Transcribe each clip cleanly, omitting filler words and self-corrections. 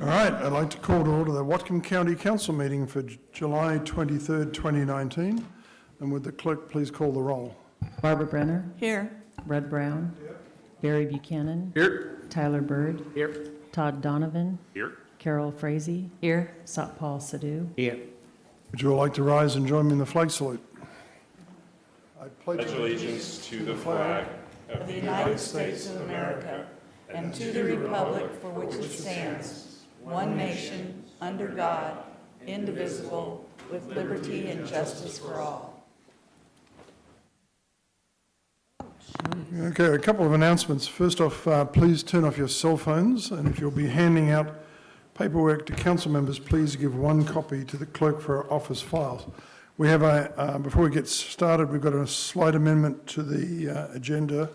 All right, I'd like to call to order the Whatcom County Council meeting for July 23rd, 2019. And would the clerk please call the roll? Barbara Brenner. Here. Rud Browne. Here. Barry Buchanan. Here. Tyler Bird. Here. Todd Donovan. Here. Carol Frazey. Here. Satpal Sidhu. Here. Would you all like to rise and join me in the flag salute? I pledge allegiance to the flag of the United States of America and to the republic for which it stands, one nation, under God, indivisible, with liberty and justice for all. Okay, a couple of announcements. First off, please turn off your cell phones, and if you'll be handing out paperwork to council members, please give one copy to the clerk for our office files. We have before we get started, we've got a slight amendment to the agenda.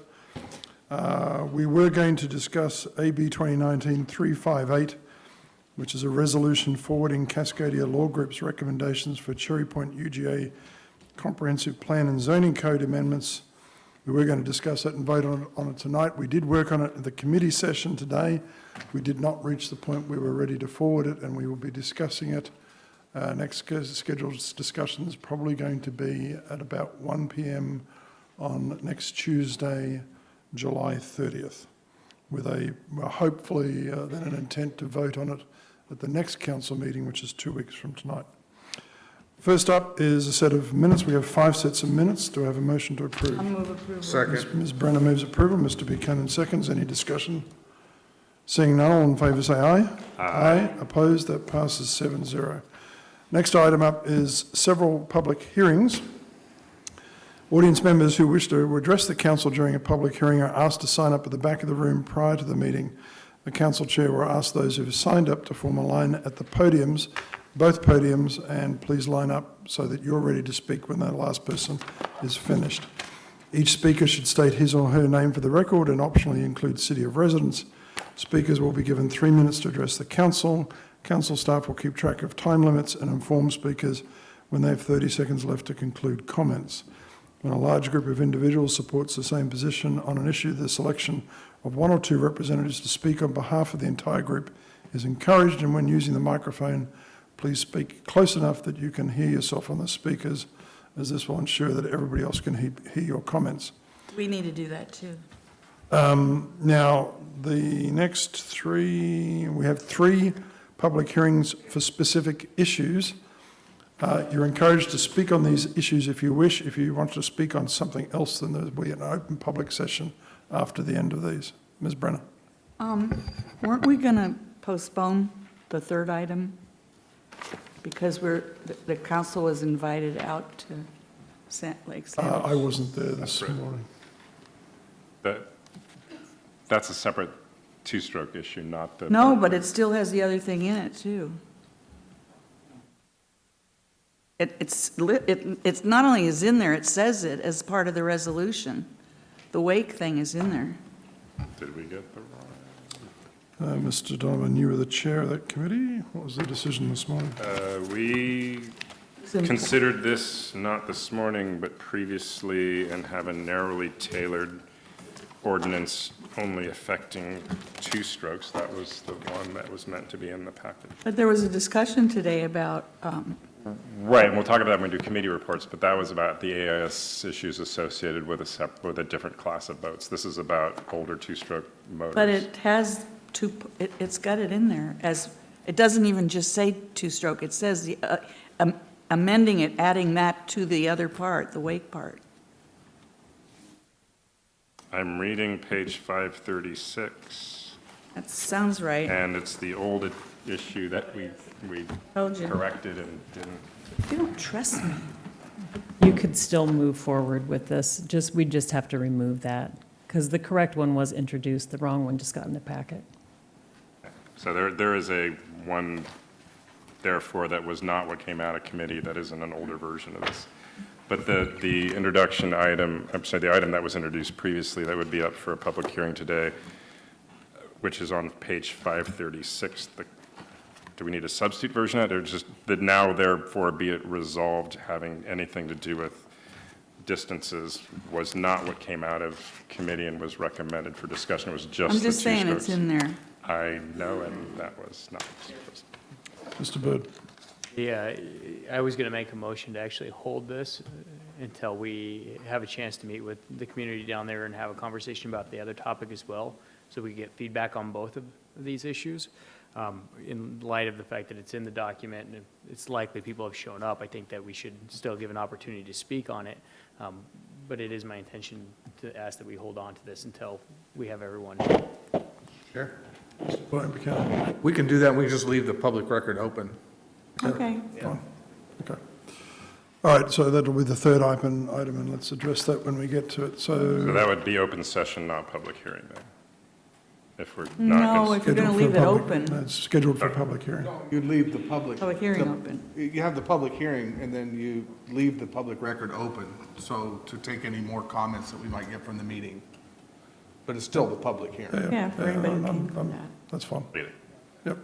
We were going to discuss AB 2019-358, which is a resolution forwarding Cascadia Law Group's recommendations for Cherry Point UGA Comprehensive Plan and Zoning Code amendments. We were going to discuss it and vote on it tonight. We did work on it at the committee session today. We did not reach the point where we're ready to forward it, and we will be discussing it. Next scheduled discussion is probably going to be at about 1 p.m. on next Tuesday, July 30th, with hopefully then an intent to vote on it at the next council meeting, which is 2 weeks from tonight. First up is a set of minutes. We have 5 sets of minutes. Do I have a motion to approve? I'll move approval. Second. Ms. Brenner moves approval. Mr. Buchanan seconds. Any discussion? Seeing none, all in favour say aye. Aye. Opposed? That passes 7-0. Next item up is several public hearings. Audience members who wish to address the council during a public hearing are asked to sign up at the back of the room prior to the meeting. The council chair will ask those who have signed up to form a line at the podiums, both podiums, and please line up so that you're ready to speak when that last person is finished. Each speaker should state his or her name for the record and optionally include city of residence. Speakers will be given 3 minutes to address the council. Council staff will keep track of time limits and inform speakers when they have 30 seconds left to conclude comments. When a large group of individuals supports the same position on an issue, the selection of 1 or 2 representatives to speak on behalf of the entire group is encouraged, and when using the microphone, please speak close enough that you can hear yourself on the speakers, as this will ensure that everybody else can hear your comments. We need to do that too. Now, the next 3, we have 3 public hearings for specific issues. You're encouraged to speak on these issues if you wish. If you want to speak on something else, then there will be an open public session after the end of these. Ms. Brenner. Weren't we going to postpone the third item? Because the council was invited out to Sand Lake. I wasn't there this morning. That's a separate two-stroke issue, not the... No, but it still has the other thing in it too. It's not only is in there, it says it as part of the resolution. The wake thing is in there. Did we get the wrong... Mr. Donovan, you were the chair of that committee. What was the decision this morning? We considered this not this morning, but previously, and have a narrowly tailored ordinance only affecting 2 strokes. That was the one that was meant to be in the package. But there was a discussion today about... Right, and we'll talk about that when we do committee reports, but that was about the AIS issues associated with a different class of boats. This is about older 2-stroke motors. But it has it's got it in there as, it doesn't even just say 2-stroke, it says amending it, adding that to the other part, the wake part. I'm reading page 536. That sounds right. And it's the old issue that we corrected and didn't. You don't trust me. You could still move forward with this. We just have to remove that because the correct one was introduced. The wrong one just got in the packet. So there is a one, therefore, that was not what came out of committee that isn't an older version of this. But the introduction item, I'm sorry, the item that was introduced previously that would be up for a public hearing today, which is on page 536. Do we need a substitute version of it, or just that now therefore be it resolved having anything to do with distances was not what came out of committee and was recommended for discussion. It was just I'm just saying it's in there. I know, and that was not. Mr. Bird. Yeah, I was going to make a motion to actually hold this until we have a chance to meet with the community down there and have a conversation about the other topic as well, so we get feedback on both of these issues. In light of the fact that it's in the document and it's likely people have shown up, I think that we should still give an opportunity to speak on it. But it is my intention to ask that we hold on to this until we have everyone. Sure. Brian Buchanan. We can do that, we just leave the public record open. Okay. Fine. Okay. All right, so that'll be the third item, and let's address that when we get to it. So that would be open session, not public hearing then? If we're not. No, if you're going to leave it open, It's scheduled for public hearing. You leave the public. public hearing open. You have the public hearing, and then you leave the public record open, so to take any more comments that we might get from the meeting. But it's still the public hearing. Yeah, for anybody who came from I'm- that. That's fine. Really? Yep.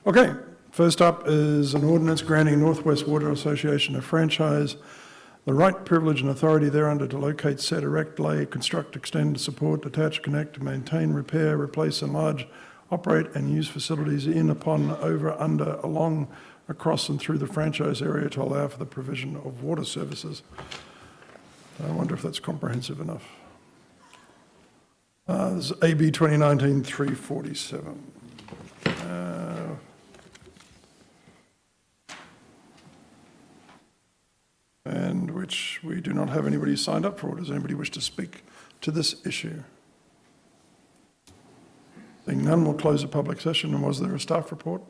Okay, first up is an ordinance granting Northwest Water Association a franchise, the right, privilege, and authority thereunder to locate, set, erect, lay, construct, extend, support, attach, connect, maintain, repair, replace, enlarge, operate, and use facilities in, upon, over, under, along, across, and through the franchise area to allow for the provision of water services. I wonder if that's comprehensive enough. This is AB 2019-347. And which we do not have anybody signed up for. Does anybody wish to speak to this issue? Seeing none, we'll close the public session. And was there a staff report?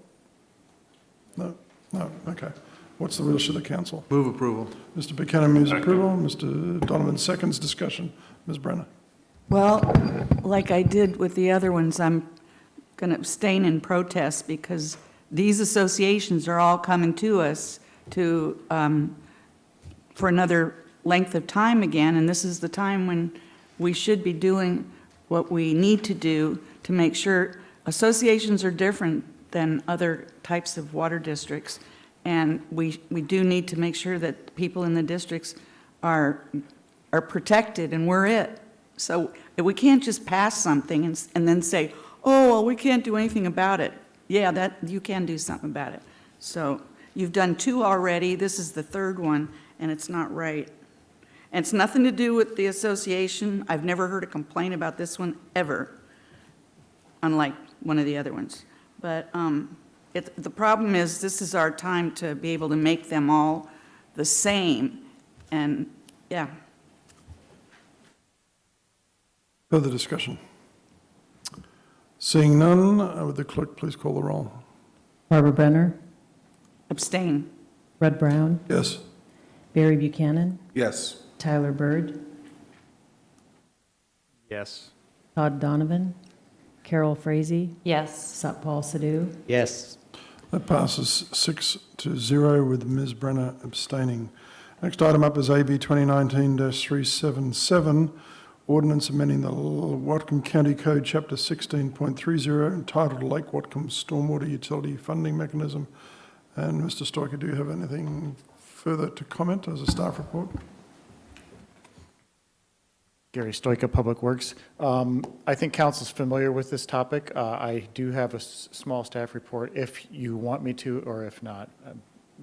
No? No, okay. What's the wish of the council? Move approval. Mr. Buchanan moves approval. Mr. Donovan seconds discussion. Ms. Brenner? Well, like I did with the other ones, I'm going to abstain in protest because these associations are all coming to us to, for another length of time again, and this is the time when we should be doing what we need to do to make sure associations are different than other types of water districts, and we do need to make sure that people in the districts are protected, and we're it. So we can't just pass something and then say, oh, well, we can't do anything about it. Yeah, that you can do something about it. So you've done two already. This is the third one, and it's not right. And it's nothing to do with the association. I've never heard a complaint about this one ever, unlike one of the other ones. But the problem is this is our time to be able to make them all the same. And, yeah. Further discussion? Seeing none, would the clerk please call the roll? Barbara Brenner, Abstain. Rud Browne, Yes. Barry Buchanan, Yes. Tyler Bird, Yes. Todd Donovan, Carol Frazey, Yes. Satpal Sidhu. Yes. That passes 6-0 with Ms. Brenner abstaining. Next item up is AB 2019-377, ordinance amending the Whatcom County Code, Chapter 16.30, entitled Lake Whatcom Stormwater Utility Funding Mechanism. And Mr. Stoiker, do you have anything further to comment as a staff report? Gary Stoika, Public Works. I think council's familiar with this topic. I do have a small staff report if you want me to, or if not,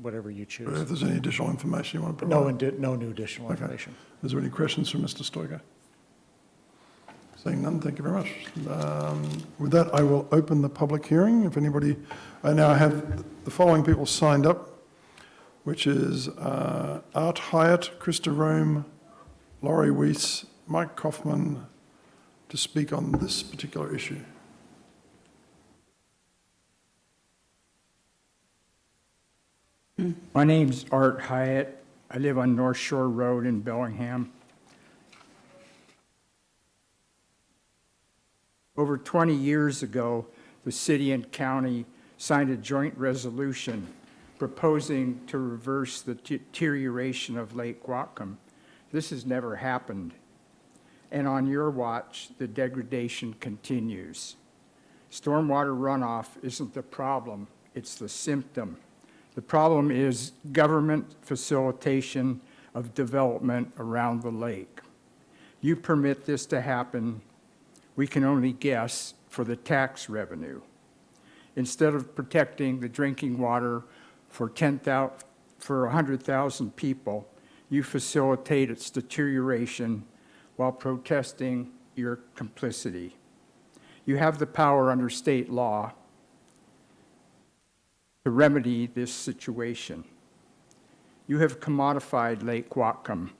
whatever you If choose. there's any additional information you want to provide? No new additional Okay. information. Is there any questions for Mr. Stoiker? Seeing none, thank you very much. With that, I will open the public hearing. If anybody, I now have the following people signed up, which is Art Hyatt, Krista Rome, Laurie Weiss, Mike Kaufman, to speak on this particular issue. My name's Art Hyatt. I live on North Shore Road in Bellingham. Over 20 years ago, the city and county signed a joint resolution proposing to reverse the deterioration of Lake Whatcom. This has never happened. And on your watch, the degradation continues. Stormwater runoff isn't the problem, it's the symptom. The problem is government facilitation of development around the lake. You permit this to happen we can only guess, for the tax revenue. Instead of protecting the drinking water for 100,000 people, you facilitate its deterioration while protesting your complicity. You have the power under state law to remedy this situation. You have commodified Lake Whatcom.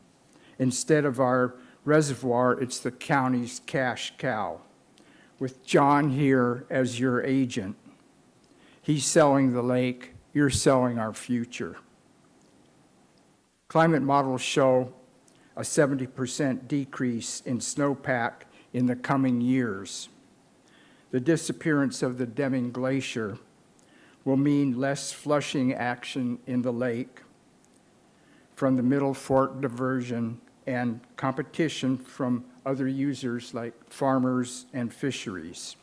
Instead of our reservoir, it's the county's cash cow. With John here as your agent, he's selling the lake, you're selling our future. Climate models show a 70% decrease in snowpack in the coming years. The disappearance of the Deming Glacier will mean less flushing action in the lake from the Middle Fork diversion and competition from other users like farmers and fisheries.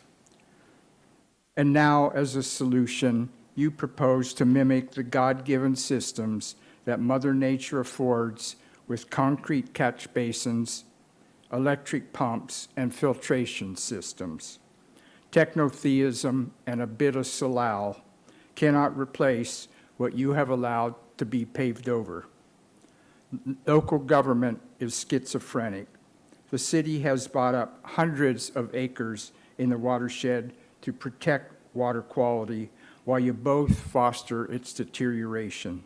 And now, as a solution, you propose to mimic the God-given systems that Mother Nature affords with concrete catch basins, electric pumps, and filtration systems. Technotheism and a bit of Salal cannot replace what you have allowed to be paved over. Local government is schizophrenic. The city has bought up hundreds of acres in the watershed to protect water quality while you both foster its deterioration.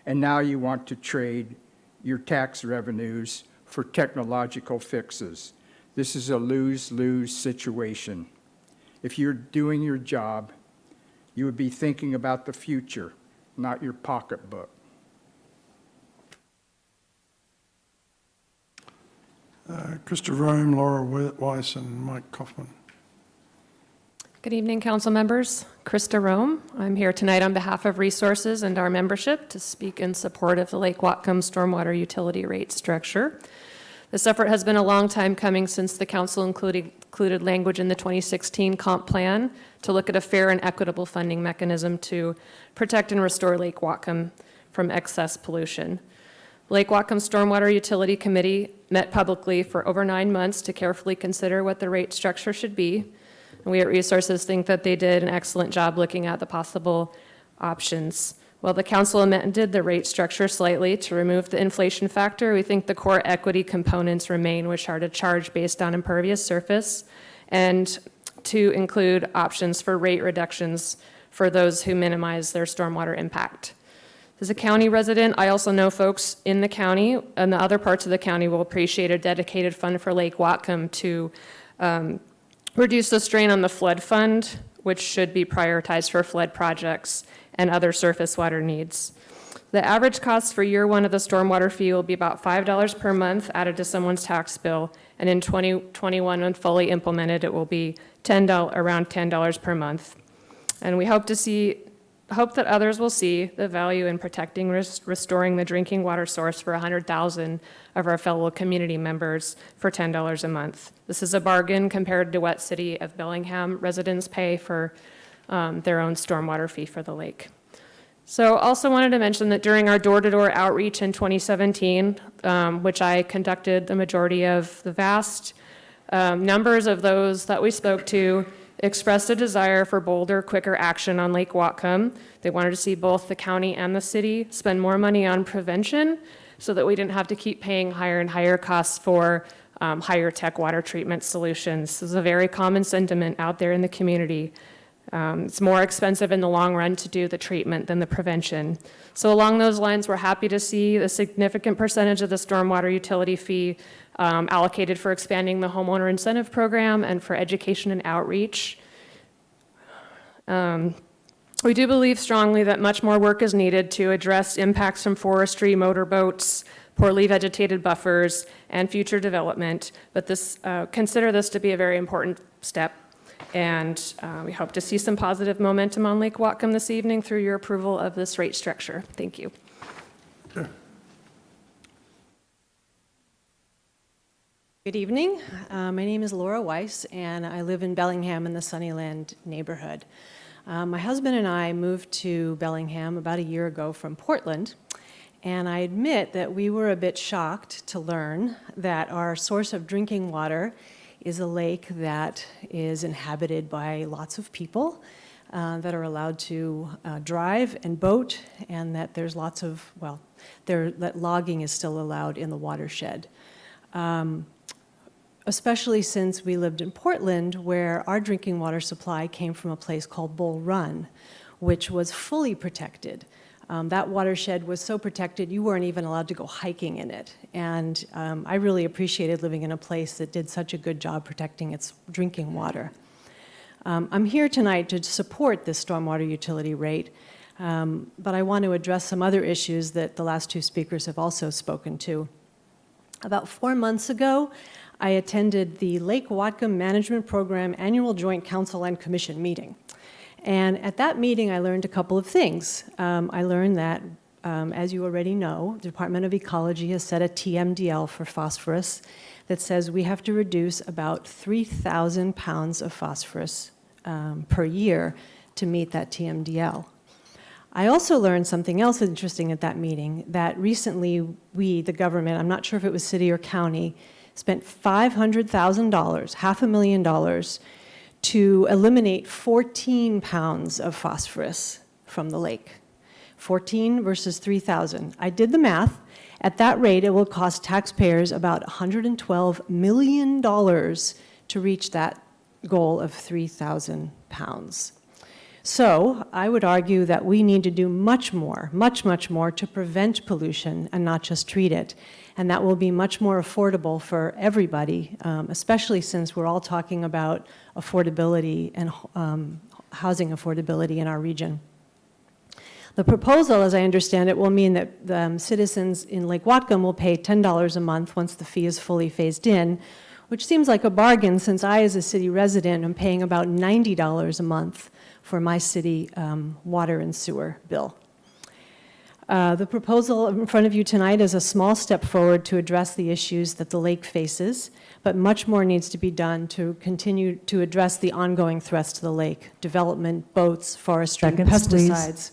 And now you want to trade your tax revenues for technological fixes. This is a lose-lose situation. If you're doing your job, you would be thinking about the future, not your pocketbook. Krista Rome, Laura Weiss, and Mike Kaufman. Good evening, council members. Krista Rome. I'm here tonight on behalf of Resources and our membership to speak in support of the Lake Whatcom stormwater utility rate structure. This effort has been a long time coming since the council included language in the 2016 comp plan to look at a fair and equitable funding mechanism to protect and restore Lake Whatcom from excess pollution. Lake Whatcom Stormwater Utility Committee met publicly for over 9 months to carefully consider what the rate structure should be. And we at Resources think that they did an excellent job looking at the possible options. While the council amended the rate structure slightly to remove the inflation factor, we think the core equity components remain, which are to charge based on impervious surface and to include options for rate reductions for those who minimize their stormwater impact. As a county resident, I also know folks in the county and the other parts of the county will appreciate a dedicated fund for Lake Whatcom to reduce the strain on the flood fund, which should be prioritized for flood projects and other surface water needs. The average cost for year one of the stormwater fee will be about $5 per month added to someone's tax bill, and in 2021, when fully implemented, it will be around $10 per month. And we hope that others will see the value in protecting, restoring the drinking water source for 100,000 of our fellow community members for $10 a month. This is a bargain compared to what City of Bellingham residents pay for their own stormwater fee for the lake. So also wanted to mention that during our door-to-door outreach in 2017, which I conducted the majority of, the vast numbers of those that we spoke to expressed a desire for bolder, quicker action on Lake Whatcom. They wanted to see both the county and the city spend more money on prevention so that we didn't have to keep paying higher and higher costs for higher tech water treatment solutions. This is a very common sentiment out there in the community. It's more expensive in the long run to do the treatment than the prevention. So along those lines, we're happy to see a significant percentage of the stormwater utility fee allocated for expanding the homeowner incentive program and for education and outreach. We do believe strongly that much more work is needed to address impacts from forestry, motorboats, poorly vegetated buffers, and future development, but consider this to be a very important step. And we hope to see some positive momentum on Lake Whatcom this evening through your approval of this rate structure. Thank you. Okay. Good evening. My name is Laura Weiss, and I live in Bellingham in the Sunnyland neighborhood. My husband and I moved to Bellingham about a year ago from Portland, and I admit that we were a bit shocked to learn that our source of drinking water is a lake that is inhabited by lots of people that are allowed to drive and boat, and that there's lots of, well, that logging is still allowed in the watershed. Especially since we lived in Portland, where our drinking water supply came from a place called Bull Run, which was fully protected. That watershed was so protected, you weren't even allowed to go hiking in it. And I really appreciated living in a place that did such a good job protecting its drinking water. I'm here tonight to support this stormwater utility rate, but I want to address some other issues that the last two speakers have also spoken to. About 4 months ago, I attended the Lake Whatcom Management Program Annual Joint Council and Commission meeting. And at that meeting, I learned a couple of things. I learned that, as you already know, the Department of Ecology has set a TMDL for phosphorus that says we have to reduce about 3,000 pounds of phosphorus per year to meet that TMDL. I also learned something else interesting at that meeting, that recently we, the government, I'm not sure if it was city or county, spent $500,000, $500,000, to eliminate 14 pounds of phosphorus from the lake. 14 versus 3,000. I did the math. At that rate, it will cost taxpayers about $112 million to reach that goal of 3,000 pounds. So I would argue that we need to do much more to prevent pollution and not just treat it. And that will be much more affordable for everybody, especially since we're all talking about affordability and housing affordability in our region. The proposal, as I understand it, will mean that citizens in Lake Whatcom will pay $10 a month once the fee is fully phased in, which seems like a bargain since I, as a city resident, am paying about $90 a month for my city water and sewer bill. The proposal in front of you tonight is a small step forward to address the issues that the lake faces, but much more needs to be done to continue to address the ongoing threats to the lake: development, boats, forestry, pesticides.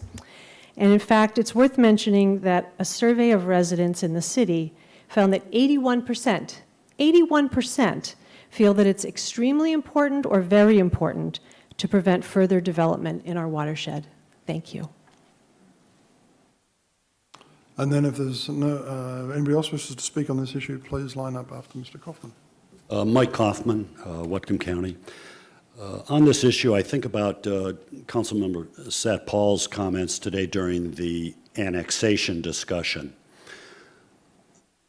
And in fact, it's worth mentioning that a survey of residents in the city found that 81% feel that it's extremely important or very important to prevent further development in our watershed. Thank you. And then if there's anybody else wishes to speak on this issue, please line up after Mr. Kaufman. Mike Kaufman, Whatcom County. On this issue, I think about Councilmember Satpal's comments today during the annexation discussion.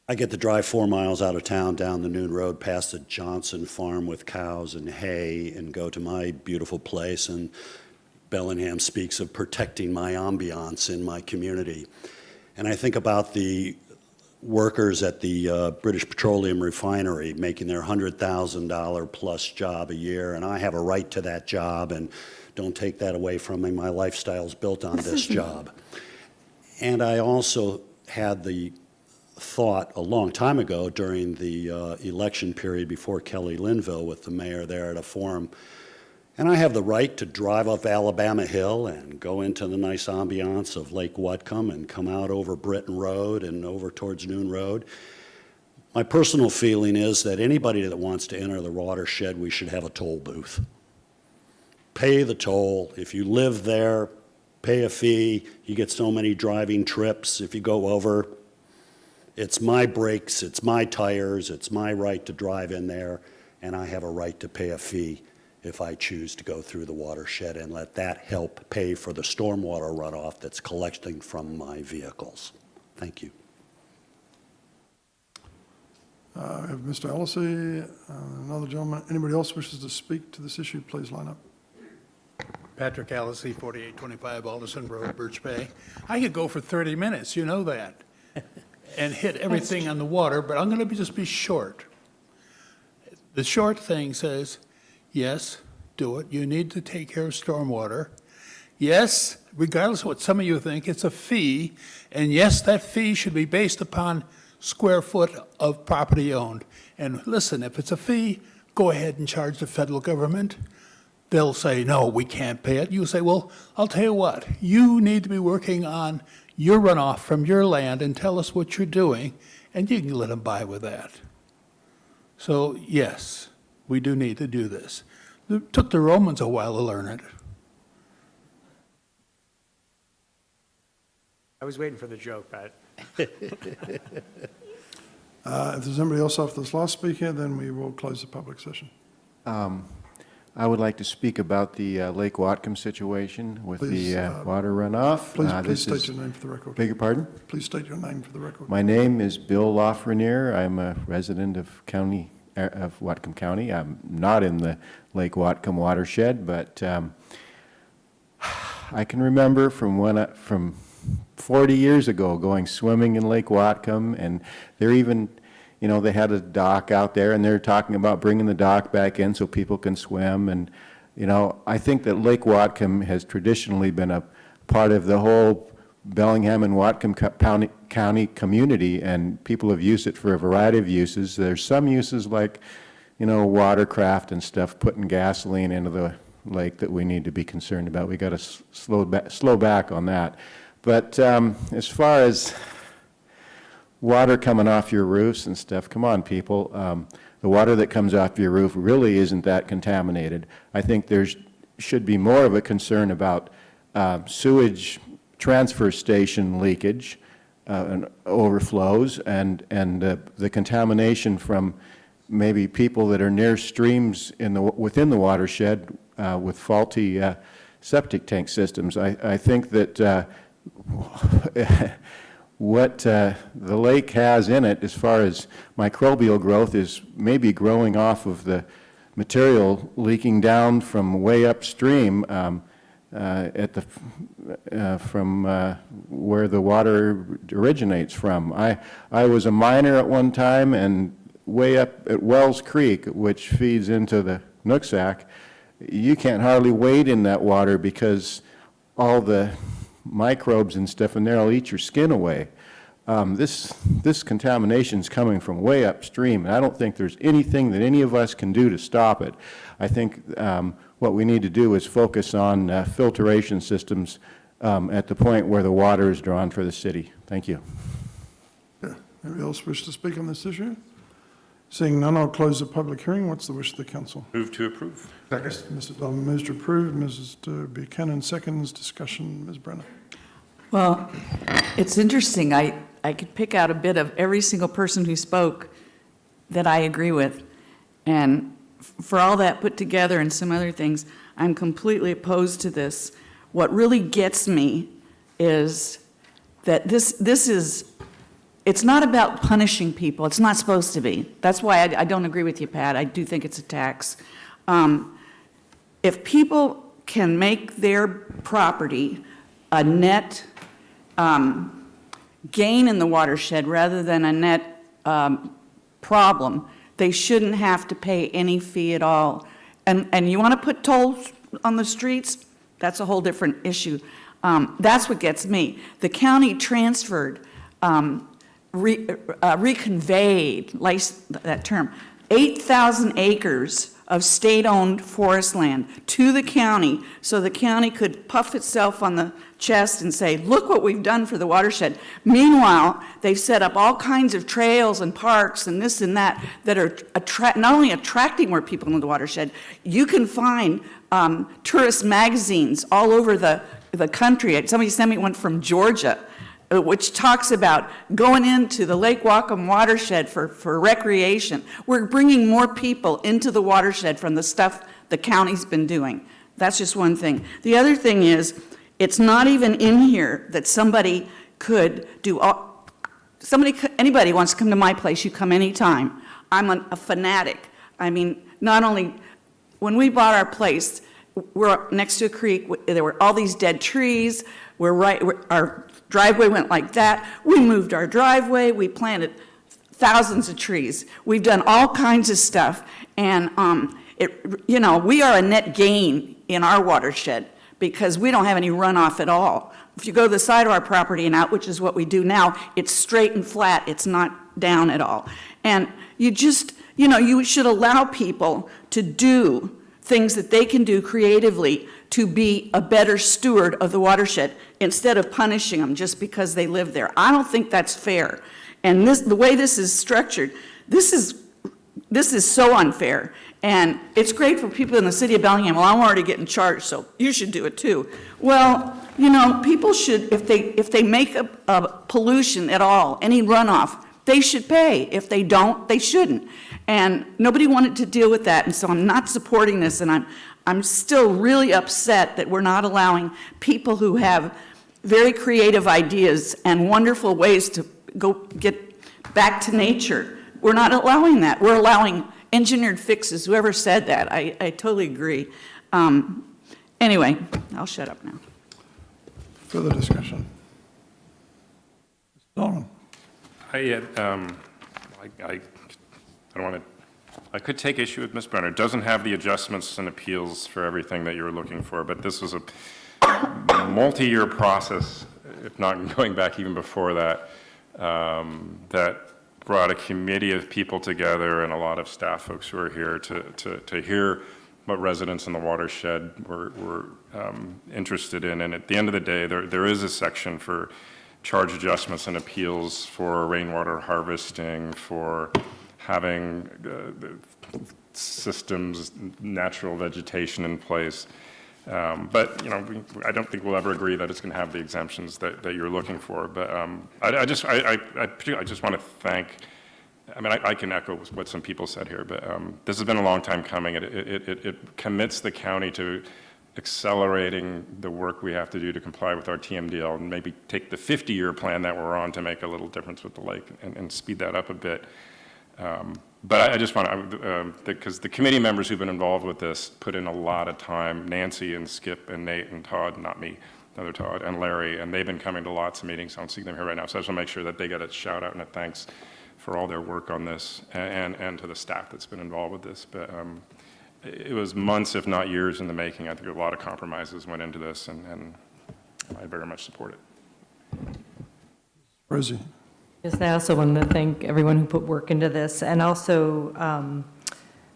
I get to drive 4 miles out of town down the Noon Road past the Johnson farm with cows and hay and go to my beautiful place, and Bellingham speaks of protecting my ambiance in my community. And I think about the workers at the British Petroleum Refinery making their $100,000 plus job a year, and I have a right to that job, and don't take that away from me. My lifestyle's built on this job. And I also had the thought a long time ago during the election period before Kelly Linville with the mayor there at a forum, and I have the right to drive up Alabama Hill and go into the nice ambiance of Lake Whatcom and come out over Britton Road and over towards Noon Road. My personal feeling is that anybody that wants to enter the watershed, we should have a toll booth. Pay the toll. If you live there, pay a fee. You get so many driving trips. If you go over, it's my brakes, it's my tires, it's my right to drive in there, and I have a right to pay a fee if I choose to go through the watershed and let that help pay for the stormwater runoff that's collecting from my vehicles. Thank you. I have Mr. Allisey, another gentleman. Anybody else wishes to speak to this issue, please line up. Patrick Allisey, 4825 Alderson Road, Birch Bay. I could go for 30 minutes, you know that, and hit everything on the water, but I'm going to just be short. The short thing says, yes, do it. You need to take care of stormwater. Yes, regardless of what some of you think, it's a fee. And yes, that fee should be based upon square foot of property owned. And listen, if it's a fee, go ahead and charge the federal government. They'll say, no, we can't pay it. You say, well, I'll tell you what, you need to be working on your runoff from your land and tell us what you're doing, and you can let them buy with that. So yes, we do need to do this. It took the Romans a while to learn it. I was waiting for the joke, Pat. If there's anybody else after this last speaker, then we will close the public session. I would like to speak about the Lake Whatcom situation with Please, the water runoff. Please state your name for the record. Beg your pardon? Please state your name for the record. My name is Bill Lafreniere. I'm a resident of Whatcom County. I'm not in the Lake Whatcom watershed, but I can remember from 40 years ago going swimming in Lake Whatcom, and they're even, you know, they had a dock out there, and they're talking about bringing the dock back in so people can swim. And, you know, I think that Lake Whatcom has traditionally been a part of the whole Bellingham and Whatcom County community, and people have used it for a variety of uses. There's some uses like, you know, watercraft and stuff, putting gasoline into the lake that we need to be concerned about. We got to slow back on that. But as far as water coming off your roofs and stuff, come on, people. The water that comes off your roof really isn't that contaminated. I think there should be more of a concern about sewage transfer station leakage and overflows, and the contamination from maybe people that are near streams within the watershed with faulty septic tank systems. I think that what the lake has in it as far as microbial growth is maybe growing off of the material leaking down from way upstream from where the water originates from. I was a miner at one time, and way up at Wells Creek, which feeds into the Nooksack, you can't hardly wade in that water because all the microbes and stuff in there will eat your skin away. This contamination is coming from way upstream, and I don't think there's anything that any of us can do to stop it. I think what we need to do is focus on filtration systems at the point where the water is drawn for the city. Thank you. Yeah. Anybody else wish to speak on this issue? Seeing none, I'll close the public hearing. What's the wish of the council? Move to approve. Mr. Donovan moves to approve. Mrs. Buchanan seconds. Discussion. Ms. Brenner. Well, it's interesting. I could pick out a bit of every single person who spoke that I agree with. And for all that put together and some other things, I'm completely opposed to this. What really gets me is that this is, it's not about punishing people. It's not supposed to be. That's why I don't agree with you, Pat. I do think it's a tax. If people can make their property a net gain in the watershed rather than a net problem, they shouldn't have to pay any fee at all. And you want to put tolls on the streets? That's a whole different issue. That's what gets me. The county transferred, reconveyed, like that term, 8,000 acres of state-owned forest land to the county so the county could puff itself on the chest and say, look what we've done for the watershed. Meanwhile, they've set up all kinds of trails and parks and this and that that are not only attracting more people into the watershed, you can find tourist magazines all over the country. Somebody sent me one from Georgia, which talks about going into the Lake Whatcom watershed for recreation. We're bringing more people into the watershed from the stuff the county's been doing. That's just one thing. The other thing is, it's not even in here that somebody could do, anybody wants to come to my place, you come anytime. I'm a fanatic. I mean, not only, when we bought our place, we're next to a creek, there were all these dead trees, our driveway went like that. We moved our driveway, we planted thousands of trees. We've done all kinds of stuff, and we are a net gain in our watershed because we don't have any runoff at all. If you go to the side of our property and out, which is what we do now, it's straight and flat, it's not down at all. And you just, you should allow people to do things that they can do creatively to be a better steward of the watershed instead of punishing them just because they live there. I don't think that's fair. And the way this is structured, this is so unfair. And it's great for people in the city of Bellingham. Well, I'm already getting charged, so you should do it too. Well, you know, people should, if they make a pollution at all, any runoff, they should pay. If they don't, they shouldn't. And nobody wanted to deal with that, and so I'm not supporting this, and I'm still really upset that we're not allowing people who have very creative ideas and wonderful ways to go get back to nature. We're not allowing that. We're allowing engineered fixes. Whoever said that, I totally agree. Anyway, I'll shut up now. Further discussion? Mr. Donovan? I don't want to, I could take issue with Ms. Brenner. It doesn't have the adjustments and appeals for everything that you were looking for, but this was a multi-year process, if not going back even before that, that brought a committee of people together and a lot of staff folks who are here to hear what residents in the watershed were interested in. And at the end of the day, there is a section for charge adjustments and appeals for rainwater harvesting, for having systems, natural vegetation in place. But, you know, I don't think we'll ever agree that it's going to have the exemptions that you're looking for. But I just want to thank, I mean, I can echo what some people said here, but this has been a long time coming. It commits the county to accelerating the work we have to do to comply with our TMDL and maybe take the 50-year plan that we're on to make a little difference with the lake and speed that up a bit. But I just want to, because the committee members who've been involved with this put in a lot of time, Nancy and Skip and Nate and Todd, not me, another Todd, and Larry, and they've been coming to lots of meetings. I don't see them here right now, so I just want to make sure that they get a shout out and a thanks for all their work on this and to the staff that's been involved with this. But it was months, if not years in the making. I think a lot of compromises went into this, and I very much support it. Frazey? Yes, I also wanted to thank everyone who put work into this, and also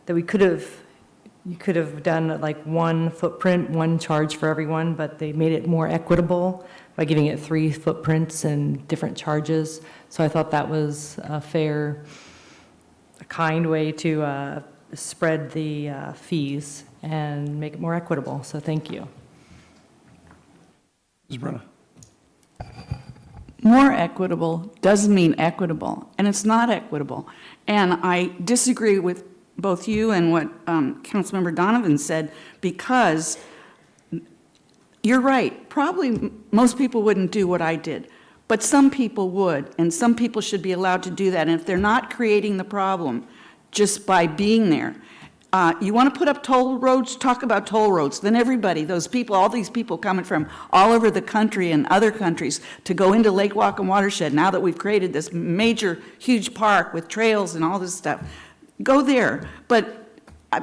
that you could have done like one footprint, one charge for everyone, but they made it more equitable by giving it 3 footprints and different charges. So I thought that was a fair, a kind way to spread the fees and make it more equitable. So thank you. Ms. Brenner? More equitable doesn't mean equitable, and it's not equitable. And I disagree with both you and what Councilmember Donovan said, because you're right. Probably most people wouldn't do what I did, but some people would, and some people should be allowed to do that. And if they're not creating the problem just by being there, you want to put up toll roads, talk about toll roads. Then everybody, those people, all these people coming from all over the country and other countries to go into Lake Whatcom watershed, now that we've created this major, huge park with trails and all this stuff, go there. But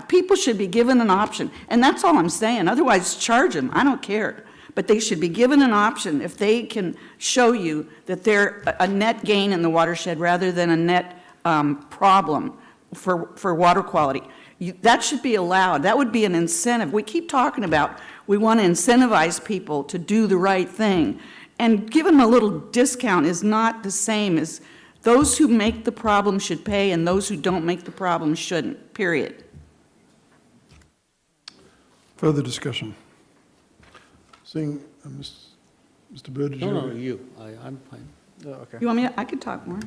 people should be given an option. And that's all I'm saying. Otherwise, charge them. I don't care. But they should be given an option if they can show you that they're a net gain in the watershed rather than a net problem for water quality. That should be allowed. That would be an incentive. We keep talking about we want to incentivize people to do the right thing. And giving them a little discount is not the same as those who make the problem should pay and those who don't make the problem shouldn't, period. Further discussion? Seeing Mr. Bird, I'm fine. Oh, okay. You want me to, I could talk more.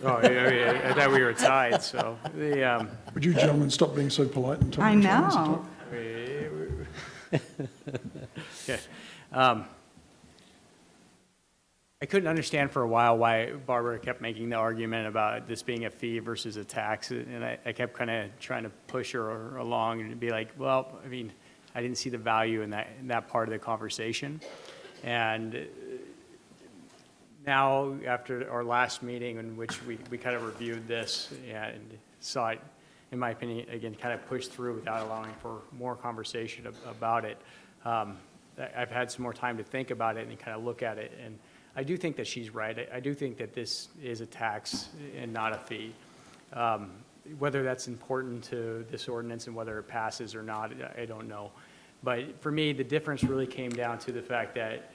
Oh, yeah, I thought we were tied, so. Would you gentlemen stop being so polite and tell I me to talk? Yeah. I couldn't understand for a while why Barbara kept making the argument about this being a fee versus a tax, and I kept kind of trying to push her along and be like, well, I mean, I didn't see the value in that part of the conversation. And now, after our last meeting in which we kind of reviewed this and saw it, in my opinion, again, kind of pushed through without allowing for more conversation about it, I've had some more time to think about it and kind of look at it. And I do think that she's right. I do think that this is a tax and not a fee. Whether that's important to this ordinance and whether it passes or not, I don't know. But for me, the difference really came down to the fact that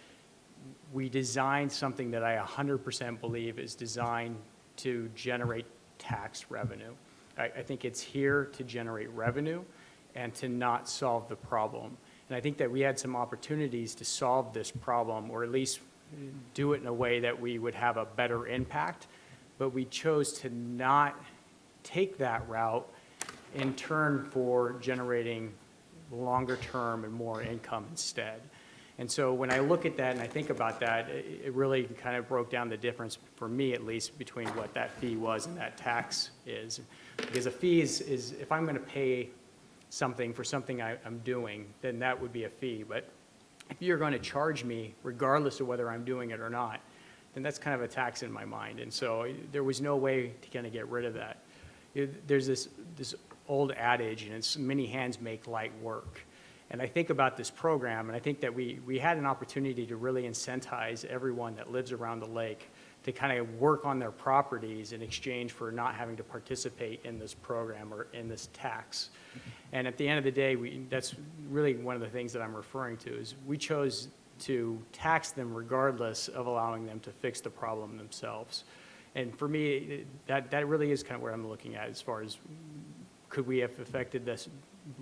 we designed something that I 100% believe is designed to generate tax revenue. I think it's here to generate revenue and to not solve the problem. And I think that we had some opportunities to solve this problem, or at least do it in a way that we would have a better impact, but we chose to not take that route in turn for generating longer term and more income instead. And so when I look at that and I think about that, it really kind of broke down the difference, for me at least, between what that fee was and that tax is. Because a fee is if I'm going to pay something for something I'm doing, then that would be a fee. But if you're going to charge me, regardless of whether I'm doing it or not, then that's kind of a tax in my mind. And so there was no way to kind of get rid of that. There's this old adage, and it's many hands make light work. And I think about this program, and I think that we had an opportunity to really incentivize everyone that lives around the lake to kind of work on their properties in exchange for not having to participate in this program or in this tax. And at the end of the day, that's really one of the things that I'm referring to, is we chose to tax them regardless of allowing them to fix the problem themselves. And for me, that really is kind of where I'm looking at, as far as could we have affected this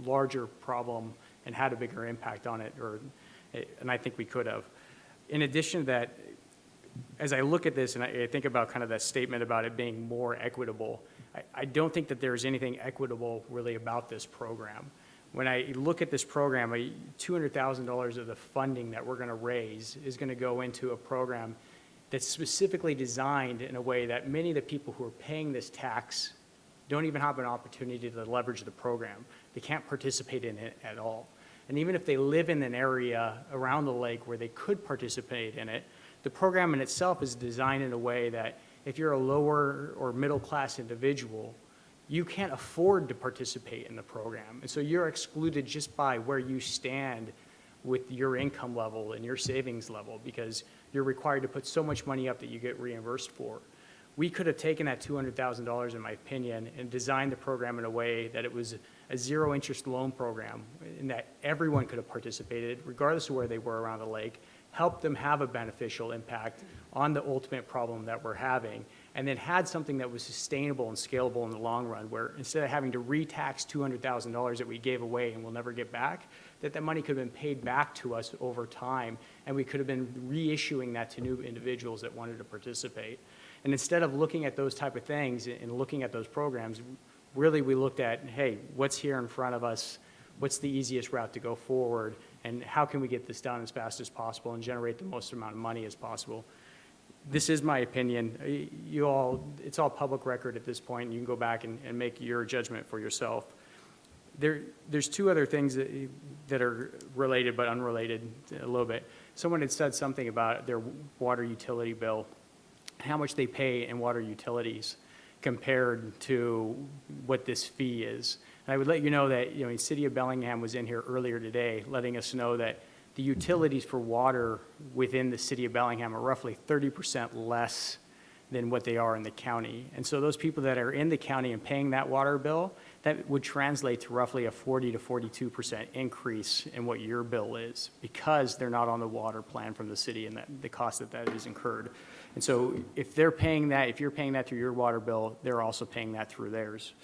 larger problem and had a bigger impact on it, and I think we could have. In addition to that, as I look at this and I think about kind of that statement about it being more equitable, I don't think that there's anything equitable really about this program. When I look at this program, $200,000 of the funding that we're going to raise is going to go into a program that's specifically designed in a way that many of the people who are paying this tax don't even have an opportunity to leverage the program. They can't participate in it at all. And even if they live in an area around the lake where they could participate in it, the program in itself is designed in a way that if you're a lower or middle class individual, you can't afford to participate in the program. And so you're excluded just by where you stand with your income level and your savings level, because you're required to put so much money up that you get reimbursed for. We could have taken that $200,000, in my opinion, and designed the program in a way that it was a zero interest loan program, and that everyone could have participated, regardless of where they were around the lake, help them have a beneficial impact on the ultimate problem that we're having, and then had something that was sustainable and scalable in the long run, where instead of having to re-tax $200,000 that we gave away and we'll never get back, that money could have been paid back to us over time, and we could have been reissuing that to new individuals that wanted to participate. And instead of looking at those type of things and looking at those programs, really we looked at, hey, what's here in front of us? What's the easiest route to go forward? And how can we get this done as fast as possible and generate the most amount of money as possible? This is my opinion. It's all public record at this point, and you can go back and make your judgment for yourself. There's two other things that are related but unrelated a little bit. Someone had said something about their water utility bill, how much they pay in water utilities compared to what this fee is. And I would let you know that, the City of Bellingham was in here earlier today letting us know that the utilities for water within the City of Bellingham are roughly 30% less than what they are in the county. And so those people that are in the county and paying that water bill, that would translate to roughly a 40 to 42% increase in what your bill is, because they're not on the water plan from the city and the cost that is incurred. And so if they're paying that, if you're paying that through your water bill, they're also paying that through theirs.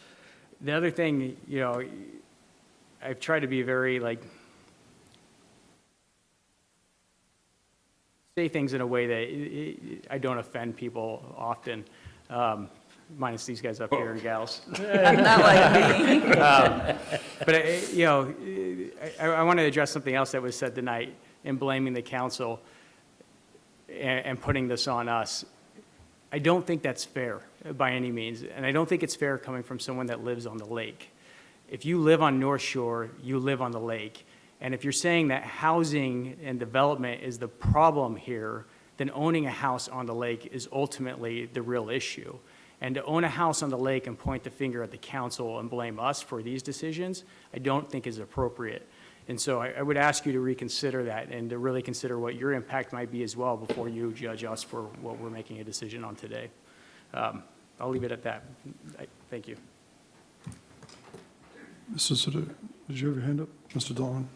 The other thing, I've tried to be very say things in a way that I don't offend people often, minus these guys up here and gals. Not like me. But I want to address something else that was said tonight in blaming the council and putting this on us. I don't think that's fair by any means, and I don't think it's fair coming from someone that lives on the lake. If you live on North Shore, you live on the lake. And if you're saying that housing and development is the problem here, then owning a house on the lake is ultimately the real issue. And to own a house on the lake and point the finger at the council and blame us for these decisions, I don't think is appropriate. And so I would ask you to reconsider that and to really consider what your impact might be as well before you judge us for what we're making a decision on today. I'll leave it at that. Thank you. Mr. Sidhu, did you have your hand up? Mr. Donovan?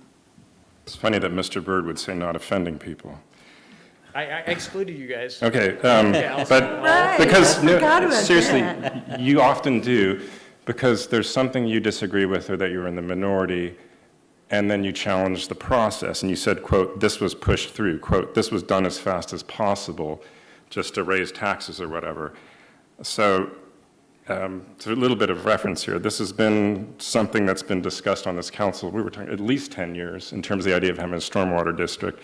It's funny that Mr. Byrd would say not offending people. I excluded you guys. Okay, but because, no, seriously, you often do, because there's something you disagree with or that you're in the minority, and then you challenge the process, and you said, quote, this was pushed through, quote, this was done as fast as possible just to raise taxes or whatever. So it's a little bit of reference here. This has been something that's been discussed on this council, we were talking at least 10 years in terms of the idea of having a stormwater district.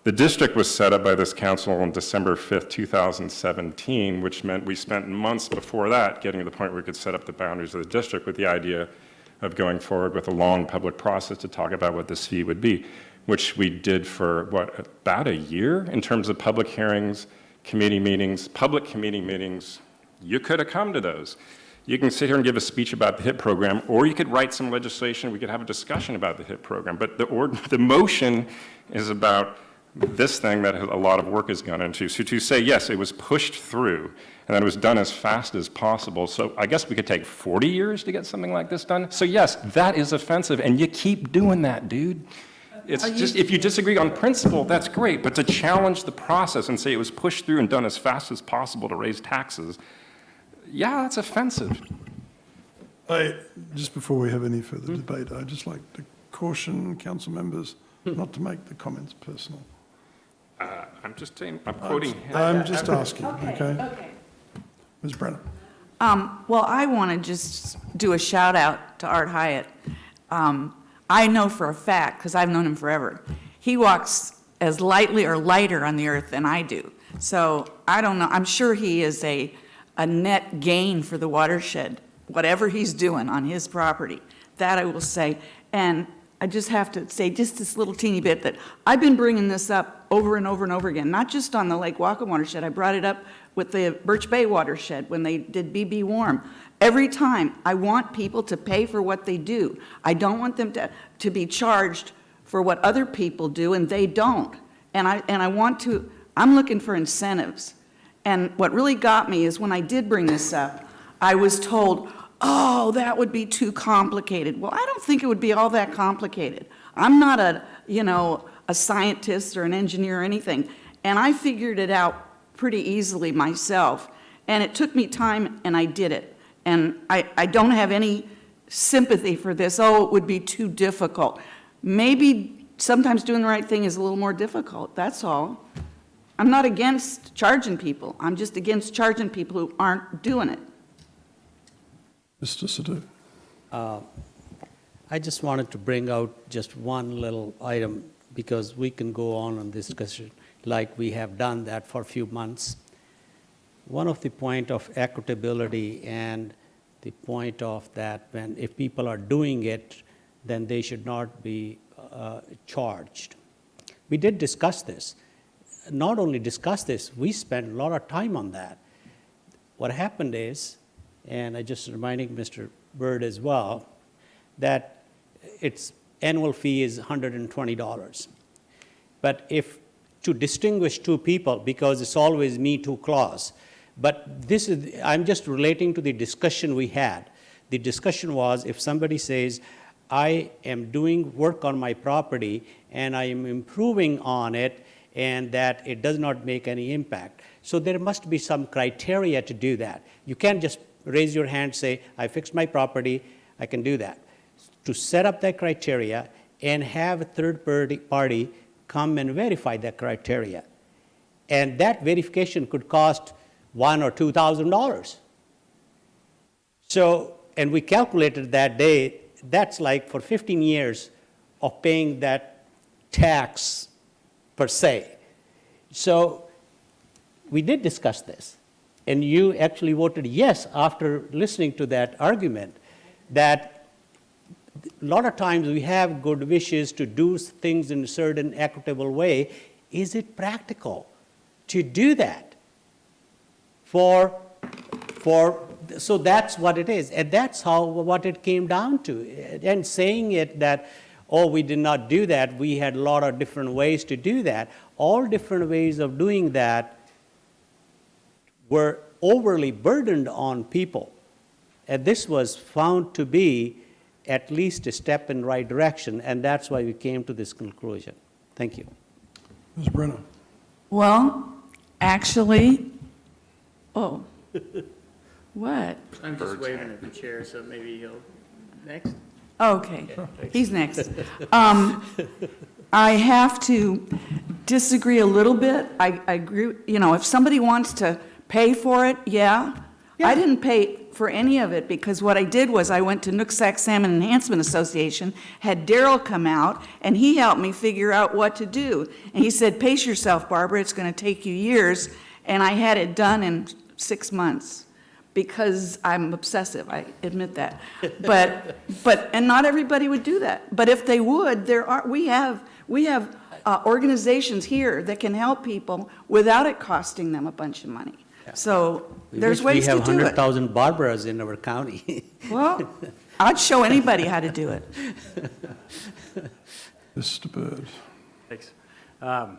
The district was set up by this council on December 5th, 2017, which meant we spent months before that getting to the point where we could set up the boundaries of the district with the idea of going forward with a long public process to talk about what this fee would be, which we did for, what, about a year in terms of public hearings, committee meetings, public committee meetings. You could have come to those. You can sit here and give a speech about the HIP program, or you could write some legislation. We could have a discussion about the HIP program. But the motion is about this thing that a lot of work has gone into. So to say, yes, it was pushed through, and that it was done as fast as possible. So I guess we could take 40 years to get something like this done. So yes, that is offensive, and you keep doing that, dude. It's just, if you disagree on principle, that's great, but to challenge the process and say it was pushed through and done as fast as possible to raise taxes, yeah, that's offensive. Just before we have any further debate, I'd just like to caution council members not to make the comments personal. I'm just saying, I'm quoting him. I'm just asking, okay? Ms. Brenner. Well, I want to just do a shout out to Art Hyatt. I know for a fact, because I've known him forever, he walks as lightly or lighter on the earth than I do. So I don't know, I'm sure he is a net gain for the watershed, whatever he's doing on his property. That I will say. And I just have to say just this little teeny bit that I've been bringing this up over and over and over again, not just on the Lake Whatcom watershed. I brought it up with the Birch Bay watershed when they did BB Warm. Every time, I want people to pay for what they do. I don't want them to be charged for what other people do, and they don't. And I'm looking for incentives. And what really got me is when I did bring this up, I was told, oh, that would be too complicated. Well, I don't think it would be all that complicated. I'm not a scientist or an engineer or anything. And I figured it out pretty easily myself. And it took me time, and I did it. And I don't have any sympathy for this, oh, it would be too difficult. Maybe sometimes doing the right thing is a little more difficult, that's all. I'm not against charging people. I'm just against charging people who aren't doing it. Mr. Sidhu. I just wanted to bring out just one little item because we can go on this discussion like we have done that for a few months. One of the point of equitability and the point of that when if people are doing it, then they should not be charged. We did discuss this. Not only discuss this, we spent a lot of time on that. What happened is, and I just reminding Mr. Bird as well, that its annual fee is $120. But if to distinguish two people, because it's always Me Too clause, but this is, I'm just relating to the discussion we had. The discussion was if somebody says, I am doing work on my property and I am improving on it and that it does not make any impact. So there must be some criteria to do that. You can't just raise your hand, say, I fixed my property, I can do that. To set up that criteria and have a third party come and verify that criteria. And that verification could cost $1,000 or $2,000. So, and we calculated that day, that's like for 15 years of paying that tax per se. So we did discuss this. And you actually voted yes after listening to that argument that a lot of times we have good wishes to do things in a certain equitable way. Is it practical to do that? So that's what it is. And that's what it came down to. And saying it that, oh, we did not do that, we had a lot of different ways to do that. All different ways of doing that were overly burdened on people. And this was found to be at least a step in the right direction, and that's why we came to this conclusion. Thank you. Ms. Brenner. Well, actually, oh. What? I'm just waving at the chair, so maybe he'll, next? Okay, he's next. I have to disagree a little bit. I agree, you know, if somebody wants to pay for it, yeah. I didn't pay for any of it because what I did was I went to Nooksack Salmon Enhancement Association, had Daryl come out, and he helped me figure out what to do. And he said, pace yourself, Barbara, it's going to take you years. And I had it done in 6 months because I'm obsessive, I admit that. And not everybody would do that. But if they would, we have organizations here that can help people without it costing them a bunch of money. So there's ways to do it. We have 100,000 Barbaras in our county. Well, I'd show anybody how to do it. Mr. Bird. Thanks. I'll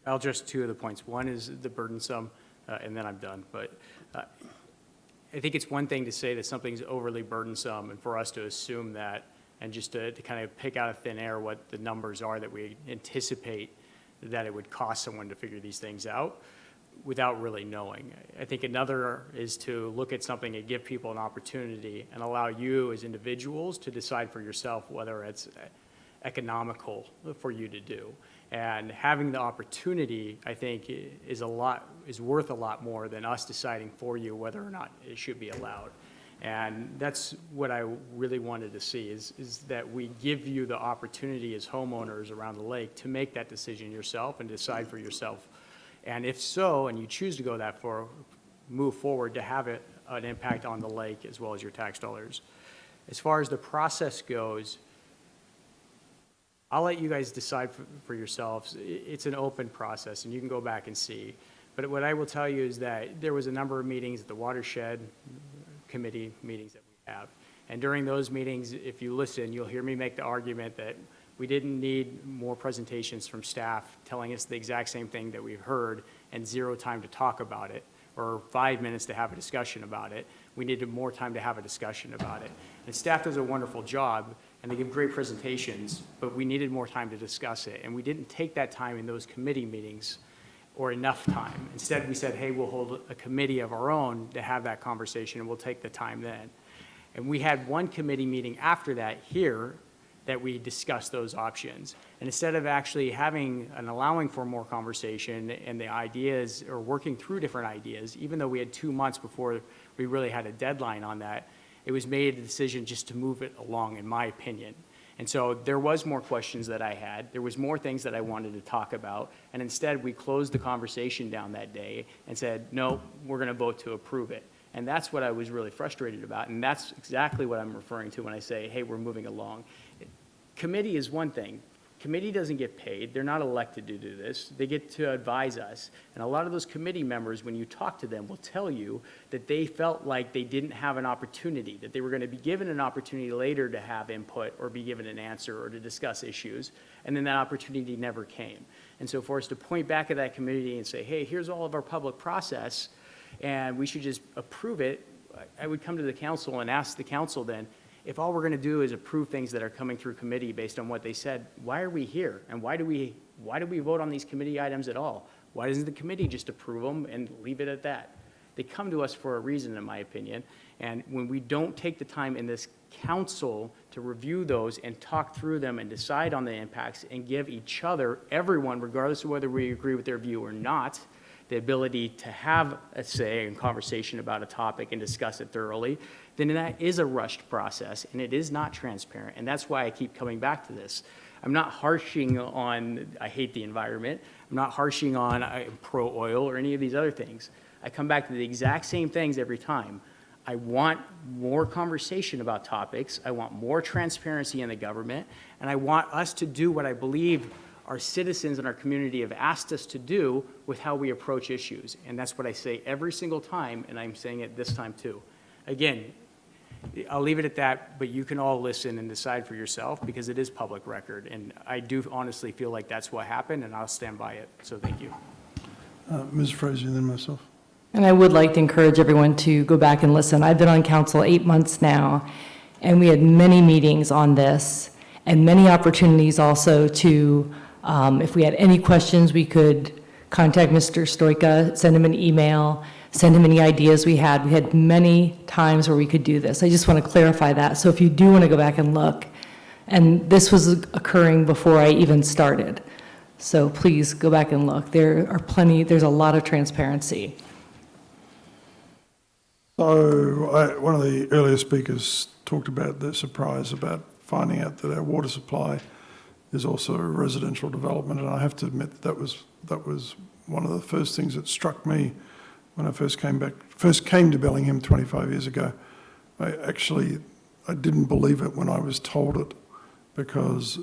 address two of the points. One is the burdensome, and then I'm done. But I think it's one thing to say that something's overly burdensome and for us to assume that and just to kind of pick out of thin air what the numbers are that we anticipate that it would cost someone to figure these things out without really knowing. I think another is to look at something and give people an opportunity and allow you as individuals to decide for yourself whether it's economical for you to do. And having the opportunity, I think, is worth a lot more than us deciding for you whether or not it should be allowed. And that's what I really wanted to see is that we give you the opportunity as homeowners around the lake to make that decision yourself and decide for yourself. And if so, and you choose to go that far, move forward to have an impact on the lake as well as your tax dollars. As far as the process goes, I'll let you guys decide for yourselves. It's an open process, and you can go back and see. But what I will tell you is that there was a number of meetings at the watershed committee meetings that we have. And during those meetings, if you listen, you'll hear me make the argument that we didn't need more presentations from staff telling us the exact same thing that we've heard and 0 time to talk about it, or 5 minutes to have a discussion about it. We needed more time to have a discussion about it. And staff does a wonderful job, and they give great presentations, but we needed more time to discuss it. And we didn't take that time in those committee meetings or enough time. Instead, we said, hey, we'll hold a committee of our own to have that conversation, and we'll take the time then. And we had one committee meeting after that here that we discussed those options. And instead of actually having and allowing for more conversation and the ideas or working through different ideas, even though we had 2 months before we really had a deadline on that, it was made a decision just to move it along, in my opinion. And so there was more questions that I had. There was more things that I wanted to talk about. And instead, we closed the conversation down that day and said, no, we're going to vote to approve it. And that's what I was really frustrated about. And that's exactly what I'm referring to when I say, hey, we're moving along. Committee is one thing. Committee doesn't get paid. They're not elected to do this. They get to advise us. And a lot of those committee members, when you talk to them, will tell you that they felt like they didn't have an opportunity, that they were going to be given an opportunity later to have input or be given an answer or to discuss issues. And then that opportunity never came. And so for us to point back at that committee and say, hey, here's all of our public process, and we should just approve it, I would come to the council and ask the council then, if all we're going to do is approve things that are coming through committee based on what they said, why are we here? And why do we vote on these committee items at all? Why doesn't the committee just approve them and leave it at that? They come to us for a reason, in my opinion. And when we don't take the time in this council to review those and talk through them and decide on the impacts and give each other, everyone, regardless of whether we agree with their view or not, the ability to have a say and conversation about a topic and discuss it thoroughly, then that is a rushed process and it is not transparent. And that's why I keep coming back to this. I'm not harshing on, I hate the environment. I'm not harshing on I'm pro-oil or any of these other things. I come back to the exact same things every time. I want more conversation about topics. I want more transparency in the government. And I want us to do what I believe our citizens in our community have asked us to do with how we approach issues. And that's what I say every single time, and I'm saying it this time too. Again, I'll leave it at that, but you can all listen and decide for yourself because it is public record. And I do honestly feel like that's what happened, and I'll stand by it. So thank you. Ms. Frazey, and then myself. And I would like to encourage everyone to go back and listen. I've been on council 8 months now, and we had many meetings on this and many opportunities also to, if we had any questions, we could contact Mr. Stoika, send him an email. send him any ideas we had. We had many times where we could do this. I just want to clarify that. So if you do want to go back and look, and this was occurring before I even started. So please go back and look. There's a lot of transparency. So one of the earlier speakers talked about the surprise about finding out that our water supply is also a residential development, and I have to admit that was one of the first things that struck me when I first came to Bellingham 25 years ago. I didn't believe it when I was told it, because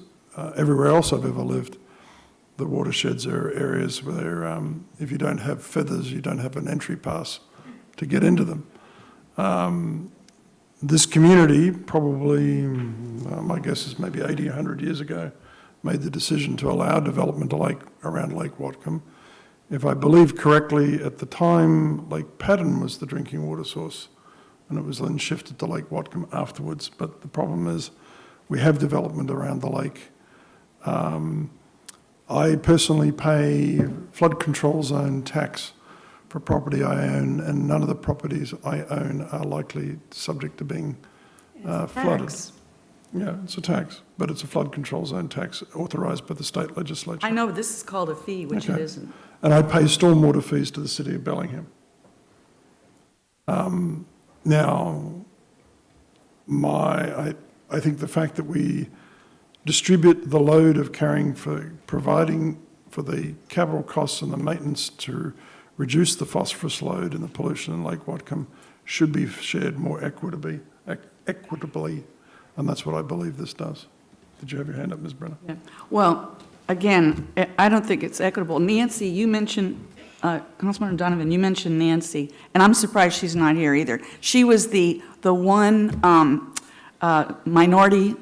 everywhere else I've ever lived, the watersheds are areas where if you don't have feathers, you don't have an entry pass to get into them. This community, probably, my guess is maybe 80, 100 years ago, made the decision to allow development around Lake Whatcom. If I believe correctly, at the time, Lake Paddon was the drinking water source, and it was then shifted to Lake Whatcom afterwards. But the problem is we have development around the lake. I personally pay flood control zone tax for property I own, and none of the properties I own are likely subject to being flooded. Yeah, it's a tax, but it's a flood control zone tax authorised by the state legislature. I know, this is called a fee, which it isn't. And I pay stormwater fees to the city of Bellingham. Now, I think the fact that we distribute the load of providing for the capital costs and the maintenance to reduce the phosphorus load and the pollution in Lake Whatcom should be shared more equitably, and that's what I believe this does. Did you have your hand up, Ms. Brenner? Yeah. Well, again, I don't think it's equitable. Nancy, you mentioned, Councilman Donovan, you mentioned Nancy, and I'm surprised she's not here either. She was the one minority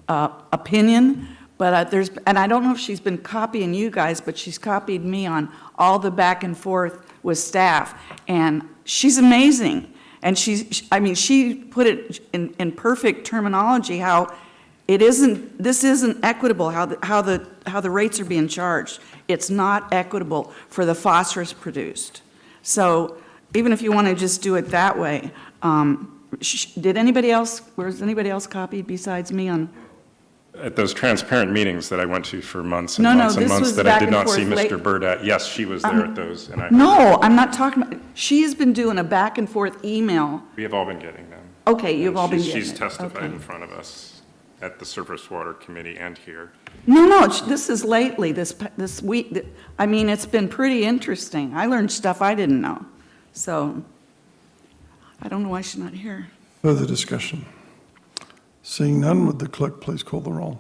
opinion, but and I don't know if she's been copying you guys, but she's copied me on all the back and forth with staff, and she's amazing. And she put it in perfect terminology how this isn't equitable, how the rates are being charged. It's not equitable for the phosphorus produced. So even if you want to just do it that way, did anybody else, was anybody else copied besides me on? At those transparent meetings that I went to for months and No, months no, and this months was that I back did and not forth see late. Mr. Byrd at, yes, she was there at those. And No, I'm not talking about, she has been doing a back and forth email. We have all been getting them. Okay, you've And all been getting She's it. testified Okay. in front of us at the Surface Water Committee and here. No, this is lately, this week. I mean, it's been pretty interesting. I learned stuff I didn't know. So I don't know why she's not here. Further discussion? Seeing none, would the clerk please call the roll?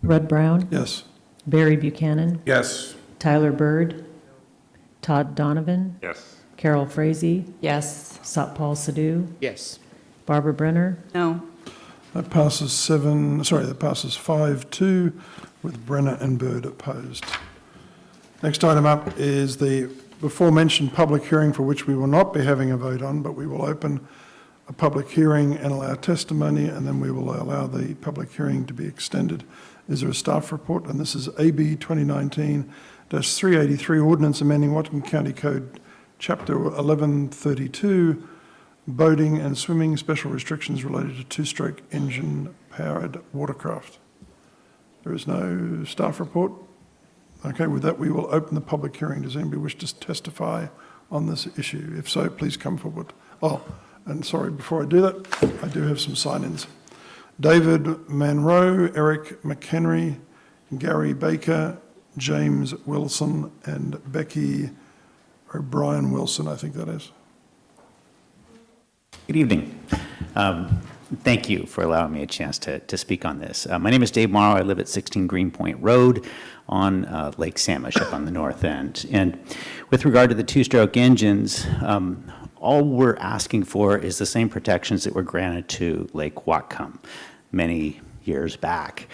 Rud Browne, Yes. Barry Buchanan, Yes. Tyler Byrd, Todd Donovan, Yes. Carol Frazey, Yes. Satpal Sidhu, Yes. Barbara Brenner, No. That passes 5-2 with Brenner and Byrd opposed. Next item up is the before-mentioned public hearing for which we will not be having a vote on, but we will open a public hearing and allow testimony, and then we will allow the public hearing to be extended. Is there a staff report? And this is AB 2019-383, Ordinance Amending Whatcom County Code, Chapter 1132, Boating and Swimming, Special Restrictions Related to Two-Stroke Engine-Powered Watercraft. There is no staff report. Okay, with that, we will open the public hearing. Does anybody wish to testify on this issue? If so, please come forward. Oh, and sorry, before I do that, I do have some sign-ins. David Manroe, Eric McHenry, Gary Baker, James Wilson, and Becky O'Brien Wilson, I think that is. Good evening. Thank you for allowing me a chance to speak on this. My name is Dave Morrow. I live at 16 Greenpoint Road on Lake Samish up on the north end. And with regard to the two-stroke engines, all we're asking for is the same protections that were granted to Lake Whatcom many years back.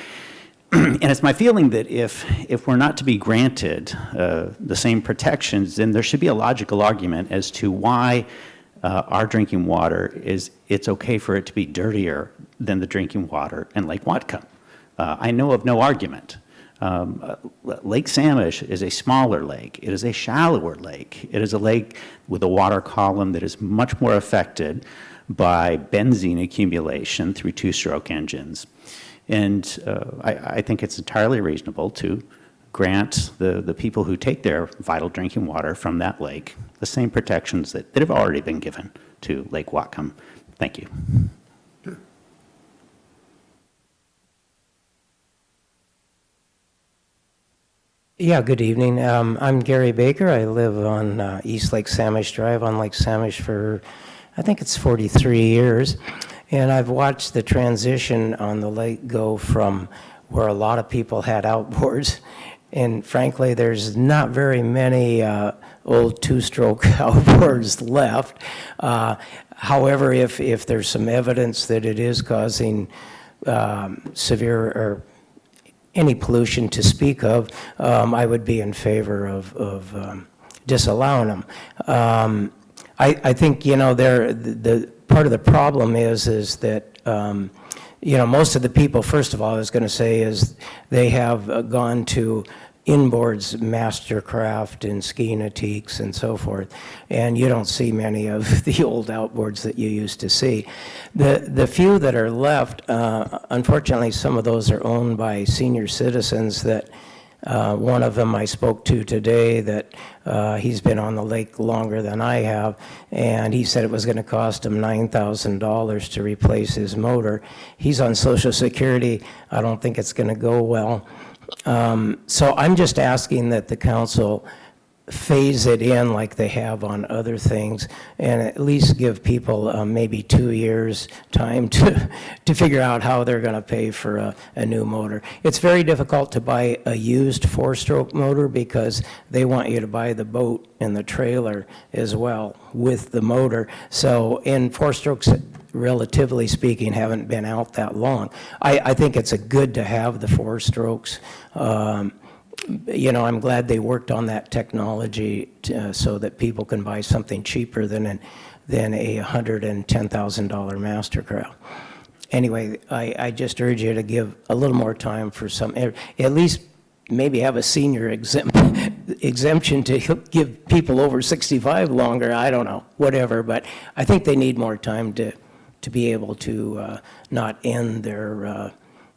And it's my feeling that if we're not to be granted the same protections, then there should be a logical argument as to why our drinking water it's okay for it to be dirtier than the drinking water in Lake Whatcom. I know of no argument Lake Samish is a smaller lake. It is a shallower lake. It is a lake with a water column that is much more affected by benzene accumulation through two-stroke engines. And I think it's entirely reasonable to grant the people who take their vital drinking water from that lake the same protections that have already been given to Lake Whatcom. Thank you. Yeah, good evening. I'm Gary Baker. I live on East Lake Samish Drive on Lake Samish for, I think it's 43 years. And I've watched the transition on the lake go from where a lot of people had outboards. And frankly, there's not very many old two-stroke outboards left. However, if there's some evidence that it is causing severe or any pollution to speak of, I would be in favor of disallowing them. I think, you know, the part of the problem is that, you know, most of the people, first of all, I was going to say is they have gone to inboards, Mastercraft and ski nautiques and so forth, and you don't see many of the old outboards that you used to see. The few that are left, unfortunately, some of those are owned by senior citizens that one of them I spoke to today that he's been on the lake longer than I have, and he said it was going to cost him $9,000 to replace his motor. He's on Social Security. I don't think it's going to go well. So I'm just asking that the council phase it in like they have on other things and at least give people maybe 2 years time to figure out how they're going to pay for a new motor. It's very difficult to buy a used four-stroke motor because they want you to buy the boat and the trailer as well with the motor. So in four-strokes, relatively speaking, haven't been out that long. I think it's good to have the four strokes. You know, I'm glad they worked on that technology so that people can buy something cheaper than a $110,000 Mastercraft. Anyway, I just urge you to give a little more time for some, at least maybe have a senior exemption to give people over 65 longer. I don't know, whatever, but I think they need more time to be able to not end their,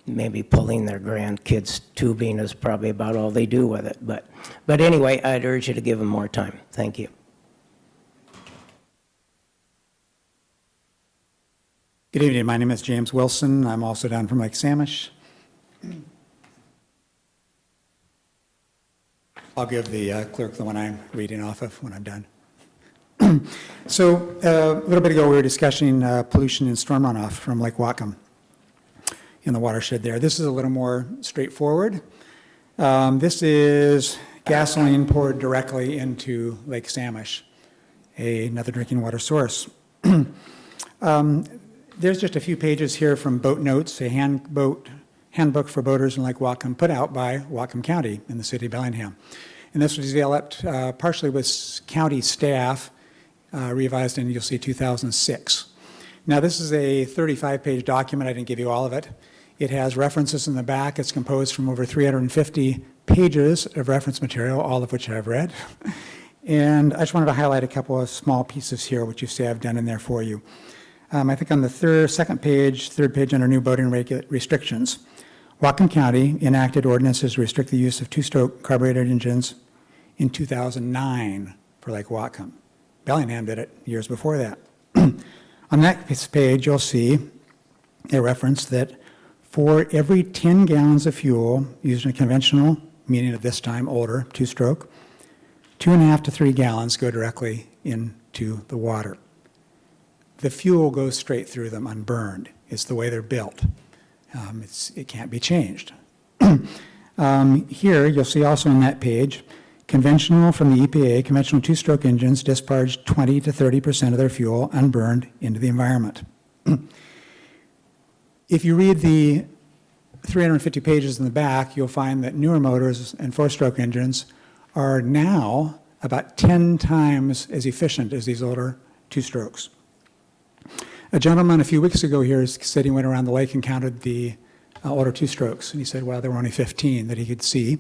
maybe pulling their grandkids tubing is probably about all they do with it. But anyway, I'd urge you to give them more time. Thank you. Good evening. My name is James Wilson. I'm also down from Lake Samish. I'll give the clerk the one I'm reading off of when I'm done. So a little bit ago, we were discussing pollution and storm runoff from Lake Whatcom in the watershed there. This is a little more straightforward. This is gasoline poured directly into Lake Samish, another drinking water source. There's just a few pages here from Boat Notes, a handbook for boaters in Lake Whatcom put out by Whatcom County in the city of Bellingham. And this was developed partially with county staff, revised in, you'll see, 2006. Now, this is a 35-page document. I didn't give you all of it. It has references in the back. It's composed from over 350 pages of reference material, all of which I've read. And I just wanted to highlight a couple of small pieces here, which you see I've done in there for you. I think on the third page under new boating restrictions, Whatcom County enacted ordinances to restrict the use of two-stroke carbureted engines in 2009 for Lake Whatcom. Bellingham did it years before that. On that page, you'll see a reference that for every 10 gallons of fuel used in a conventional, meaning at this time older, two-stroke, 2.5 to 3 gallons go directly into the water. The fuel goes straight through them unburned. It's the way they're built. It can't be changed. Here, you'll see also on that page, conventional from the EPA, conventional two-stroke engines discharge 20 to 30% of their fuel unburned into the environment. If you read the 350 pages in the back, you'll find that newer motors and four-stroke engines are now about 10 times as efficient as these older two-strokes. A gentleman a few weeks ago here said he went around the lake and counted the older two-strokes. And he said, well, there were only 15 that he could see.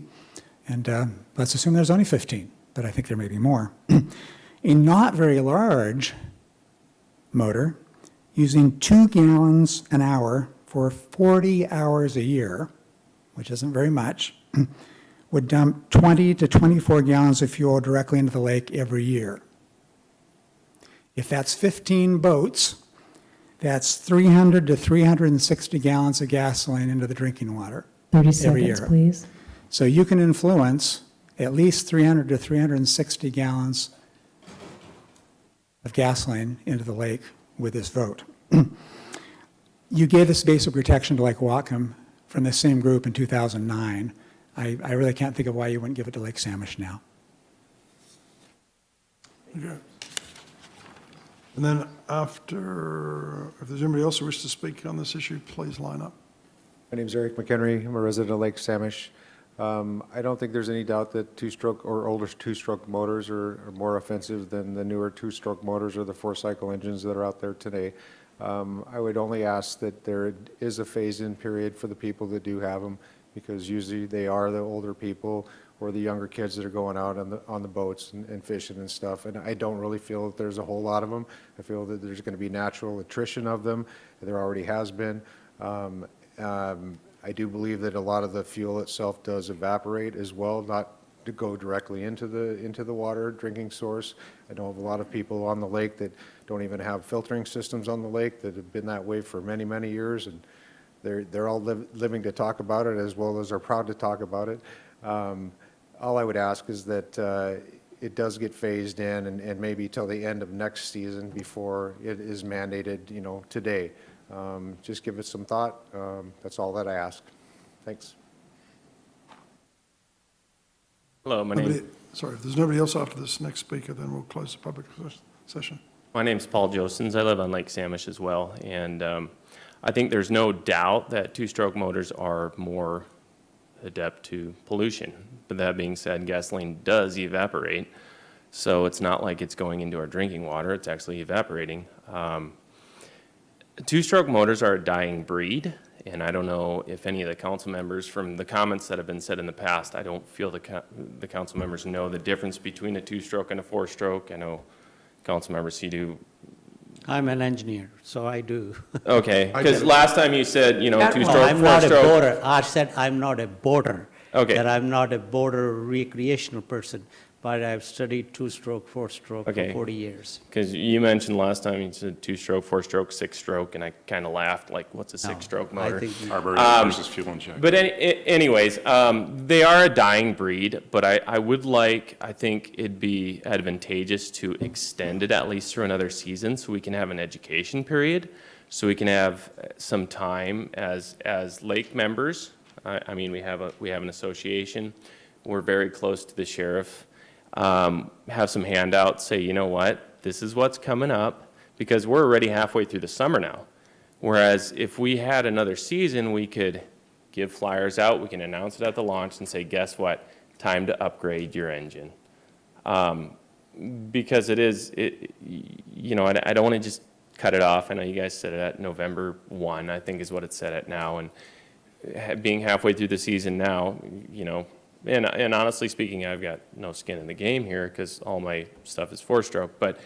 And let's assume there's only 15, but I think there may be more. A not very large motor using 2 gallons an hour for 40 hours a year, which isn't very much, would dump 20 to 24 gallons of fuel directly into the lake every year. If that's 15 boats, that's 300 to 360 gallons of gasoline into the drinking water 30 every seconds, year. please. So you can influence at least 300 to 360 gallons of gasoline into the lake with this vote. You gave this basic protection to Lake Whatcom from the same group in 2009. I really can't think of why you wouldn't give it to Lake Samish now. Okay. And then after, if there's anybody else who wishes to speak on this issue, please line up. My name's Eric McHenry. I'm a resident of Lake Samish. I don't think there's any doubt that two-stroke or older two-stroke motors are more offensive than the newer two-stroke motors or the four-cycle engines that are out there today. I would only ask that there is a phase-in period for the people that do have them, because usually they are the older people or the younger kids that are going out on the boats and fishing and stuff. And I don't really feel that there's a whole lot of them. I feel that there's going to be natural attrition of them. There already has been. I do believe that a lot of the fuel itself does evaporate as well, not to go directly into the water drinking source. I know of a lot of people on the lake that don't even have filtering systems on the lake that have been that way for many, many years, and they're all living to talk about it, as well as are proud to talk about it. All I would ask is that it does get phased in, and maybe till the end of next season before it is mandated, today. Just give it some thought. That's all that I ask. Thanks. Hello, Sorry, if there's nobody else after this next speaker, then we'll close the public session. My name's Paul Josens. I live on Lake Samish as well, and I think there's no doubt that two-stroke motors are more adept to pollution. But that being said, gasoline does evaporate, so it's not like it's going into our drinking water. It's actually evaporating. Two-stroke motors are a dying breed, and I don't know if any of the council members, from the comments that have been said in the past, I don't feel the council members know the difference between a two-stroke and a four-stroke. I know Councilmember Sidhu. I'm an engineer, so I do. Okay, because last time you said, two-stroke, four-stroke. I'm not a boater. I said I'm not a boater. Okay. That I'm not a boater recreational person, but I've studied two-stroke, four-stroke for 40 years. Because you mentioned last time you said two-stroke, four-stroke, six-stroke, and I kind of laughed, like, what's a six-stroke motor? Carburetor versus fuel injection. But anyways, they are a dying breed, but I think it'd be advantageous to extend it at least through another season so we can have an education period, so we can have some time as lake members. We have an association. We're very close to the sheriff. Have some handouts, say, you know what, this is what's coming up, because we're already halfway through the summer now. Whereas if we had another season, we could give flyers out, we can announce it at the launch and say, guess what, time to upgrade your engine. Because I don't want to just cut it off. I know you guys said it at November 1, I think is what it's set at now, and being halfway through the season now, and honestly speaking, I've got no skin in the game here because all my stuff is four-stroke. But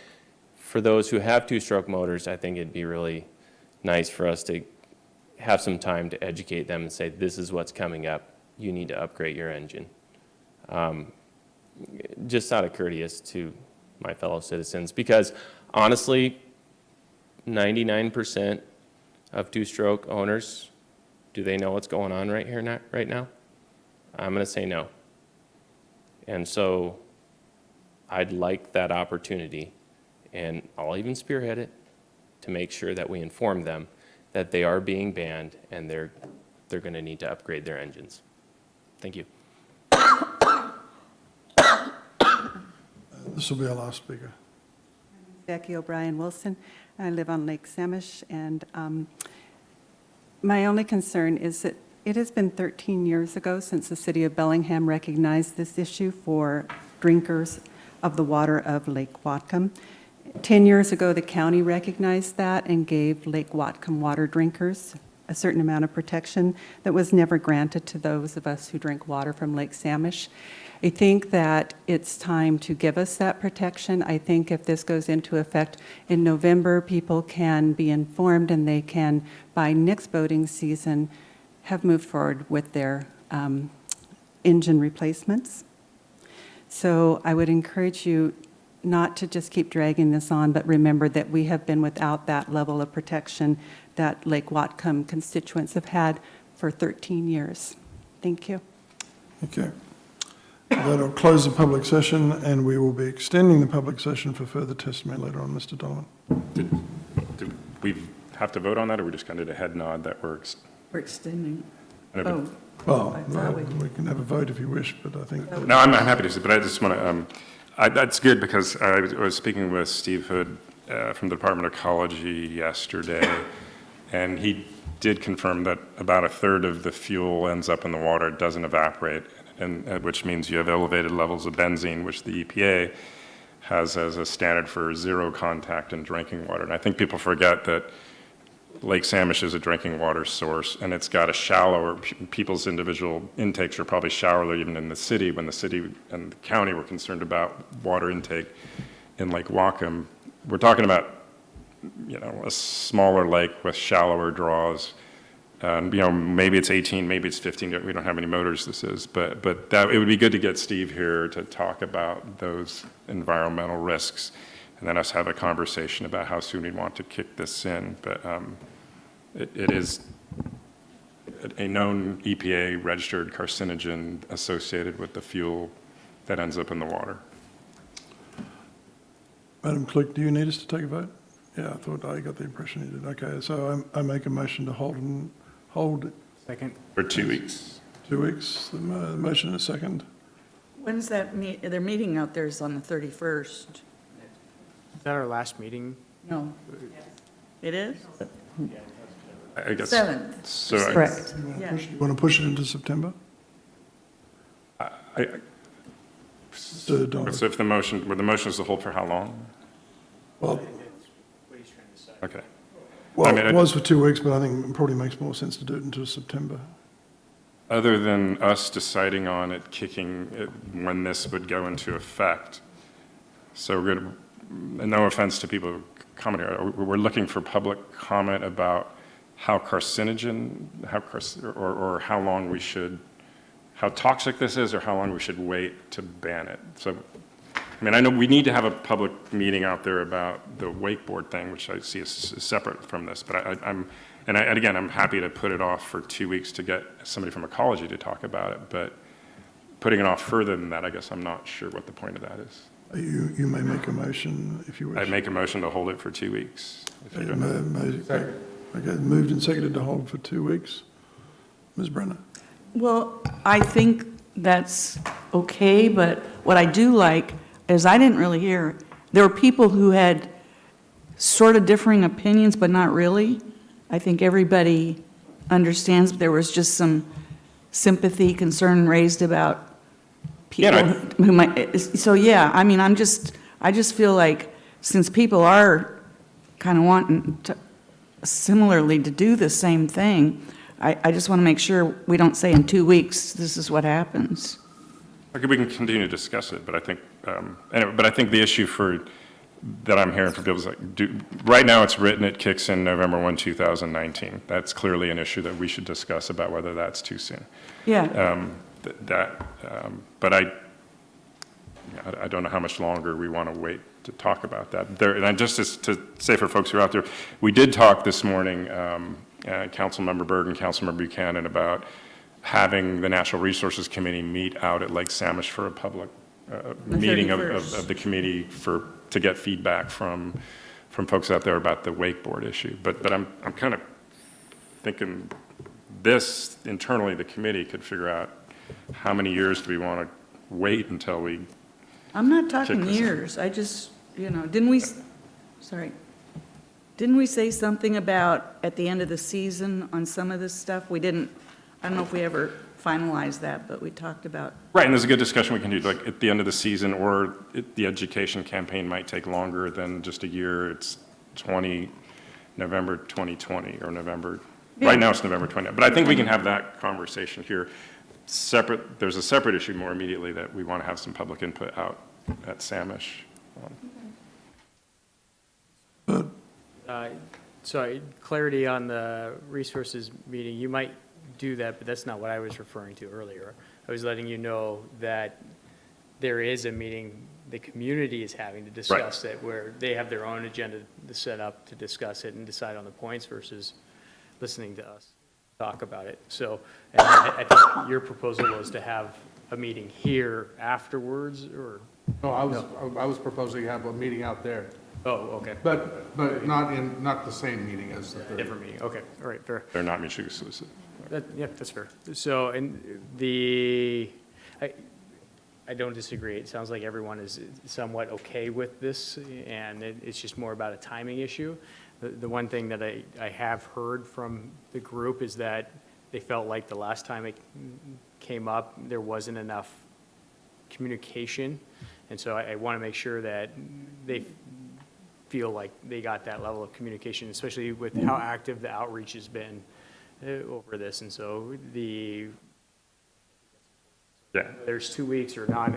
for those who have two-stroke motors, I think it'd be really nice for us to have some time to educate them and say, this is what's coming up. You need to upgrade your engine. Just out of courteous to my fellow citizens, because honestly, 99% of two-stroke owners, do they know what's going on right now? I'm going to say no. And so I'd like that opportunity, and I'll even spearhead it, to make sure that we inform them that they are being banned and they're going to need to upgrade their engines. Thank you. This will be our last speaker. Becky O'Brien Wilson. I live on Lake Samish, and my only concern is that it has been 13 years ago since the city of Bellingham recognized this issue for drinkers of the water of Lake Whatcom. 10 years ago, the county recognized that and gave Lake Whatcom water drinkers a certain amount of protection that was never granted to those of us who drink water from Lake Samish. I think that it's time to give us that protection. I think if this goes into effect in November, people can be informed and they can, by next boating season, have moved forward with their engine replacements. So I would encourage you not to just keep dragging this on, but remember that we have been without that level of protection that Lake Whatcom constituents have had for 13 years. Thank you. Okay. That'll close the public session, and we will be extending the public session for further testimony later on. Mr. Donovan. Do we have to vote on that, or we just kind of did a head nod that works? We're extending. Well, we can have a vote if you wish, but I think... No, I'm happy to, but I just want to, that's good because I was speaking with Steve Hood from the Department of Ecology yesterday, and he did confirm that about a third of the fuel ends up in the water, it doesn't evaporate, and which means you have elevated levels of benzene, which the EPA has as a standard for zero contact in drinking water. And I think people forget that Lake Samish is a drinking water source, and it's got a shallower, people's individual intakes are probably shallower even in the city, when the city and the county were concerned about water intake in Lake Whatcom. We're talking about, a smaller lake with shallower draws. Maybe it's 18, maybe it's 15, we don't know how many motors this is, but that, it would be good to get Steve here to talk about those environmental risks, and then us have a conversation about how soon we'd want to kick this in. But it is a known EPA registered carcinogen associated with the fuel that ends up in the water. Madam Clerk, do you need us to take a vote? Yeah, I got the impression you did. Okay, so I make a motion to hold it. Second. For 2 weeks. 2 weeks, the motion is second. When's that their meeting out there is on the 31st? Is that our last meeting? No. It is? I guess. 7th. So Correct. You want to push it into September? So if the motion is to hold for how long? Well, okay. Well, it was for 2 weeks, but I think it probably makes more sense to do it until September. Other than us deciding on it kicking it when this would go into effect. So we're going to, no offense to people commenting, we're looking for public comment about how carcinogen, or how long we should, how toxic this is, or how long we should wait to ban it. So, I know we need to have a public meeting out there about the wakeboard thing, which I see is separate from this, but again, I'm happy to put it off for 2 weeks to get somebody from ecology to talk about it, but putting it off further than that, I guess I'm not sure what the point of that is. You may make a motion if you wish. I'd make a motion to hold it for 2 weeks. If you don't. Okay, moved and seconded to hold for 2 weeks. Ms. Brenner. Well, I think that's okay, but what I do like is I didn't really hear, there were people who had sort of differing opinions, but not really. I think everybody understands there was just some sympathy, concern raised about people who might, so yeah, I just feel like since people are kind of wanting to similarly to do the same thing, I just want to make sure we don't say in 2 weeks, this is what happens. Okay, we can continue to discuss it, but I think, but I think the issue that I'm hearing from people is like, right now it's written, it kicks in November 1, 2019. That's clearly an issue that we should discuss about whether that's too soon. Yeah. But I don't know how much longer we want to wait to talk about that. And just to say for folks who are out there, we did talk this morning, Councilmember Byrd and Councilmember Buchanan, about having the Natural Resources Committee meet out at Lake Samish for a public meeting of the committee to get feedback from folks out there about the wakeboard issue. But I'm kind of thinking this internally, the committee could figure out how many years do we want to wait until we. I'm not talking years. I just, didn't we say something about at the end of the season on some of this stuff? We didn't, I don't know if we ever finalized that, but we talked about. Right, and there's a good discussion we can do, like at the end of the season, or the education campaign might take longer than just a year. It's November 2020 or November Right now, it's November 20th, but I think we can have that conversation here. Separate, there's a separate issue more immediately that we want to have some public input out at Samish. So clarity on the resources meeting, you might do that, but that's not what I was referring to earlier. I was letting you know that there is a meeting the community is having to discuss it, where they have their own agenda to set up to discuss it and decide on the points versus listening to us talk about it. So and I think your proposal was to have a meeting here afterwards, or? No, I was proposing to have a meeting out there. Oh, okay. But not the same meeting as the third. Different meeting, okay, all right, fair. They're not mutually exclusive. Yeah, that's fair. So, and I don't disagree. It sounds like everyone is somewhat okay with this, and it's just more about a timing issue. The one thing that I have heard from the group is that they felt like the last time it came up, there wasn't enough communication. And so I want to make sure that they feel like they got that level of communication, especially with how active the outreach has been over this. And so there's 2 weeks or not,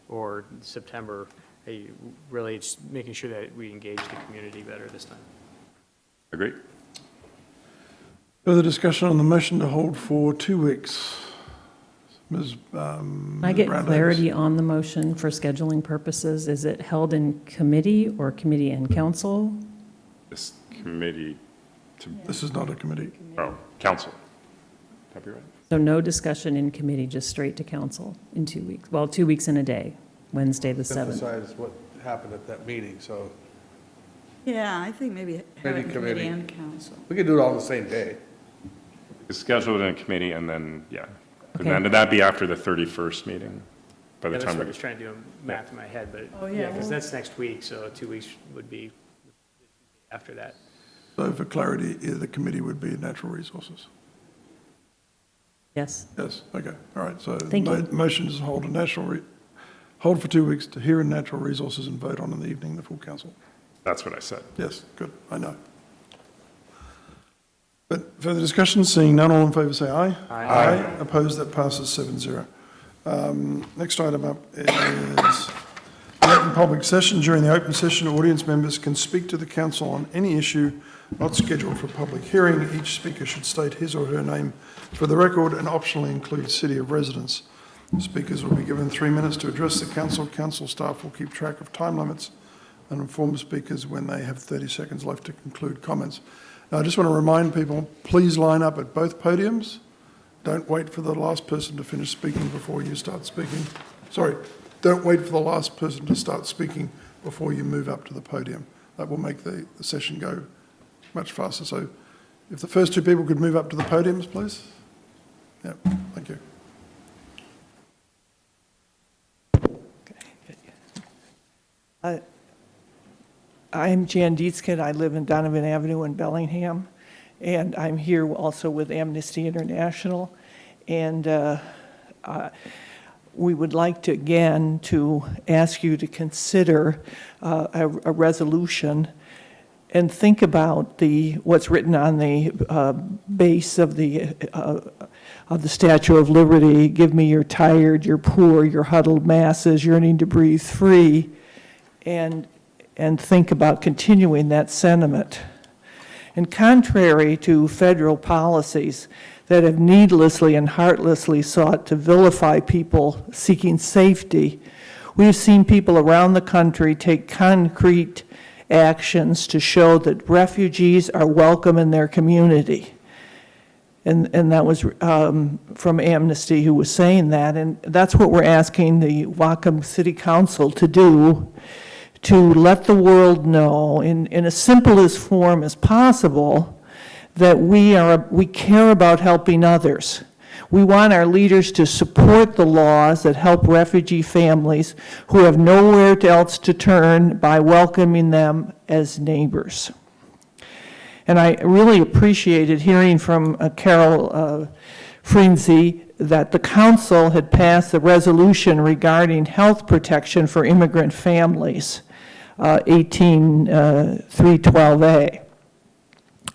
or September, really it's making sure that we engage the community better this time. Agree. Further discussion on the motion to hold for 2 weeks. Ms. Can I get clarity on the motion for scheduling purposes? Is it held in committee or committee and council? This committee. This is not a committee. Oh, council. Copyright. So no discussion in committee, just straight to council in 2 weeks. Well, 2 weeks in a day, Wednesday the 7th. Emphasize what happened at that meeting, so. Yeah, I think maybe have it in committee and council. We could do it all on the same day. Schedule it in a committee and then, yeah. Okay. And then that'd be after the 31st meeting. By the That's time what I we was trying to do math in my head, but Oh, yeah, yeah, because well- that's next week, so 2 weeks would be after that. So for clarity, the committee would be natural resources. Yes. Yes, okay, all right. So Thank you. motion is hold hold for 2 weeks to hear in natural resources and vote on in the evening, the full council. That's what I said. Yes, good, I know. But further discussion, seeing none, all in favour say aye. Aye. Opposed, that passes 7-0. Next item up is the open public session. During the open session, audience members can speak to the council on any issue not scheduled for public hearing. Each speaker should state his or her name for the record and optionally include city of residence. Speakers will be given 3 minutes to address the council. Council staff will keep track of time limits and inform speakers when they have 30 seconds left to conclude comments. Now, I just want to remind people, please line up at both podiums. Don't wait for the last person to finish speaking before you start speaking. Sorry, don't wait for the last person to start speaking before you move up to the podium. That will make the session go much faster. So if the first two people could move up to the podiums, please. Yeah, thank you. I'm Jan Dietzke. I live in Donovan Avenue in Bellingham, and I'm here also with Amnesty International. And we would like to, again, to ask you to consider a resolution and think about what's written on the base of the Statue of Liberty. Give me your tired, your poor, your huddled masses yearning to breathe free, and think about continuing that sentiment. And contrary to federal policies that have needlessly and heartlessly sought to vilify people seeking safety, we've seen people around the country take concrete actions to show that refugees are welcome in their community. And that was from Amnesty who was saying that, and that's what we're asking the Whatcom City Council to do, to let the world know in as simplest form as possible that we care about helping others. We want our leaders to support the laws that help refugee families who have nowhere else to turn by welcoming them as neighbors. And I really appreciated hearing from Carol Frazey that the council had passed a resolution regarding health protection for immigrant families, 18312A.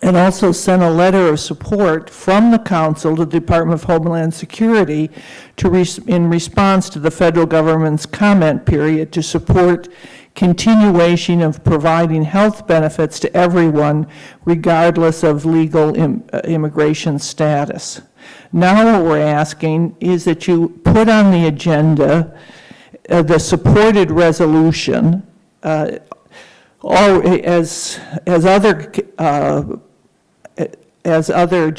and also sent a letter of support from the council to the Department of Homeland Security in response to the federal government's comment period to support continuation of providing health benefits to everyone regardless of legal immigration status. Now what we're asking is that you put on the agenda the supported resolution or as other other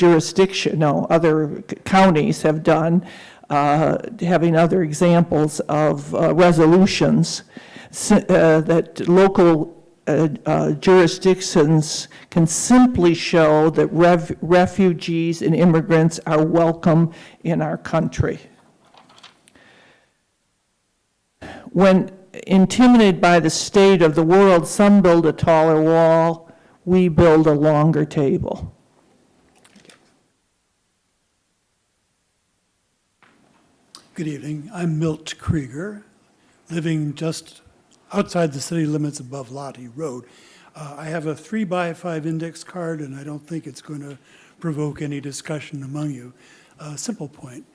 counties have done, having other examples of resolutions that local jurisdictions can simply show that refugees and immigrants are welcome in our country. When intimidated by the state of the world, some build a taller wall, we build a longer table. Good evening. I'm Milt Krieger, living just outside the city limits above Lottie Road. I have a 3x5 index card, and I don't think it's going to provoke any discussion among you. Simple point.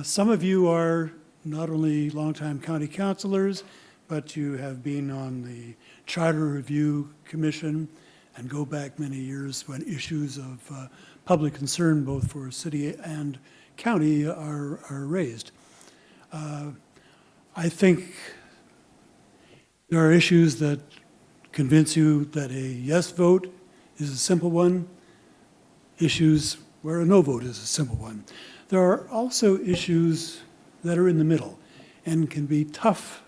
Some of you are not only longtime county councilors, but you have been on the Charter Review Commission and go back many years when issues of public concern, both for city and county, are raised. I think there are issues that convince you that a yes vote is a simple one, issues where a no vote is a simple one. There are also issues that are in the middle and can be tough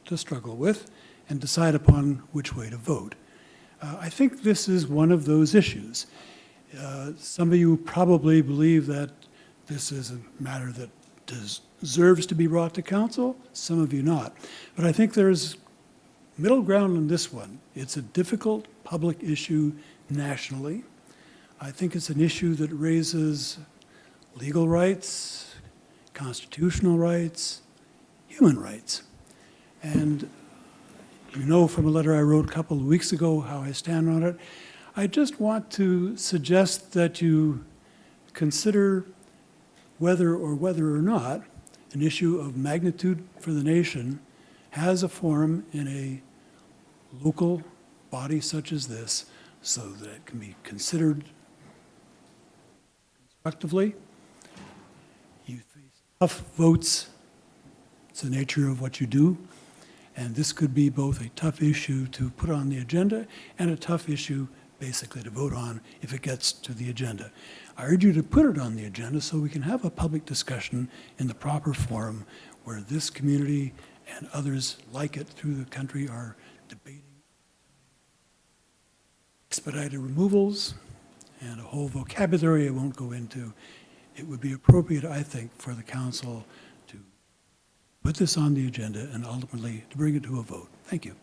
to struggle with and decide upon which way to vote. I think this is one of those issues. Some of you probably believe that this is a matter that deserves to be brought to council, some of you not. But I think there's middle ground on this one. It's a difficult public issue nationally. I think it's an issue that raises legal rights, constitutional rights, human rights. And you know from a letter I wrote a couple of weeks ago how I stand on it. I just want to suggest that you consider whether or not an issue of magnitude for the nation has a forum in a local body such as this so that it can be considered constructively. You face tough votes. It's the nature of what you do. And this could be both a tough issue to put on the agenda and a tough issue basically to vote on if it gets to the agenda. I urge you to put it on the agenda so we can have a public discussion in the proper forum where this community and others like it through the country are debating expedited removals and a whole vocabulary I won't go into. It would be appropriate, I think, for the council to put this on the agenda and ultimately to bring it to a vote. Thank you.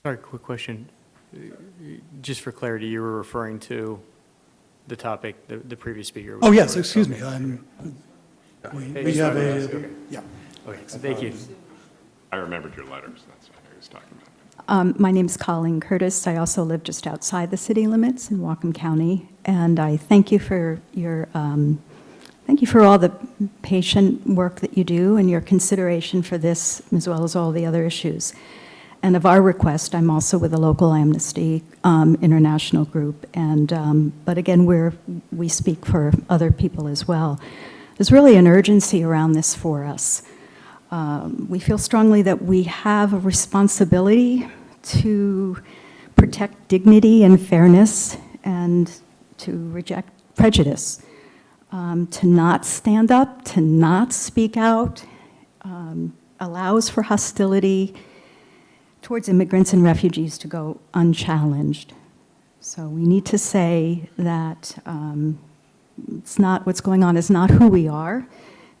Sorry, quick question. Just for clarity, you were referring to the topic, the previous speaker. Oh, yes, excuse me. We have a, okay. yeah. Okay, so thank you. I remembered your letters, that's what I was talking about. My name's Colleen Curtis. I also live just outside the city limits in Whatcom County, and I thank you for your thank you for all the patient work that you do and your consideration for this, as well as all the other issues. And of our request, I'm also with a local Amnesty International group, and but again, we speak for other people as well. There's really an urgency around this for us. We feel strongly that we have a responsibility to protect dignity and fairness and to reject prejudice, to not stand up, to not speak out, allows for hostility towards immigrants and refugees to go unchallenged. So we need to say that it's not, what's going on is not who we are,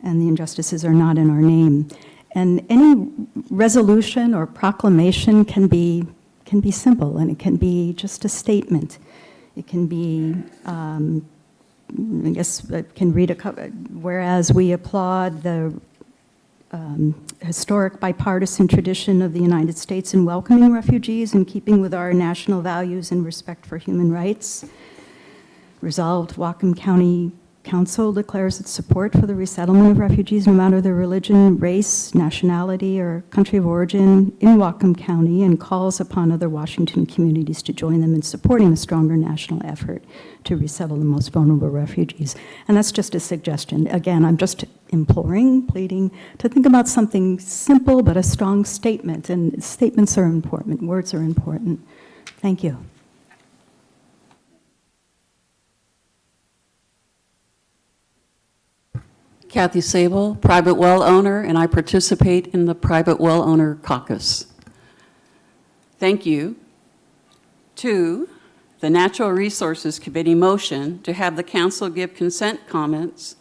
and the injustices are not in our name. And any resolution or proclamation can be simple, and it can be just a statement. It can be, I guess I can read a couple, whereas we applaud the historic bipartisan tradition of the United States in welcoming refugees in keeping with our national values and respect for human rights. Resolved, Whatcom County Council declares its support for the resettlement of refugees no matter their religion, race, nationality, or country of origin in Whatcom County, and calls upon other Washington communities to join them in supporting a stronger national effort to resettle the most vulnerable refugees. And that's just a suggestion. Again, I'm just imploring, pleading to think about something simple but a strong statement, and statements are important, words are important. Thank you. Kathy Sable, private well owner, and I participate in the private well owner caucus. Thank you to the Natural Resources Committee motion to have the council give content comments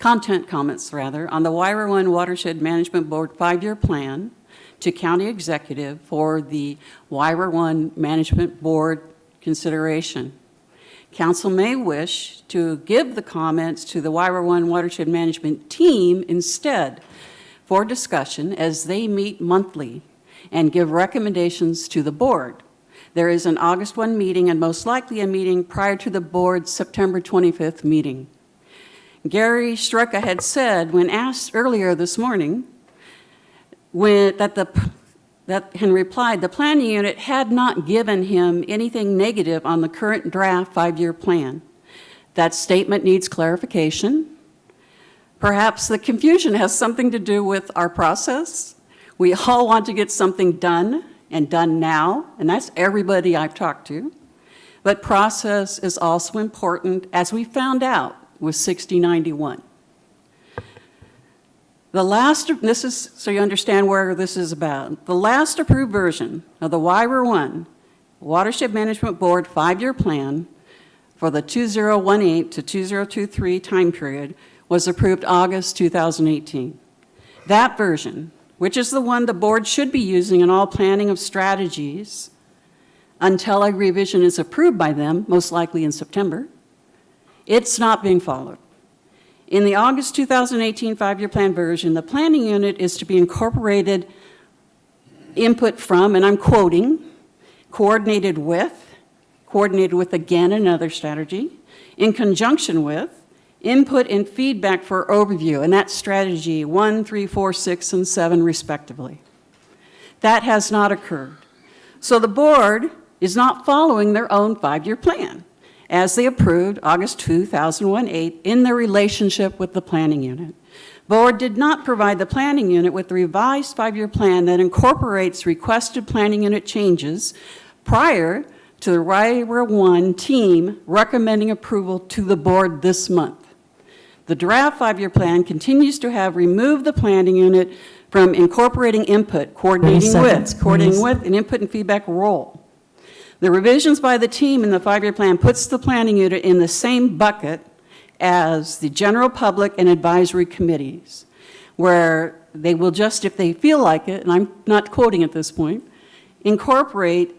on the Wyra One Watershed Management Board 5-year plan to county executive for the Wyra One Management Board consideration. Council may wish to give the comments to the Wyra One Watershed Management team instead for discussion as they meet monthly and give recommendations to the board. There is an August 1 meeting and most likely a meeting prior to the board's September 25th meeting. Gary Strucka had said when asked earlier this morning that Henry replied, the planning unit had not given him anything negative on the current draft 5-year plan. That statement needs clarification. Perhaps the confusion has something to do with our process. We all want to get something done and done now, and that's everybody I've talked to. But process is also important, as we found out with 6091. This is so you understand where this is about. The last approved version of the Wyra One Watershed Management Board 5-year plan for the 2018 to 2023 time period was approved August 2018. That version, which is the one the board should be using in all planning of strategies until a revision is approved by them, most likely in September, it's not being followed. In the August 2018 5-year plan version, the planning unit is to be incorporated input from, and I'm quoting, coordinated with again another strategy, in conjunction with, input and feedback for overview, and that's strategy 1, 3, 4, 6, and 7 respectively. That has not occurred. So the board is not following their own 5-year plan, as they approved August 2018 in their relationship with the planning unit. Board did not provide the planning unit with the revised 5-year plan that incorporates requested planning unit changes prior to the Wyra One team recommending approval to the board this month. The draft 5-year plan continues to have removed the planning unit from incorporating input, coordinating with an input and feedback role. The revisions by the team in the 5-year plan puts the planning unit in the same bucket as the general public and advisory committees, where they will just, if they feel like it, and I'm not quoting at this point, incorporate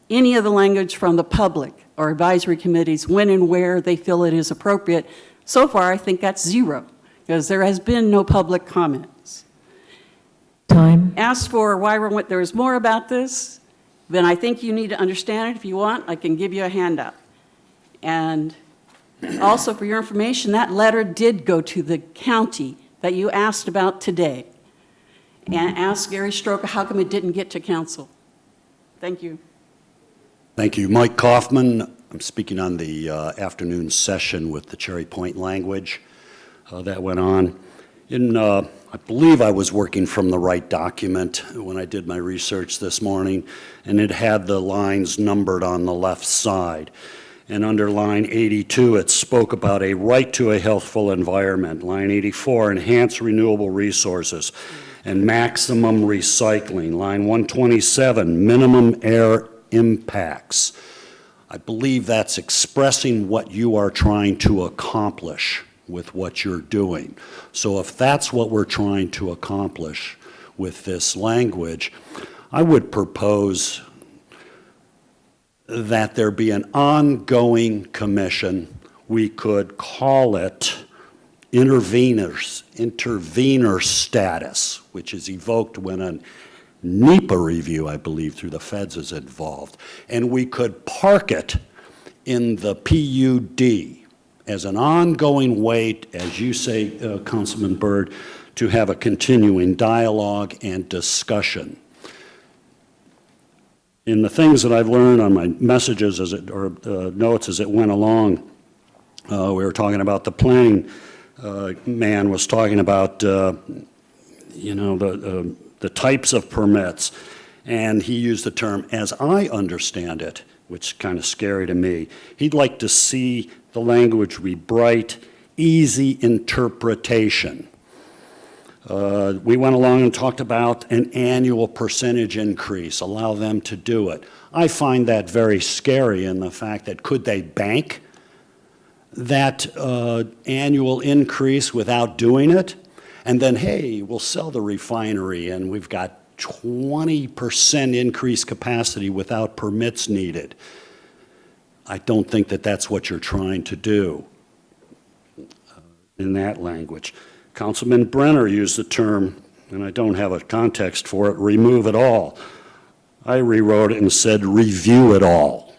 any of the language from the public or advisory committees when and where they feel it is appropriate. So far, I think that's 0, because there has been no public comments. Time. Ask for Wyra, there is more about this, then I think you need to understand it. If you want, I can give you a handout. And also for your information, that letter did go to the county that you asked about today. And ask Gary Stroker how come it didn't get to council. Thank you. Thank you. Mike Kaufman. I'm speaking on the afternoon session with the Cherry Point language that went on. I believe I was working from the right document when I did my research this morning, and it had the lines numbered on the left side. And under line 82, it spoke about a right to a healthful environment. Line 84, enhance renewable resources and maximum recycling. Line 127, minimum air impacts. I believe that's expressing what you are trying to accomplish with what you're doing. So if that's what we're trying to accomplish with this language, I would propose that there be an ongoing commission. We could call it intervener status, which is evoked when a NEPA review, I believe, through the feds is involved. And we could park it in the PUD as an ongoing way, as you say, Councilman Byrd, to have a continuing dialogue and discussion. In the things that I've learned on my messages or notes as it went along, we were talking about the planning man was talking about, you know, the types of permits, and he used the term, as I understand it, which is kind of scary to me. He'd like to see the language be bright, easy interpretation. We went along and talked about an annual percentage increase, allow them to do it. I find that very scary in the fact that could they bank that annual increase without doing it? And then, hey, we'll sell the refinery and we've got 20% increased capacity without permits needed. I don't think that that's what you're trying to do in that language. Councilman Brenner used the term, and I don't have a context for it, remove it all. I rewrote it and said review it all.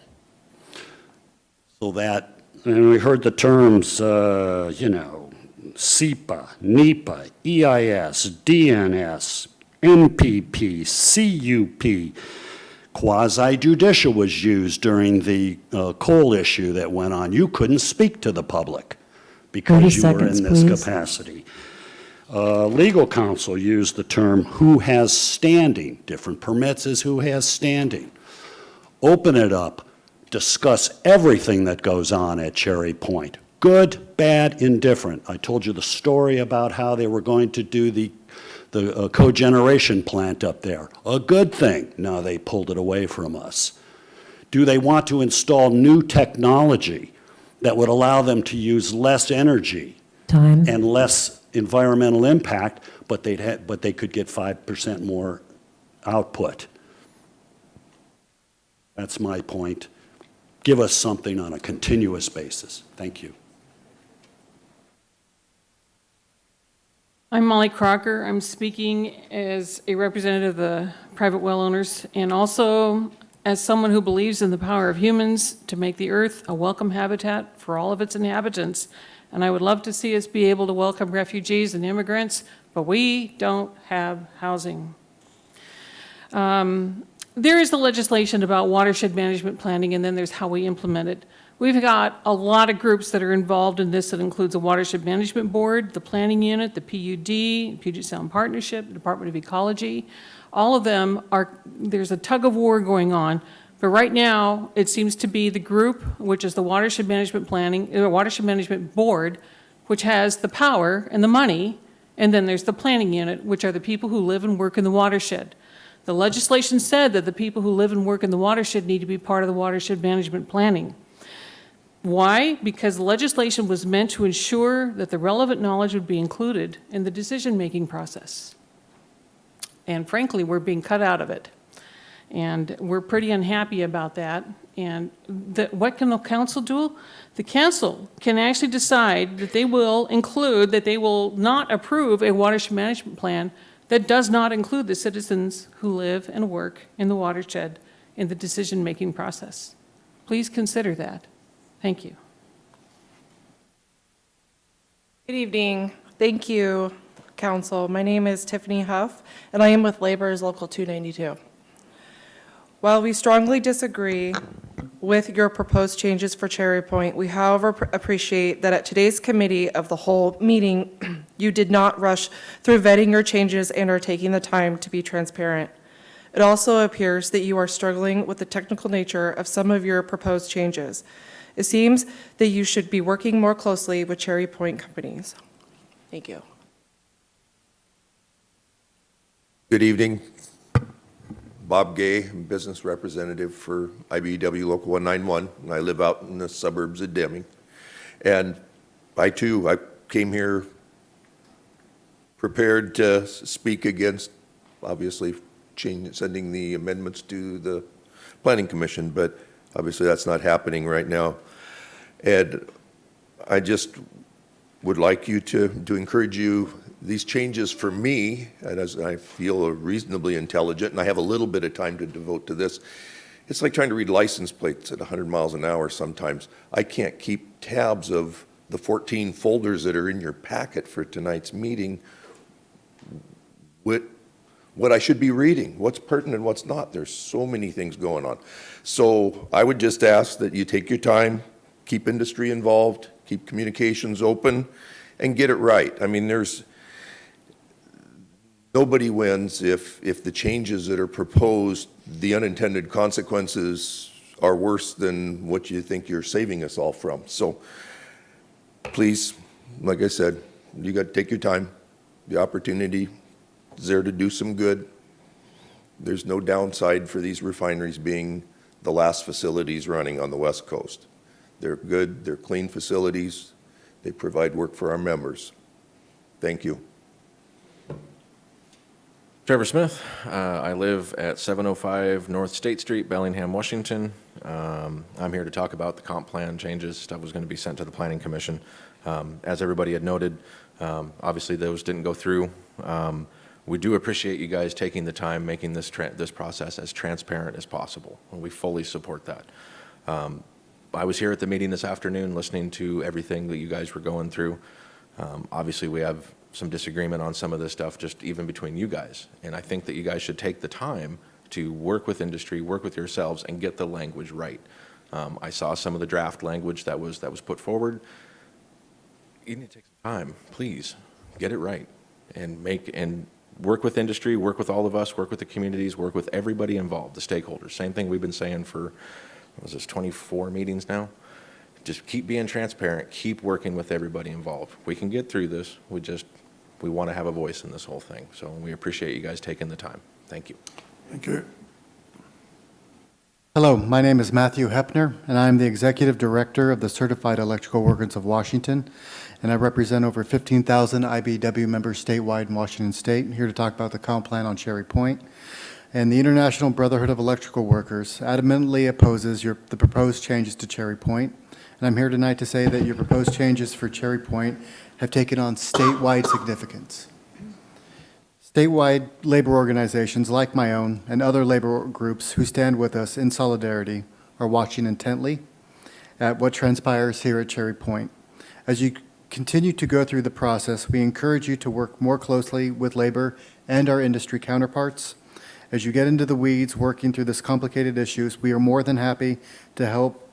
So that, and we heard the terms, you know, SEPA, NEPA, EIS, DNS, MPP, CUP. Quasi-judicial was used during the coal issue that went on. You couldn't speak to the public because you were in this capacity. Legal counsel used the term who has standing. Different permits is who has standing. Open it up. Discuss everything that goes on at Cherry Point. Good, bad, indifferent. I told you the story about how they were going to do the cogeneration plant up there. A good thing. No, they pulled it away from us. Do they want to install new technology that would allow them to use less energy and less environmental impact, but they could get 5% more output? That's my point. Give us something on a continuous basis. Thank you. I'm Molly Crocker. I'm speaking as a representative of the private well owners and also as someone who believes in the power of humans to make the earth a welcome habitat for all of its inhabitants. And I would love to see us be able to welcome refugees and immigrants, but we don't have housing. There is the legislation about watershed management planning, and then there's how we implement it. We've got a lot of groups that are involved in this. That includes the Watershed Management Board, the Planning Unit, the PUD, Puget Sound Partnership, the Department of Ecology. All of them there's a tug of war going on. But right now, it seems to be the group, which is the Watershed Management Watershed Management Board, which has the power and the money, and then there's the Planning Unit, which are the people who live and work in the watershed. The legislation said that the people who live and work in the watershed need to be part of the watershed management planning. Why? Because the legislation was meant to ensure that the relevant knowledge would be included in the decision-making process. And frankly, we're being cut out of it. And we're pretty unhappy about that. And what can the council do? The council can actually decide that they will include, that they will not approve a watershed management plan that does not include the citizens who live and work in the watershed in the decision-making process. Please consider that. Thank you. Good evening. Thank you, Council. My name is Tiffany Huff, and I am with Laborers Local 292. While we strongly disagree with your proposed changes for Cherry Point, we however appreciate that at today's committee of the whole meeting, you did not rush through vetting your changes and are taking the time to be transparent. It also appears that you are struggling with the technical nature of some of your proposed changes. It seems that you should be working more closely with Cherry Point companies. Thank you. Good evening. Bob Gay, I'm business representative for IBEW Local 191, and I live out in the suburbs of Deming. And I came here prepared to speak against, obviously, sending the amendments to the Planning Commission, but obviously that's not happening right now. And I just would like you to encourage you, these changes for me, and as I feel reasonably intelligent, and I have a little bit of time to devote to this, it's like trying to read license plates at 100 miles an hour sometimes. I can't keep tabs of the 14 folders that are in your packet for tonight's meeting, what I should be reading, what's pertinent, what's not. There's so many things going on. So I would just ask that you take your time, keep industry involved, keep communications open, and get it right. I mean, nobody wins if the changes that are proposed, the unintended consequences are worse than what you think you're saving us all from. So please, like I said, you got to take your time. The opportunity is there to do some good. There's no downside for these refineries being the last facilities running on the West Coast. They're good, they're clean facilities, they provide work for our members. Thank you. Trevor Smith. I live at 705 North State Street, Bellingham, Washington. I'm here to talk about the comp plan changes. Stuff was going to be sent to the Planning Commission. As everybody had noted, obviously those didn't go through. We do appreciate you guys taking the time, making this process as transparent as possible, and we fully support that. I was here at the meeting this afternoon listening to everything that you guys were going through. Obviously, we have some disagreement on some of this stuff, just even between you guys, and I think that you guys should take the time to work with industry, work with yourselves, and get the language right. I saw some of the draft language that was put forward. You need to take some time, please, get it right, and work with industry, work with all of us, work with the communities, work with everybody involved, the stakeholders. Same thing we've been saying for, what was this, 24 meetings now? Just keep being transparent, keep working with everybody involved. We can get through this, we want to have a voice in this whole thing. So we appreciate you guys taking the time. Thank you. Thank you. Hello, my name is Matthew Hepner, and I'm the Executive Director of the Certified Electrical Workers of Washington, and I represent over 15,000 IBEW members statewide in Washington State. I'm here to talk about the comp plan on Cherry Point. And the International Brotherhood of Electrical Workers adamantly opposes the proposed changes to Cherry Point. And I'm here tonight to say that your proposed changes for Cherry Point have taken on statewide significance. Statewide labor organizations like my own and other labor groups who stand with us in solidarity are watching intently at what transpires here at Cherry Point. As you continue to go through the process, we encourage you to work more closely with labor and our industry counterparts. As you get into the weeds working through this complicated issues, we are more than happy to help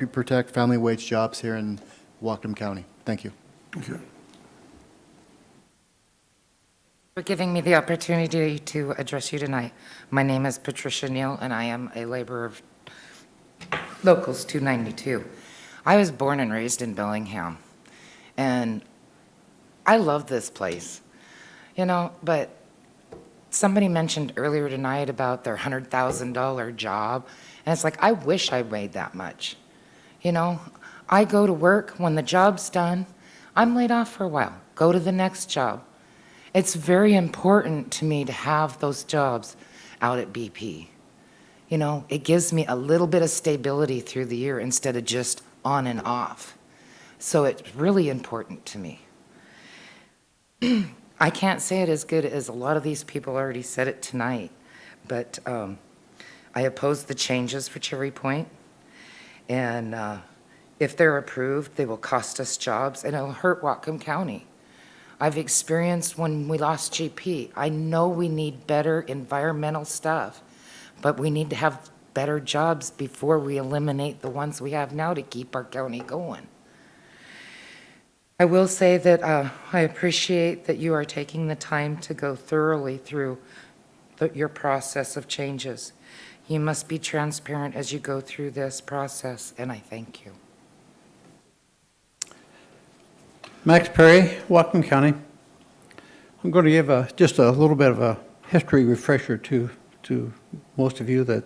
you protect family wage jobs here in Whatcom County. Thank you. Thank you. For giving me the opportunity to address you tonight. My name is Patricia Neal, and I am a laborer of Locals 292. I was born and raised in Bellingham, and I love this place, but somebody mentioned earlier tonight about their $100,000 job, and it's like, I wish I made that much. I go to work, when the job's done, I'm laid off for a while, go to the next job. It's very important to me to have those jobs out at BP. It gives me a little bit of stability through the year instead of just on and off. So it's really important to me. I can't say it as good as a lot of these people already said it tonight, but I oppose the changes for Cherry Point. And if they're approved, they will cost us jobs and it'll hurt Whatcom County. I've experienced when we lost GP. I know we need better environmental stuff, but we need to have better jobs before we eliminate the ones we have now to keep our county going. I will say that I appreciate that you are taking the time to go thoroughly through your process of changes. You must be transparent as you go through this process, and I thank you. Max Perry, Whatcom County. I'm going to give just a little bit of a history refresher to most of you that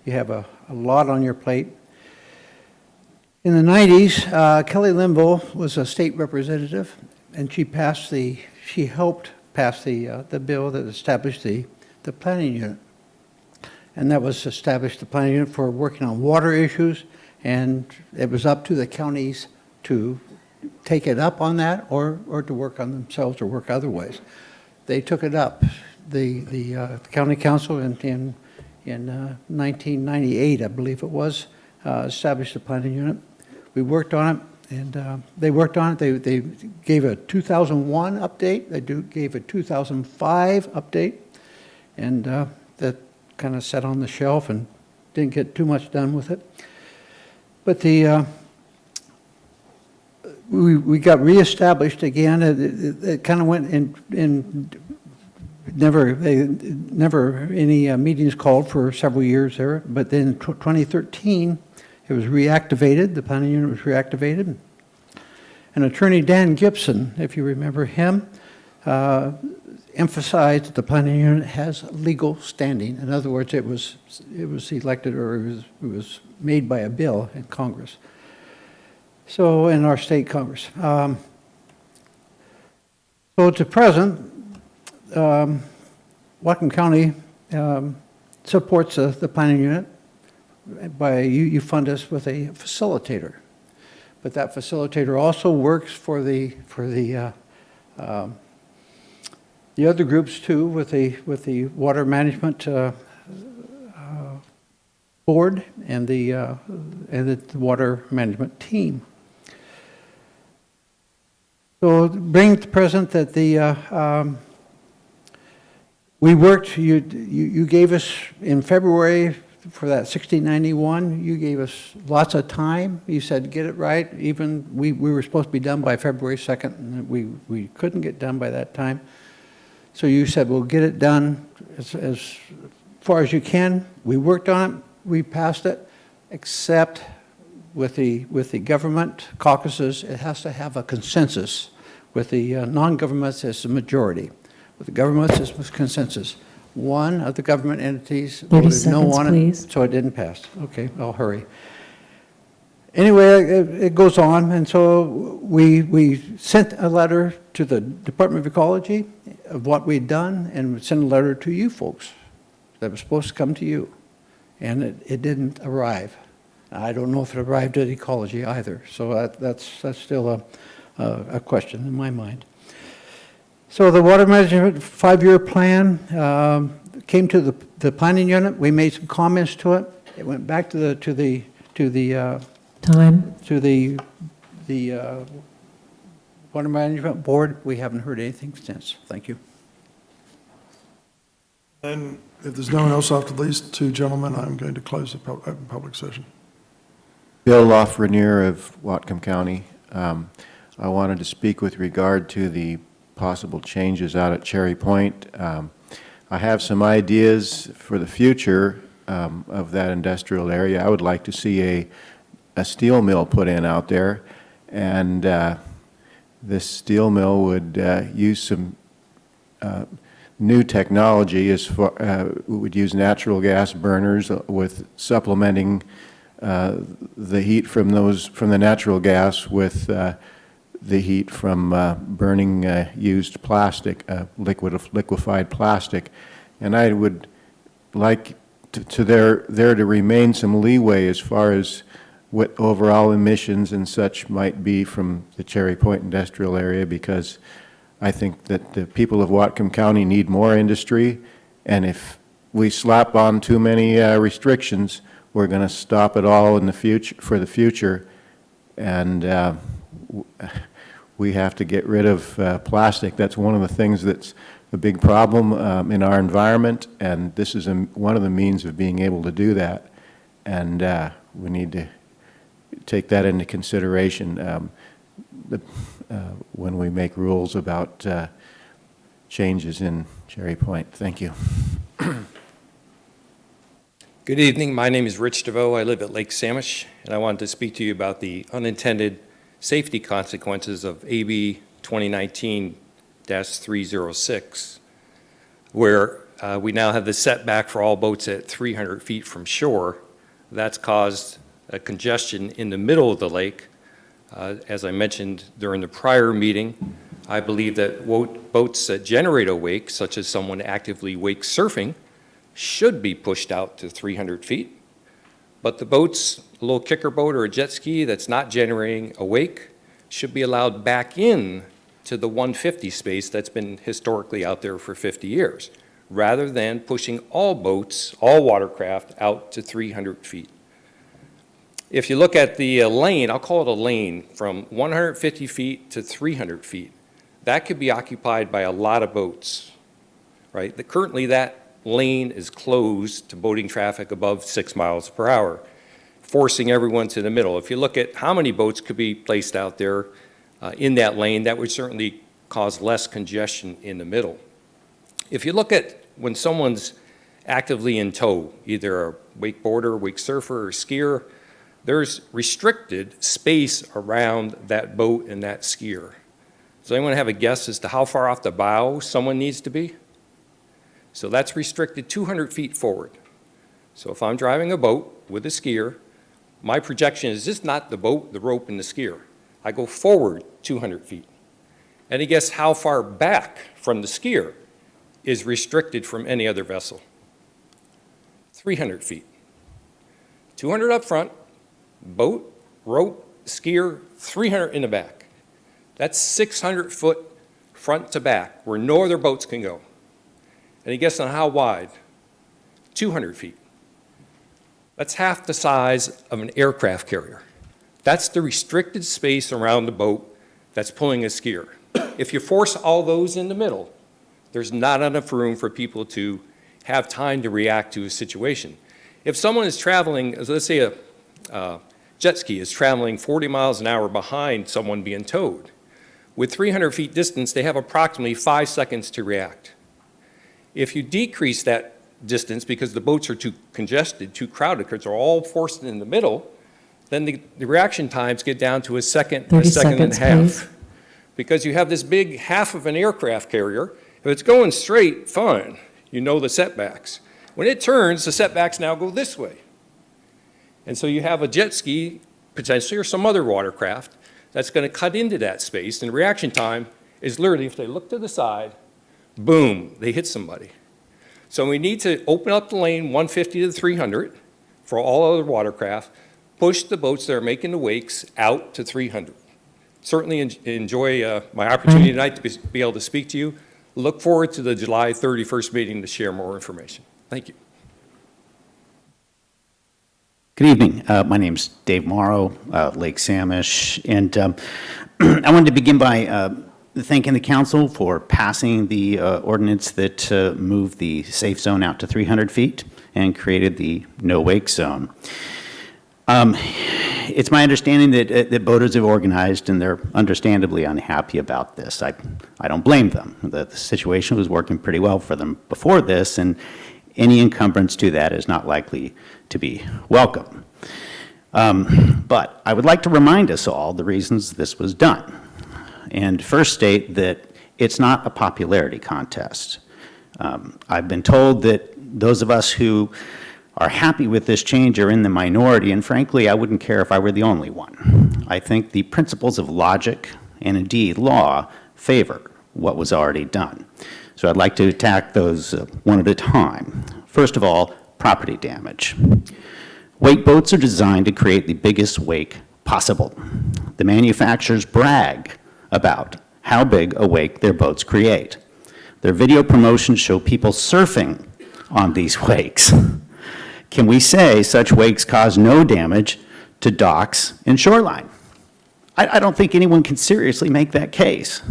you have a lot on your plate. In the 90s, Kelly Linville was a state representative, and she helped pass the bill that established the planning unit. And that was established the planning unit for working on water issues, and it was up to the counties to take it up on that or to work on themselves or work other ways. They took it up. The county council in 1998, I believe it was, established a planning unit. We worked on it, and they worked on it. They gave a 2001 update. They gave a 2005 update, and that kind of sat on the shelf and didn't get too much done with it. But we got reestablished again. It kind of went in never any meetings called for several years there. But then in 2013, it was reactivated. The planning unit was reactivated. And Attorney Dan Gibson, if you remember him, emphasized that the planning unit has legal standing. In other words, it was elected, or it was made by a bill in Congress. So in our state Congress. So to present, Whatcom County supports the planning unit by you fund us with a facilitator, but that facilitator also works for the other groups too, with the water management board and the water management team. So bring to present that we worked. You gave us in February for that 1691. You gave us lots of time. You said get it right. Even we were supposed to be done by February 2nd, and we couldn't get done by that time. So you said we'll get it done as far as you can. We worked on it. We passed it, except with the government caucuses, it has to have a consensus. With the non-governments, it's a majority. With the governments, it's with consensus. One of the government entities voted no on it, so it didn't pass. Okay, I'll hurry. Anyway, it goes on, and so we sent a letter to the Department of Ecology of what we'd done, and we sent a letter to you folks that was supposed to come to you, and it didn't arrive. I don't know if it arrived at Ecology either, so that's still a question in my mind. So the water management 5-year plan came to the planning unit. We made some comments to it. It went back to the water management board. We haven't heard anything since. Thank you. And if there's no one else after these two gentlemen, I'm going to close the open public session. Bill Lafreniere of Whatcom County. I wanted to speak with regard to the possible changes out at Cherry Point. I have some ideas for the future of that industrial area. I would like to see a steel mill put in out there, and this steel mill would use some new technology. Would use natural gas burners with supplementing the heat from the natural gas with the heat from burning used plastic, liquefied plastic. And I would like there to remain some leeway as far as what overall emissions and such might be from the Cherry Point industrial area, because I think that the people of Whatcom County need more industry, and if we slap on too many restrictions, we're going to stop it all in the future, for the future, and we have to get rid of plastic. That's one of the things that's a big problem in our environment, and this is one of the means of being able to do that, and we need to take that into consideration when we make rules about changes in Cherry Point. Thank you. Good evening. My name is Rich DeVoe. I live at Lake Samish, and I wanted to speak to you about the unintended safety consequences of AB 2019-306, where we now have the setback for all boats at 300 feet from shore. That's caused a congestion in the middle of the lake. As I mentioned during the prior meeting, I believe that boats that generate a wake, such as someone actively wake surfing, should be pushed out to 300 feet. But the boats, a little kicker boat or a jet ski that's not generating a wake, should be allowed back in to the 150 space that's been historically out there for 50 years, rather than pushing all boats, all watercraft out to 300 feet. If you look at the lane, I'll call it a lane, from 150 feet to 300 feet, that could be occupied by a lot of boats, right? Currently, that lane is closed to boating traffic above 6 miles per hour, forcing everyone to the middle. If you look at how many boats could be placed out there in that lane, that would certainly cause less congestion in the middle. If you look at when someone's actively in tow, either a wakeboarder, wake surfer, or skier, there's restricted space around that boat and that skier. Does anyone have a guess as to how far off the bow someone needs to be? So that's restricted 200 feet forward. So if I'm driving a boat with a skier, my projection is just not the boat, the rope, and the skier. I go forward 200 feet. Any guess how far back from the skier is restricted from any other vessel? 300 feet. 200 up front, boat, rope, skier, 300 in the back. That's 600 foot front to back where no other boats can go. Any guess on how wide? 200 feet. That's half the size of an aircraft carrier. That's the restricted space around the boat that's pulling a skier. If you force all those in the middle, there's not enough room for people to have time to react to a situation. If someone is traveling, let's say a jet ski is traveling 40 miles an hour behind someone being towed, with 300 feet distance, they have approximately 5 seconds to react. If you decrease that distance because the boats are too congested, too crowded, because they're all forced in the middle, then the reaction times get down to a second and a half. Please. Because you have this big half of an aircraft carrier. If it's going straight, fine. You know the setbacks. When it turns, the setbacks now go this way. And so you have a jet ski, potentially, or some other watercraft, that's going to cut into that space, and reaction time is literally, if they look to the side, boom, they hit somebody. So we need to open up the lane 150 to 300 for all other watercraft, push the boats that are making the wakes out to 300. Certainly enjoy my opportunity tonight to be able to speak to you. Look forward to the July 31st meeting to share more information. Thank you. Good evening. My name's Dave Morrow, Lake Samish, and I wanted to begin by thanking the council for passing the ordinance that moved the safe zone out to 300 feet and created the no-wake zone. It's my understanding that boaters have organized, and they're understandably unhappy about this. I don't blame them. The situation was working pretty well for them before this, and any encumbrance to that is not likely to be welcome. But I would like to remind us all the reasons this was done. And first state that it's not a popularity contest. I've been told that those of us who are happy with this change are in the minority, and frankly, I wouldn't care if I were the only one. I think the principles of logic and indeed law favor what was already done. So I'd like to attack those one at a time. First of all, property damage. Wake boats are designed to create the biggest wake possible. The manufacturers brag about how big a wake their boats create. Their video promotions show people surfing on these wakes. Can we say such wakes cause no damage to docks and shoreline? I don't think anyone can seriously make that case.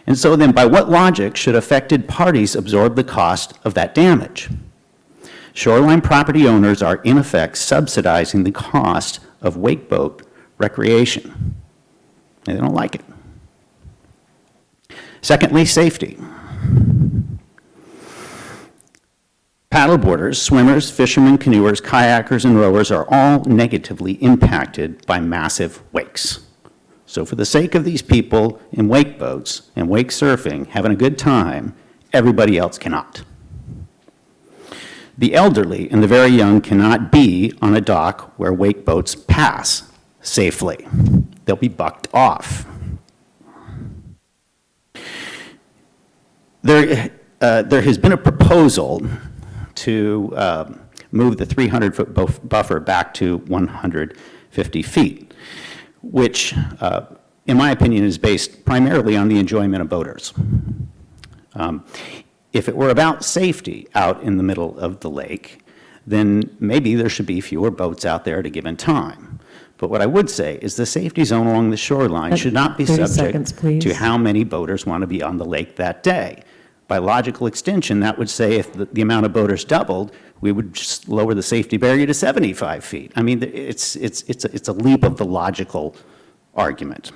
And so then, by what logic should affected parties absorb the cost of that damage? Shoreline property owners are, in effect, subsidizing the cost of wakeboat recreation. And they don't like it. Secondly, safety. Paddleboarders, swimmers, fishermen, canoers, kayakers, and rowers are all negatively impacted by massive wakes. So for the sake of these people in wake boats and wake surfing having a good time, everybody else cannot. The elderly and the very young cannot be on a dock where wake boats pass safely. They'll be bucked off. There has been a proposal to move the 300-foot buffer back to 150 feet, which in my opinion, is based primarily on the enjoyment of boaters. If it were about safety out in the middle of the lake, then maybe there should be fewer boats out there at a given time. But what I would say is the safety zone along the shoreline should not be 30 subject seconds, please. to how many boaters want to be on the lake that day. By logical extension, that would say if the amount of boaters doubled, we would just lower the safety barrier to 75 feet. I mean, it's a leap of the logical argument.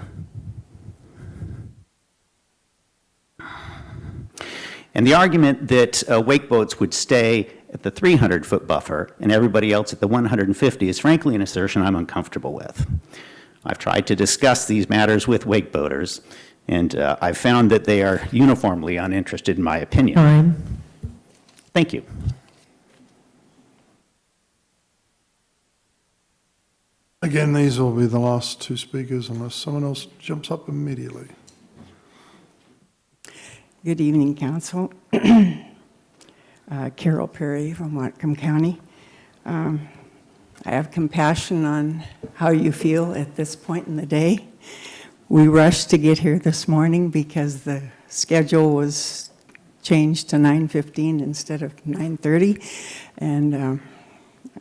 And the argument that wake boats would stay at the 300-foot buffer and everybody else at the 150 is frankly an assertion I'm uncomfortable with. I've tried to discuss these matters with wake boaters, and I've found that they are uniformly uninterested in my opinion. Time. Thank you. Again, these will be the last two speakers unless someone else jumps up immediately. Good evening, Council. Carol Perry from Whatcom County. I have compassion on how you feel at this point in the day. We rushed to get here this morning because the schedule was changed to 9:15 instead of 9:30, and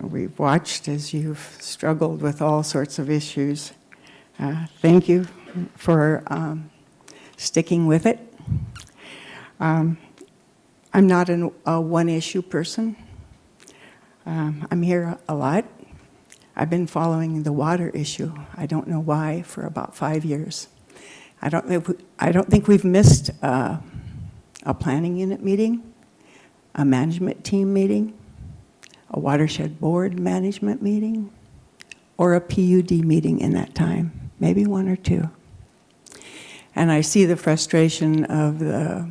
we've watched as you've struggled with all sorts of issues. Thank you for sticking with it. I'm not a one-issue person. I'm here a lot. I've been following the water issue, I don't know why, for about 5 years. I don't think we've missed a planning unit meeting, a management team meeting, a watershed board management meeting, or a PUD meeting in that time, maybe one or two. And I see the frustration of the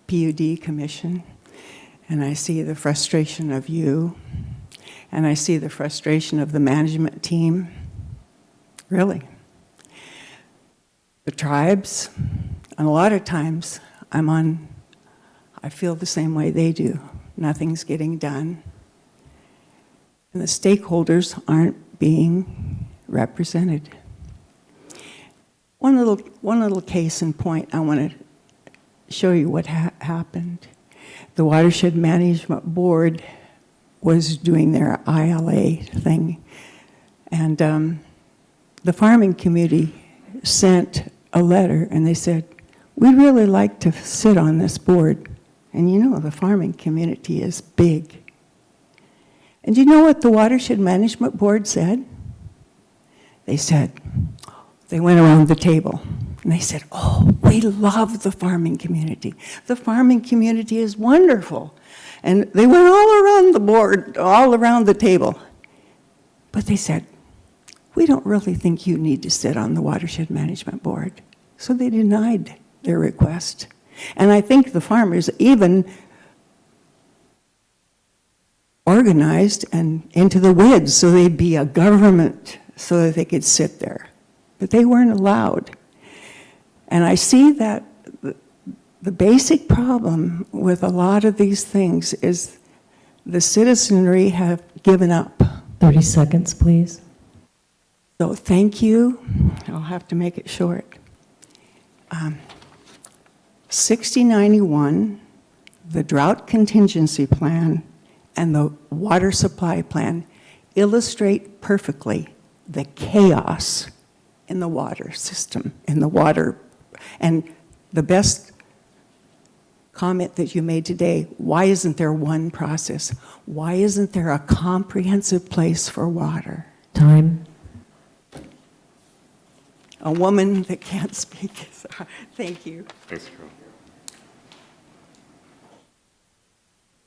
PUD commission, and I see the frustration of you, and I see the frustration of the management team, really. The tribes, and a lot of times I feel the same way they do. Nothing's getting done. And the stakeholders aren't being represented. One little case in point, I want to show you what happened. The Watershed Management Board was doing their ILA thing, and the farming community sent a letter, and they said, we'd really like to sit on this board. And you know, the farming community is big. And you know what the Watershed Management Board said? They went around the table, and they said, oh, we love the farming community. The farming community is wonderful. And they went all around the board, all around the table. But they said, we don't really think you need to sit on the Watershed Management Board. So they denied their request. And I think the farmers even organized and into the WIDS so they'd be a government so that they could sit there. But they weren't allowed. And I see that the basic problem with a lot of these things is the citizenry have given up. 30 seconds, please. So thank you. I'll have to make it short. 6091, the drought contingency plan, and the water supply plan illustrate perfectly the chaos in the water system, in the water. And the best comment that you made today, why isn't there one process? Why isn't there a comprehensive place for water? Time. A woman that can't speak. Thank you. Thanks, Carol.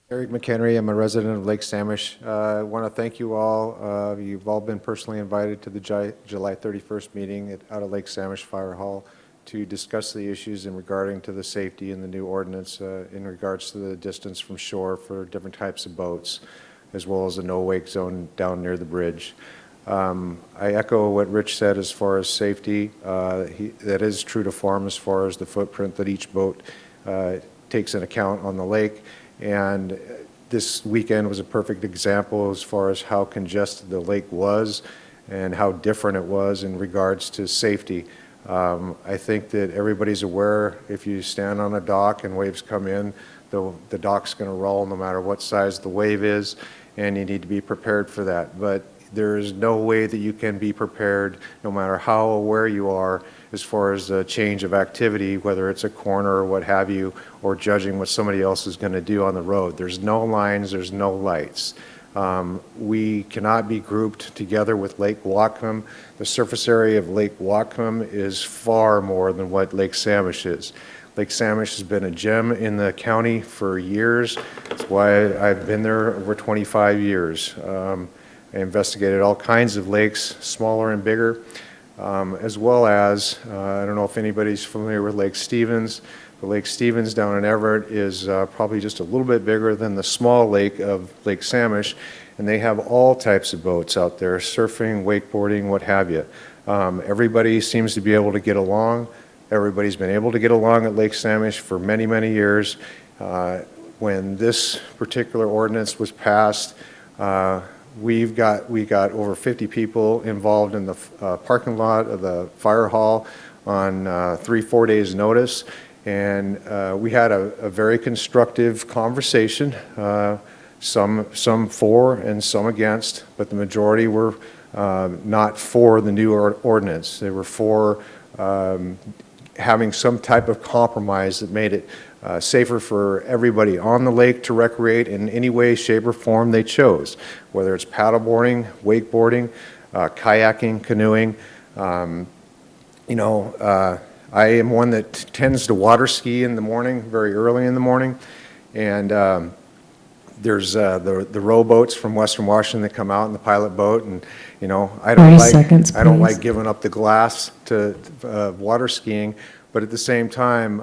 Eric McHenry, I'm a resident of Lake Samish. I want to thank you all. You've all been personally invited to the July 31st meeting out of Lake Samish Fire Hall to discuss the issues in regarding to the safety and the new ordinance in regards to the distance from shore for different types of boats, as well as the no-wake zone down near the bridge. I echo what Rich said as far as safety. That is true to form as far as the footprint that each boat takes in account on the lake. And this weekend was a perfect example as far as how congested the lake was and how different it was in regards to safety. I think that everybody's aware, if you stand on a dock and waves come in, the dock's going to roll no matter what size the wave is, and you need to be prepared for that. But there is no way that you can be prepared, no matter how aware you are, as far as a change of activity, whether it's a corner or what have you, or judging what somebody else is going to do on the road. There's no lines, there's no lights. We cannot be grouped together with Lake Whatcom. The surface area of Lake Whatcom is far more than what Lake Samish is. Lake Samish has been a gem in the county for years. That's why I've been there over 25 years. I investigated all kinds of lakes, smaller and bigger, as well as, I don't know if anybody's familiar with Lake Stevens, but Lake Stevens down in Everett is probably just a little bit bigger than the small lake of Lake Samish, and they have all types of boats out there, surfing, wakeboarding, what have you. Everybody seems to be able to get along. Everybody's been able to get along at Lake Samish for many, many years. When this particular ordinance was passed, we got over 50 people involved in the parking lot of the fire hall on 3-4 days notice, and we had a very constructive conversation, some for and some against, but the majority were not for the new ordinance. They were for having some type of compromise that made it safer for everybody on the lake to recreate in any way, shape, or form they chose, whether it's paddleboarding, wakeboarding, kayaking, canoeing. I am one that tends to water ski in the morning, very early in the morning, and there's the rowboats from Western Washington that come out in the pilot boat, and I don't like giving up the glass to water skiing, but at the same time,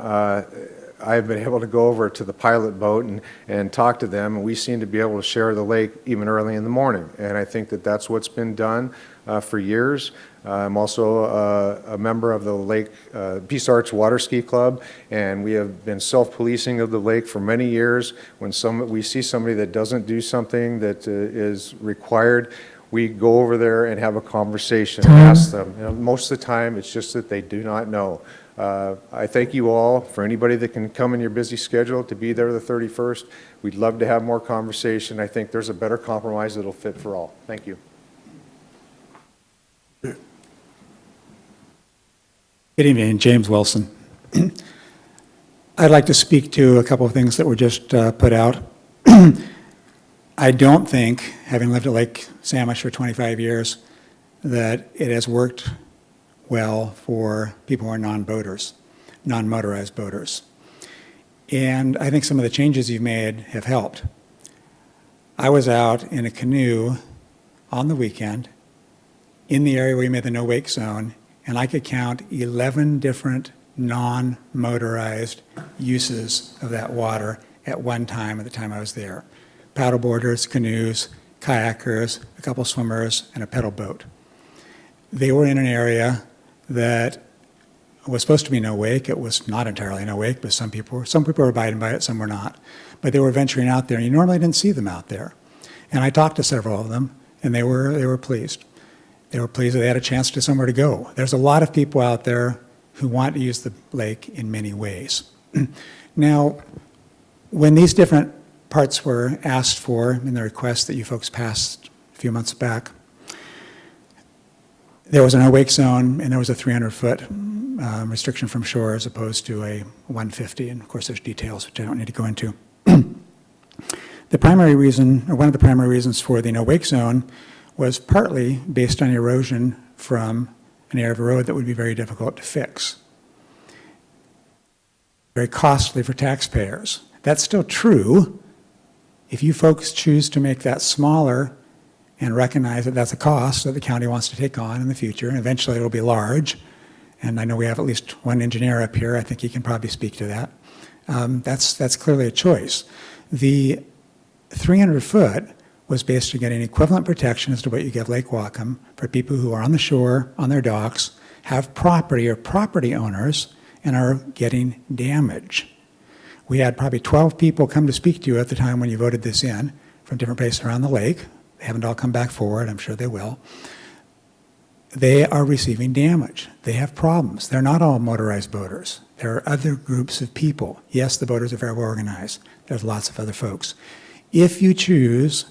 I've been able to go over to the pilot boat and talk to them, and we seem to be able to share the lake even early in the morning. And I think that that's what's been done for years. I'm also a member of the Lake Peace Arch Water Ski Club, and we have been self-policing of the lake for many years. When we see somebody that doesn't do something that is required, we go over there and have a conversation and ask them. Most of the time, it's just that they do not know. I thank you all for anybody that can come in your busy schedule to be there the 31st. We'd love to have more conversation. I think there's a better compromise that'll fit for all. Thank you. Good evening, James Wilson. I'd like to speak to a couple of things that were just put out. I don't think, having lived at Lake Samish for 25 years, that it has worked well for people who are non-boaters, non-motorized boaters. And I think some of the changes you've made have helped. I was out in a canoe on the weekend in the area where you made the no-wake zone, and I could count 11 different non-motorized uses of that water at one time at the time I was there. Paddleboarders, canoes, kayakers, a couple swimmers, and a pedal boat. They were in an area that was supposed to be no wake. It was not entirely no wake, but some people were abiding by it, some were not. But they were venturing out there, and you normally didn't see them out there. And I talked to several of them, and they were pleased. They were pleased that they had a chance to somewhere to go. There's a lot of people out there who want to use the lake in many ways. Now, when these different parts were asked for in the request that you folks passed a few months back, there was a no-wake zone, and there was a 300-foot restriction from shore as opposed to a 150, and of course there's details which I don't need to go into. The primary reason, or one of the primary reasons for the no-wake zone was partly based on erosion from an area of road that would be very difficult to fix. Very costly for taxpayers. That's still true. If you folks choose to make that smaller and recognize that that's a cost that the county wants to take on in the future, and eventually it'll be large, and I know we have at least one engineer up here, I think he can probably speak to that. That's clearly a choice. The 300-foot was based on getting equivalent protection as to what you give Lake Whatcom for people who are on the shore, on their docks, have property or property owners, and are getting damage. We had probably 12 people come to speak to you at the time when you voted this in from different places around the lake. They haven't all come back forward, I'm sure they will. they are receiving damage. They have problems. They're not all motorized boaters. There are other groups of people. Yes, the boaters are very well organized. There's lots of other folks. If you choose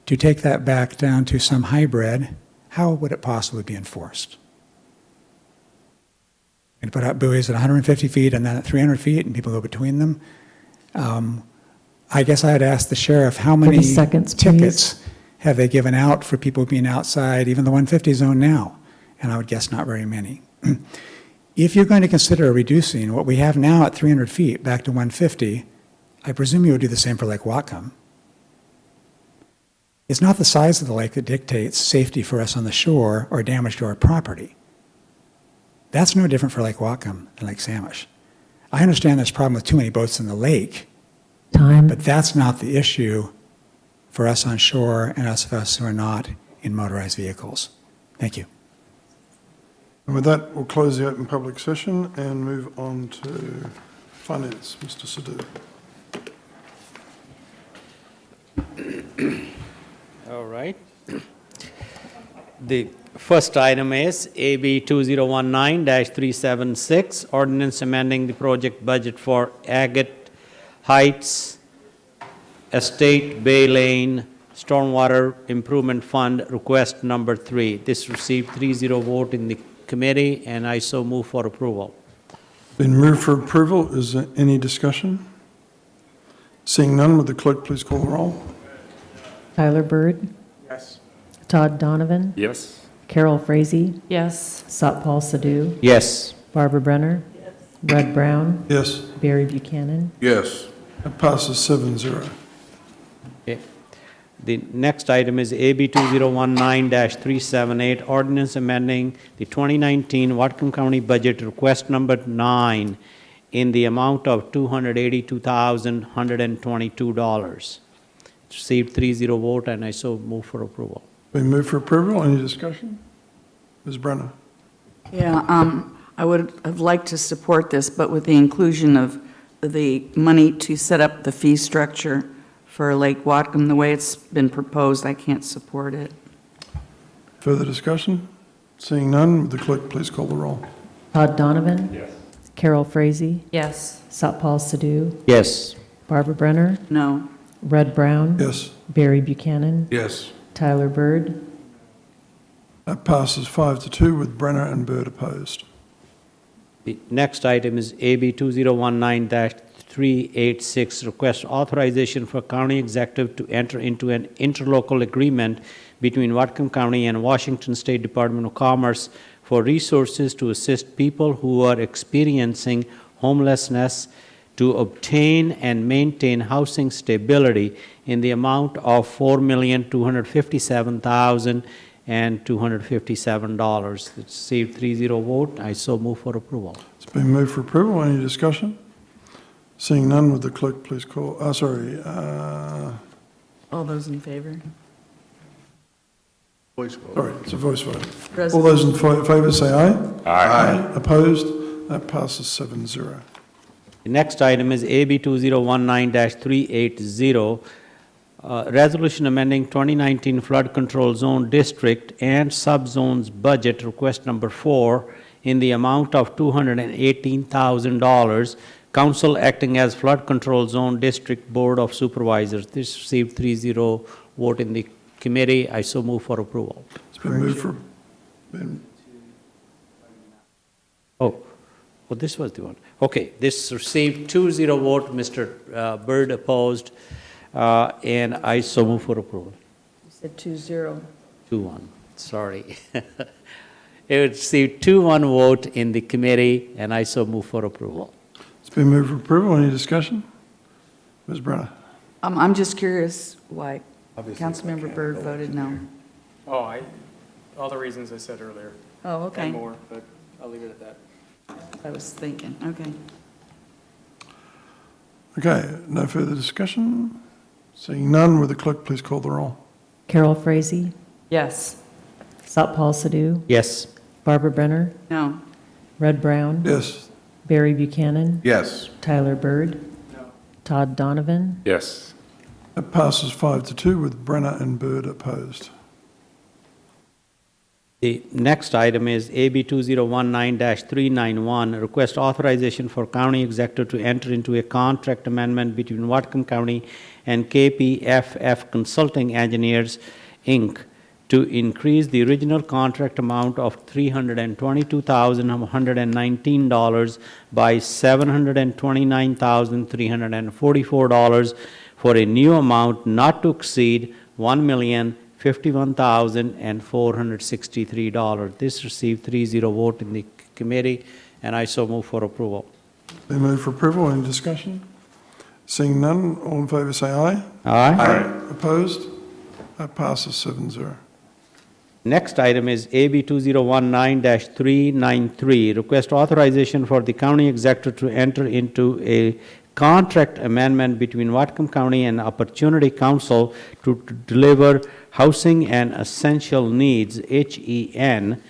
to take that back down to some hybrid, how would it possibly be enforced? And put out buoys at 150 feet and then at 300 feet and people go between them? I guess I'd ask the sheriff, how many 30 seconds, tickets have they given out for people being outside, even the 150 zone now? And I would guess not very many. If you're going to consider reducing what we have now at 300 feet back to 150, I presume you would do the same for Lake Whatcom. It's not the size of the lake that dictates safety for us on the shore or damage to our property. That's no different for Lake Whatcom than Lake Samish. I understand there's a problem with too many boats in the lake, but that's not the issue for us on shore and us who are not in motorized vehicles. Thank you. And with that, we'll close the open public session and move on to finance. Mr. Sidhu. All right. The first item is AB 2019-376, ordinance amending the project budget for Agate Heights Estate Bay Lane Stormwater Improvement Fund, request number 3. This received 3-0 vote in the committee, and I so move for approval. Been moved for approval. Is there any discussion? Seeing none, would the clerk please call the roll? Tyler Bird? Yes. Todd Donovan? Yes. Carol Frazey? Yes. Satpal Sidhu? Yes. Barbara Brenner? Rud Browne? Yes. Barry Buchanan? Yes. That passes 7-0. Okay. The next item is AB 2019-378, ordinance amending the 2019 Whatcom County budget, request number 9, in the amount of $282,122. Received 3-0 vote, and I so move for approval. Been moved for approval. Any discussion? Ms. Brenner. Yeah, I would have liked to support this, but with the inclusion of the money to set up the fee structure for Lake Whatcom, the way it's been proposed, I can't support it. Further discussion? Seeing none, would the clerk please call the roll? Todd Donovan? Yes. Carol Frazey? Yes. Satpal Sidhu? Yes. Barbara Brenner? No. Rud Browne? Yes. Barry Buchanan? Yes. Tyler Bird? That passes 5-2 with Brenner and Bird opposed. The next item is AB 2019-386, request authorization for county executive to enter into an interlocal agreement between Whatcom County and Washington State Department of Commerce for resources to assist people who are experiencing homelessness to obtain and maintain housing stability in the amount of $4,257,257. It received 3-0 vote. I so move for approval. It's been moved for approval. Any discussion? Seeing none, would the clerk please call, All those in favor? Voice vote. sorry, it's a voice vote. President. All those in favor say aye. Aye. Opposed? That passes 7-0. The next item is AB 2019-380, resolution amending 2019 flood control zone district and subzones budget, request number 4, in the amount of $218,000. Council acting as flood control zone district board of supervisors. This received 3-0 vote in the committee. I so move for approval. It's been moved for, Oh, well, this was the one. Okay, this received 2-0 vote. Mr. Bird opposed, and I so move for approval. You said 2-0. 2-1, sorry. It received 2-1 vote in the committee, and I so move for approval. it's been moved for approval. Any discussion? Ms. Brenner. I'm just curious why Councilmember Byrd voted no. Oh, all the reasons I said earlier. Oh, okay. And more, but I'll leave it at that. I was thinking, okay. Okay, no further discussion? Seeing none, would the clerk please call the roll? Carol Frazey? Yes. Satpal Sidhu? Yes. Barbara Brenner? No. Rud Browne? Yes. Barry Buchanan? Yes. Tyler Bird? Todd Donovan? Yes. That passes 5-2 with Brenner and Bird opposed. The next item is AB 2019-391, request authorization for county executive to enter into a contract amendment between Whatcom County and KPFF Consulting Engineers, Inc., to increase the original contract amount of $322,119 by $729,344 for a new amount not to exceed $1,051,463. This received 3-0 vote in the committee, and I so move for approval. Been moved for approval. Any discussion? Seeing none, all in favour say aye. Aye. Opposed? That passes 7-0. Next item is AB 2019-393, request authorization for the county executive to enter into a contract amendment between Whatcom County and Opportunity Council to deliver housing and essential needs, HEN,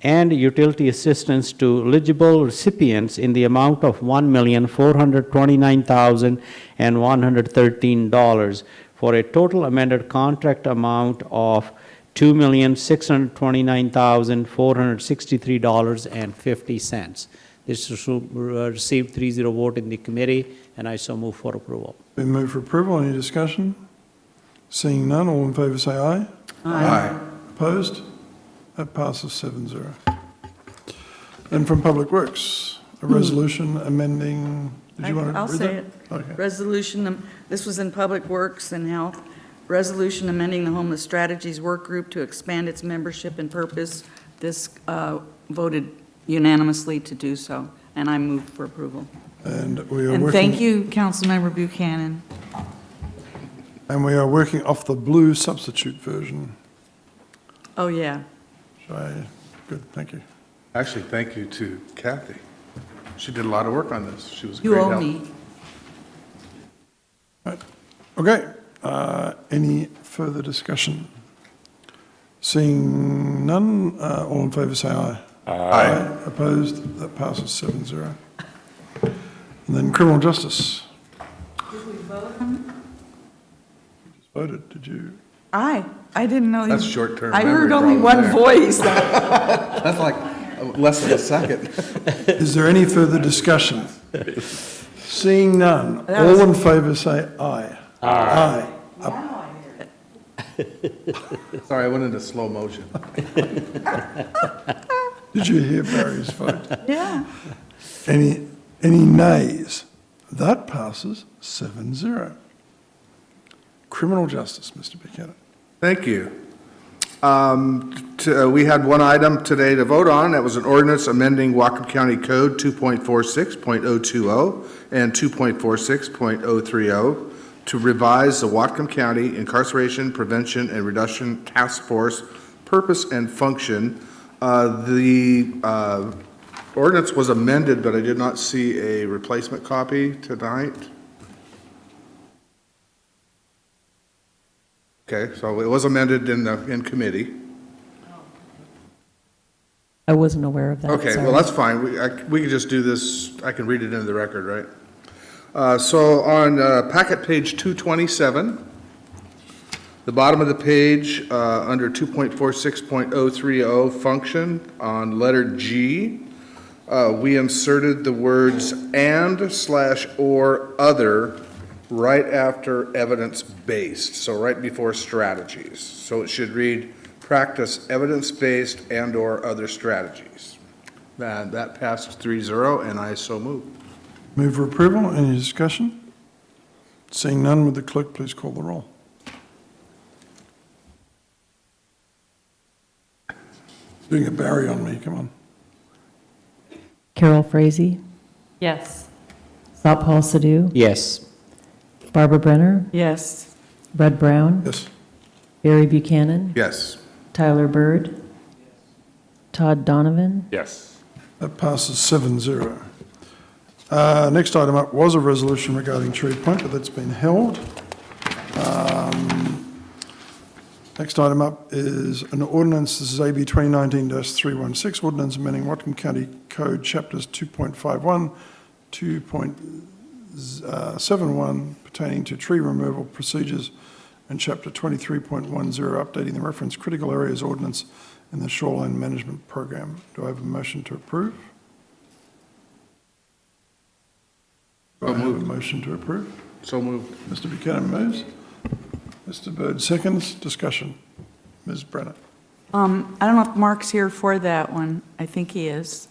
and utility assistance to eligible recipients in the amount of $1,429,113 for a total amended contract amount of $2,629,463.50. This received 3-0 vote in the committee, and I so move for approval. Been moved for approval. Any discussion? Seeing none, all in favour say aye. Aye. Opposed? That passes 7-0. Then from Public Works, a resolution amending, did you want to I'll read say that? it. Okay. Resolution, this was in Public Works and Health. Resolution amending the Homeless Strategies Work Group to expand its membership and purpose. This voted unanimously to do so, and I move for approval. And we are And working. thank you, Councilmember Buchanan. And we are working off the blue substitute version. Oh, yeah. Good, thank you. Actually, thank you to Kathy. She did a lot of work on this. She was a You great owe help. me. Right. Okay, any further discussion? Seeing none, all in favour say aye. Aye. Opposed? That passes 7-0. And then criminal justice. Did we vote? Voted, did you? I didn't know. That's short-term I heard memory only one problem voice. That's like less than a second. Is there any further discussion? Seeing none, That all was- in favour say aye. Aye. Sorry, I went into slow motion. Did you hear Barry's vote? Yeah. Any nays? That passes 7-0. Criminal justice, Mr. Buchanan. Thank you. We had one item today to vote on. That was an ordinance amending Whatcom County Code 2.46.020 and 2.46.030 to revise the Whatcom County Incarceration Prevention and Reduction Task Force purpose and function. The ordinance was amended, but I did not see a replacement copy tonight. Okay, so it was amended in committee. I wasn't aware of that. Okay, sorry. well, that's fine. We can just do this, I can read it into the record, right? So on packet page 227, the bottom of the page, under 2.46.030 function, on letter G, we inserted the words and/or other right after evidence-based, so right before strategies. So it should read, practice evidence-based and/or other strategies. And that passed 3-0, and I so move. Move for approval. Any discussion? Seeing none, would the clerk please call the roll? Doing a Barry on me, come on. Carol Frazey, Yes. Satpal Sidhu, Yes. Barbara Brenner, Yes. Rud Browne, Yes. Barry Buchanan, Yes. Tyler Bird, Todd Donovan, Yes. That passes 7-0. Next item up was a resolution regarding Cherry Point, but that's been held. Next item up is an ordinance. This is AB 2019-316, ordinance amending Whatcom County Code chapters 2.51, 2.71 pertaining to tree removal procedures, and chapter 23.10 updating the reference critical areas ordinance in the Shoreline Management Program. Do I have a motion to approve? Do I have a motion to approve? So moved. Mr. Buchanan moves. Mr. Bird seconds. Discussion. Ms. Brenner. I don't know if Mark's here for that one. I think he is.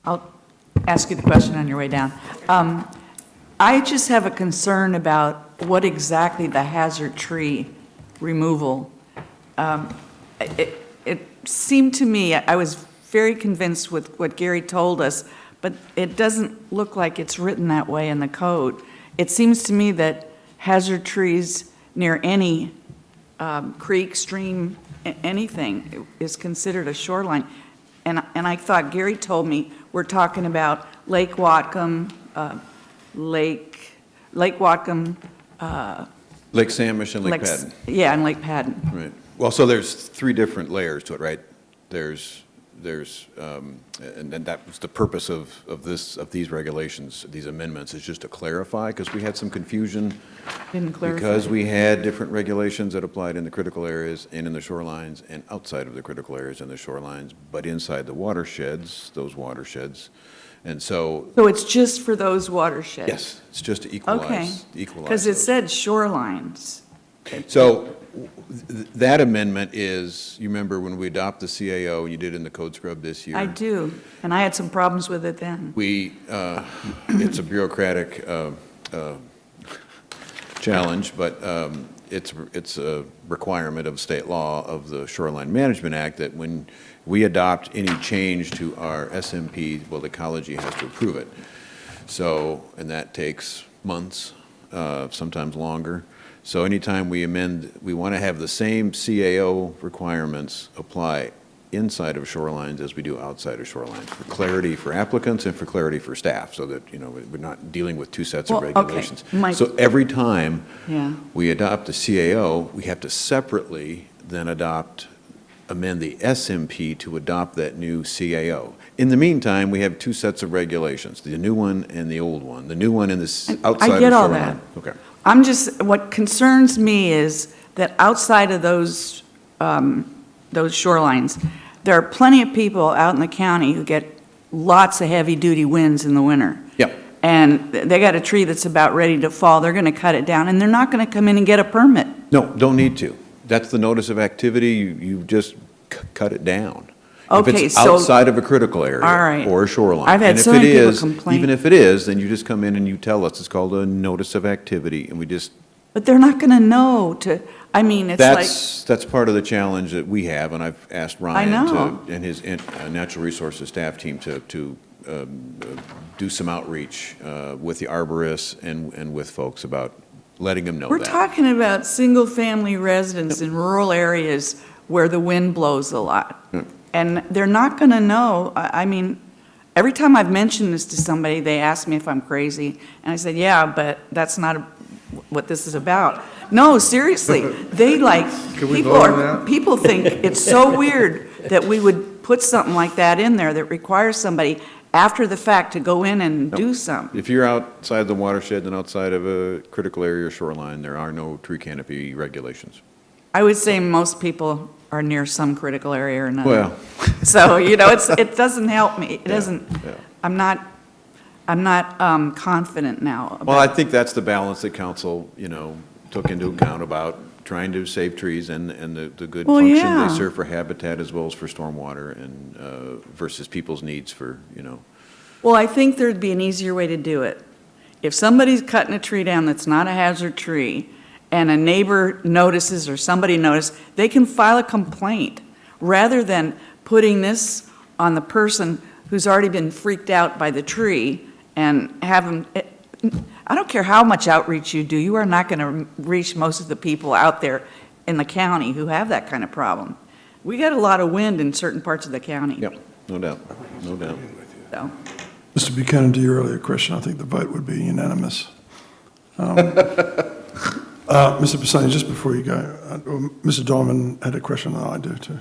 I'll ask you the question on your way down. I just have a concern about what exactly the hazard tree removal. It seemed to me, I was very convinced with what Gary told us, but it doesn't look like it's written that way in the code. It seems to me that hazard trees near any creek, stream, anything is considered a shoreline. And I thought Gary told me we're talking about Lake Whatcom, Lake Whatcom. Lake Samish and Lake Lakes- Padden. Yeah, and Lake Padden. Right. Well, so there's 3 different layers to it, right? And that was the purpose of these regulations, these amendments, is just to clarify, because we had some confusion. Didn't clarify. Because we had different regulations that applied in the critical areas and in the shorelines and outside of the critical areas and the shorelines, but inside the watersheds, those watersheds. And so. So it's just for those watersheds? Yes, it's just to equalize. Okay, Equalize because it those. said shorelines. So that amendment is, you remember when we adopt the CAO, and you did it in the code scrub this year? I do, and I had some problems with it then. It's a bureaucratic challenge, but it's a requirement of state law of the Shoreline Management Act that when we adopt any change to our SMP, well, the ecology has to approve it. So, and that takes months, sometimes longer. So anytime we amend, we want to have the same CAO requirements apply inside of shorelines as we do outside of shorelines, for clarity for applicants and for clarity for staff, so that, we're not dealing with 2 sets of Well, okay. regulations. My- So every time Yeah. we adopt a CAO, we have to separately then amend the SMP to adopt that new CAO. In the meantime, we have 2 sets of regulations, the new one and the old one. The new one in this outside of I get all shoreline. that. Okay. What concerns me is that outside of those shorelines, there are plenty of people out in the county who get lots of heavy-duty winds in the winter. Yep. And they got a tree that's about ready to fall, they're gonna cut it down, and they're not gonna come in and get a permit. No, don't need to. That's the notice of activity, you just cut it down. Okay, If it's so- outside of a critical area. All right. Or a shoreline. I've had And if so many it people is, complain. Even if it is, then you just come in and you tell us, it's called a notice of activity, and we just, But they're not gonna know to, I mean, it's like, that's part of the challenge that we have, and I've asked Ryan know. and his natural resources staff team to do some outreach with the arborists and with folks about letting them know we're that. talking about single-family residents in rural areas where the wind blows a lot. And they're not going to know. I mean, every time I've mentioned this to somebody, they ask me if I'm crazy. And I said, yeah, but that's not what this is about. No, seriously. They like, Can we vote on that? people think it's so weird that we would put something like that in there that requires somebody after the fact to go in and do something. If you're outside the watershed and outside of a critical area or shoreline, there are no tree canopy regulations. I would say most people are near some critical area or another. Well. So, it doesn't help me. It doesn't, I'm not confident now. Well, I think that's the balance that council, took into account about trying to save trees and the good Well, function yeah. they serve for habitat as well as for stormwater and versus people's needs for, Well, I think there'd be an easier way to do it. If somebody's cutting a tree down that's not a hazard tree, and a neighbor notices or somebody notices, they can file a complaint, rather than putting this on the person who's already been freaked out by the tree and have them, I don't care how much outreach you do, you are not going to reach most of the people out there in the county who have that kind of problem. We got a lot of wind in certain parts of the county. Yep, no doubt, no doubt. So. Mr. Buchanan, to your earlier question, I think the vote would be unanimous. Mr. Pisani, just before you go, Mr. Donovan had a question, and I do too.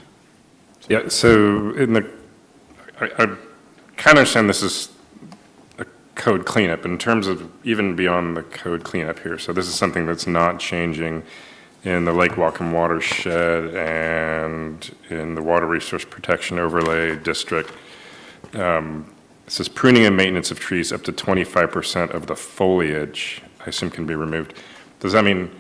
Yeah, so I kind of understand this is a code cleanup in terms of even beyond the code cleanup here. So this is something that's not changing in the Lake Whatcom watershed and in the Water Resource Protection Overlay District. It says pruning and maintenance of trees up to 25% of the foliage, I assume, can be removed. Does that mean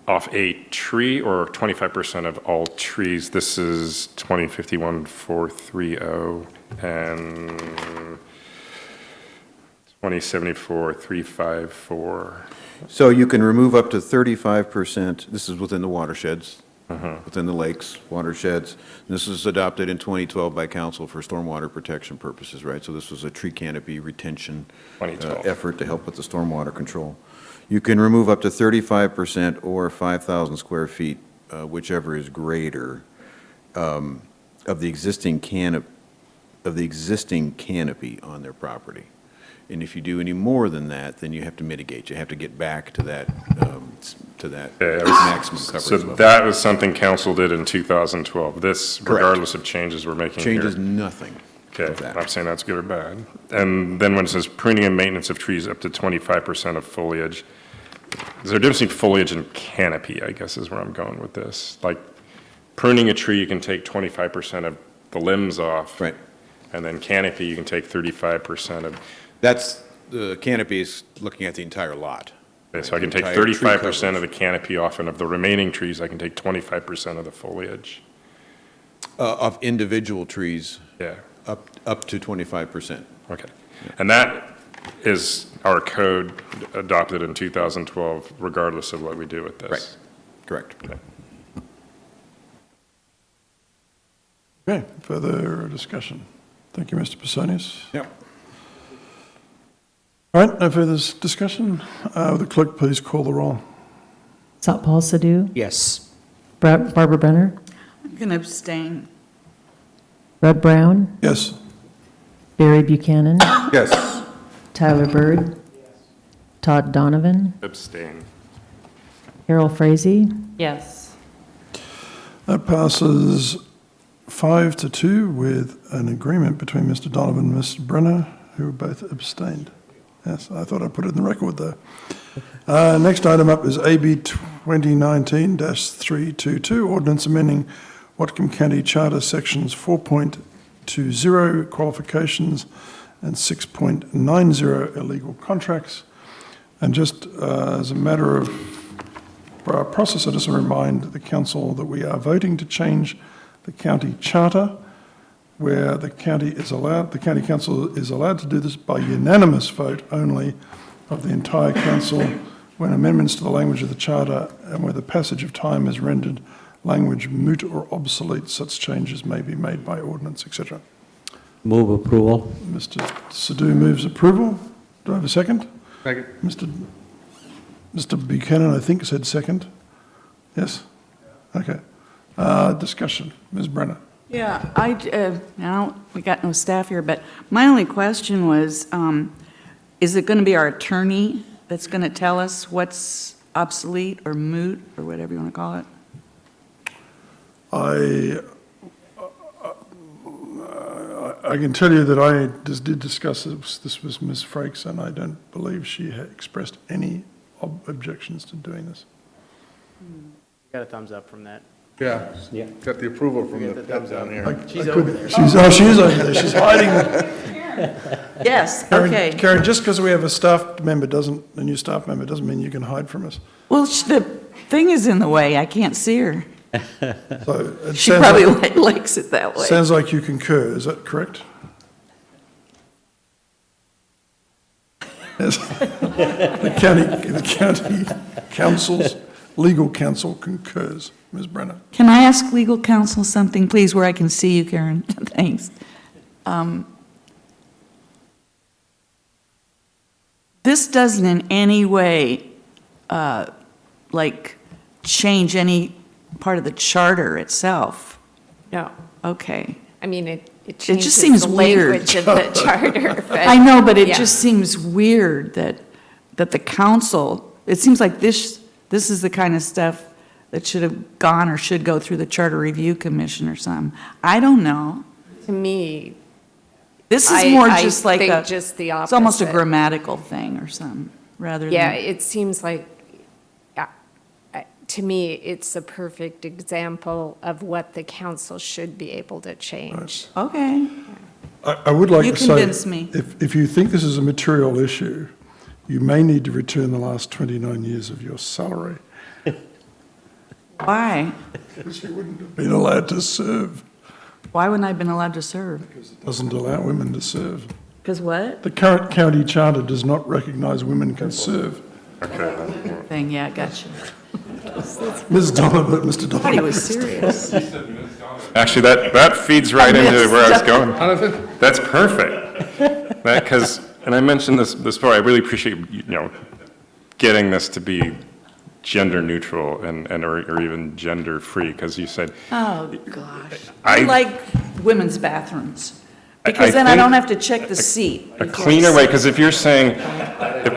off a tree or 25% of all trees? This is 2051-430 and 2074-354. So you can remove up to 35%, this is within the watersheds, within the lakes, watersheds. This was adopted in 2012 by council for stormwater protection purposes, right? So this was a tree canopy retention effort to help with the stormwater control. You can remove up to 35% or 5,000 square feet, whichever is greater, of the existing canopy on their property. And if you do any more than that, then you have to mitigate. You have to get back to that maximum coverage So level. that was something council did in 2012. This, Correct. regardless of changes we're making here. Changes nothing. Okay, I'm not saying that's good or bad. And then when it says pruning and maintenance of trees up to 25% of foliage, is there a difference between foliage and canopy, I guess is where I'm going with this? Like pruning a tree, you can take 25% of the limbs off. Right. And then canopy, you can take 35% of. That's, the canopy is looking at the entire lot. Okay, so I can take Entire tree 35% of the canopy off, and of the remaining trees, I can take 25% of the foliage. Of individual trees. Yeah. Up to 25%. Okay. And that is our code adopted in 2012, regardless of what we do with this. Right. Correct. Okay. Okay, further discussion. Thank you, Mr. Pisonius. Yep. All right, no further discussion. Will the clerk please call the roll? Satpal Sidhu, Yes. Barbara Brenner, I'm going to abstain. Rud Browne, Yes. Barry Buchanan, Yes. Tyler Bird, Todd Donovan, Abstain. Carol Frazey, Yes. That passes 5-2 with an agreement between Mr. Donovan and Mr. Brenner, who both abstained. Yes, I thought I'd put it in the record though. Next item up is AB 2019-322, ordinance amending Whatcom County Charter sections 4.20 qualifications and 6.90 illegal contracts. And just as a matter of process, I just want to remind the council that we are voting to change the county charter, where the county council is allowed to do this by unanimous vote only of the entire council when amendments to the language of the charter and where the passage of time has rendered language moot or obsolete, such changes may be made by ordinance, etc. Move approval. Mr. Sidhu moves approval. Do I have a second? Second. Mr. Buchanan, I think, said second. Yes? Okay. Discussion. Ms. Brenner. Yeah, now, we got no staff here, but my only question was, is it going to be our attorney that's going to tell us what's obsolete or moot, or whatever you want to call it? I can tell you that I just did discuss this with Ms. Frakes, and I don't believe she had expressed any objections to doing this. Got a thumbs up from that. Yeah. Yeah. Got the approval from Get the the thumbs down up. here. She's over there. She is over there. She's hiding there. Yes, Karen, okay. Karen, just because we have a new staff member doesn't mean you can hide from us. Well, the thing is in the way, I can't see her. So it She sounds probably like- likes it that way. Sounds like you concur, is that correct? Yes. The county council's legal counsel concurs. Ms. Brenner. Can I ask legal counsel something, please, where I can see you, Karen? Thanks. This doesn't in any way, change any part of the charter itself. No. Okay. I mean, it It changes just seems the weird. language of the charter. but- I know, but it yeah. just seems weird that the council, it seems like this is the kind of stuff that should have gone or should go through the Charter Review Commission or something. I don't know. To me, This is more I just like think just the it's almost a opposite. grammatical thing or something, rather than. Yeah, it seems like, to me, it's a perfect example of what the council should be able to change. Okay. I would like You to say, convince me. if you think this is a material issue, you may need to return the last 29 years of your salary. Why? Because you wouldn't have been allowed to serve. Why wouldn't I have been allowed to serve? It doesn't allow women to serve. Because what? The current county charter does not recognise women can serve. Okay. Thing, yeah, gotcha. Ms. Donovan, Mr. I Donovan. thought he was serious. Actually, that feeds right into where I was going. That's perfect. Because, and I mentioned this before, I really appreciate, getting this to be gender neutral and or even gender free, because you said. Oh, gosh. I I like women's bathrooms. Because I then I think don't have to check the seat. a cleaner way, because if you're saying,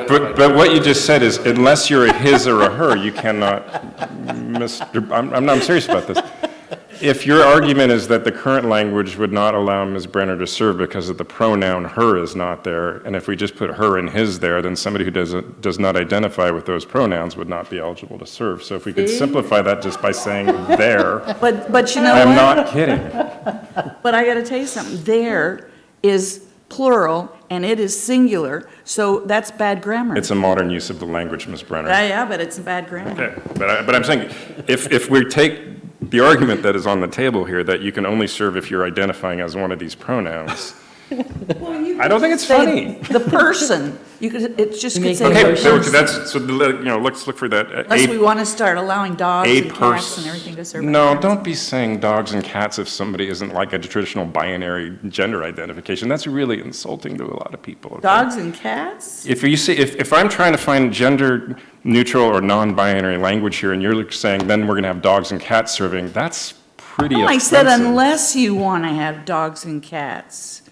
but what you just said is, unless you're a his or a her, you cannot, I'm serious about this. If your argument is that the current language would not allow Ms. Brenner to serve because of the pronoun her is not there, and if we just put her and his there, then somebody who does not identify with those pronouns would not be eligible to serve. So if we could simplify that just by saying there, But you know what? I'm not kidding. But I got to tell you something. There is plural and it is singular, so that's bad grammar. It's a modern use of the language, Ms. Brenner. Yeah, but it's bad grammar. Okay, but I'm saying, if we take the argument that is on the table here, that you can only serve if you're identifying as one of these pronouns, I don't think it's funny. The person, it just could say. Okay, the so person. that's, so, let's look for that. Unless we want to start allowing dogs a and cats person. and everything to serve. No, don't be saying dogs and cats if somebody isn't like a traditional binary gender identification. That's really insulting to a lot of people. Okay? Dogs and cats? If you say, if I'm trying to find gender neutral or non-binary language here, and you're saying then we're going to have dogs and cats serving, that's pretty No, I offensive. said unless you want to have dogs and cats.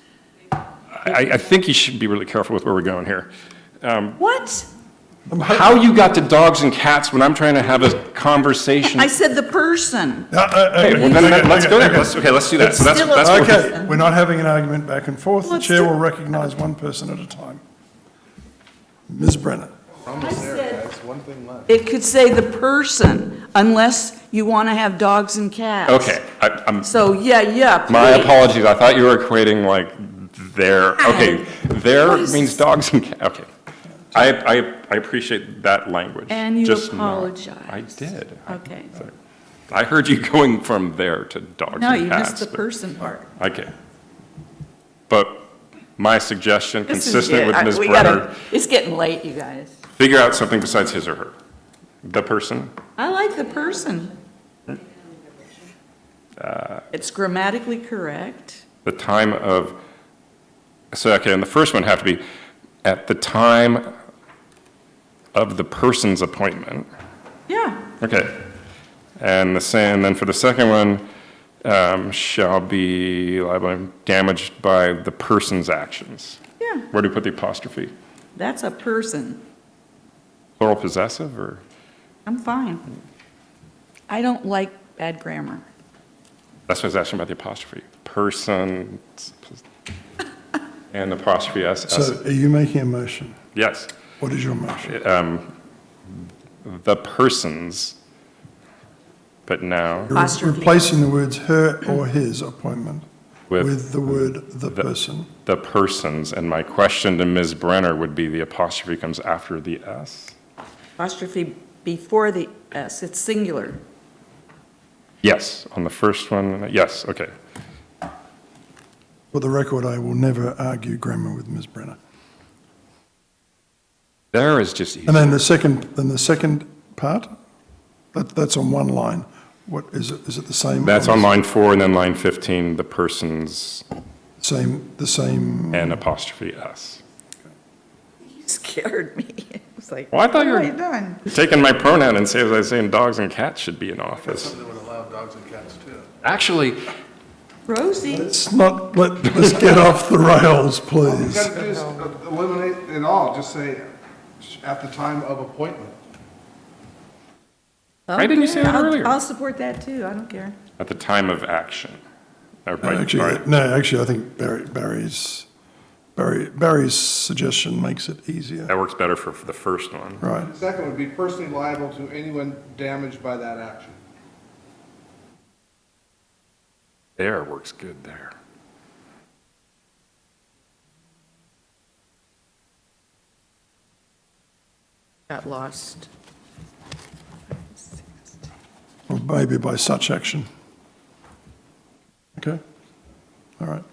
I think you should be really careful with where we're going here. What? How you got to dogs and cats when I'm trying to have a conversation? I said the person. Okay, well, then let's go there. Let's do that. It's So that's, still a that's what- Okay, we're not having an argument back and forth. The Let's chair do- will recognise one person at a time. Ms. Brenner. I said it could say the person unless you want to have dogs and cats. Okay, I'm, So, yeah, my please. apologies. I thought you were equating like there. Okay, there What is- means dogs and cats. Okay. I appreciate that language. And you just not- apologize. I did. Okay. I heard you going from there to dogs No, and you cats. missed the but- person part. Okay. But my suggestion, This is consistent good. with Ms. We Brenner, gotta- It's getting late, you guys. figure out something besides his or her. The person. I like the person. It's grammatically correct. The time of, so, okay, and the first one have to be at the time of the person's appointment. Yeah. Okay. And the same, and then for the second one, shall be liable damaged by the person's actions. Yeah. Where do you put the apostrophe? That's a person. Plural possessive, or? I'm fine. I don't like bad grammar. That's what I was asking about the apostrophe. Person, and apostrophe S. So are you making a motion? Yes. What is your motion? The persons, but now. You're replacing the words her or his appointment With with the word the person. The persons, and my question to Ms. Brenner would be the apostrophe comes after the S? Apostrophe before the S, it's singular. Yes, on the first one, yes, okay. For the record, I will never argue grammar with Ms. Brenner. There is just easy. And then the second part, that's on one line. What, is it the same? That's on line 4 and then line 15, the persons. The same. And apostrophe S. You scared me. It was like, Well, I thought you what were have I done? taking my pronoun and say, as I was saying, dogs and cats should be in office. Something would allow dogs and cats too. Actually, Rosie. Let's get off the rails, All you please. gotta do is eliminate it all, just say at the time of appointment. Why didn't you say that earlier? I'll support that too, I don't care. at the time of action. Or by- Actually, I think Barry's Barry's suggestion makes it easier. That works better for the first one. Right. The second would be personally liable to anyone damaged by that action. There works good there. Got lost. Or maybe by such action. Okay, all right.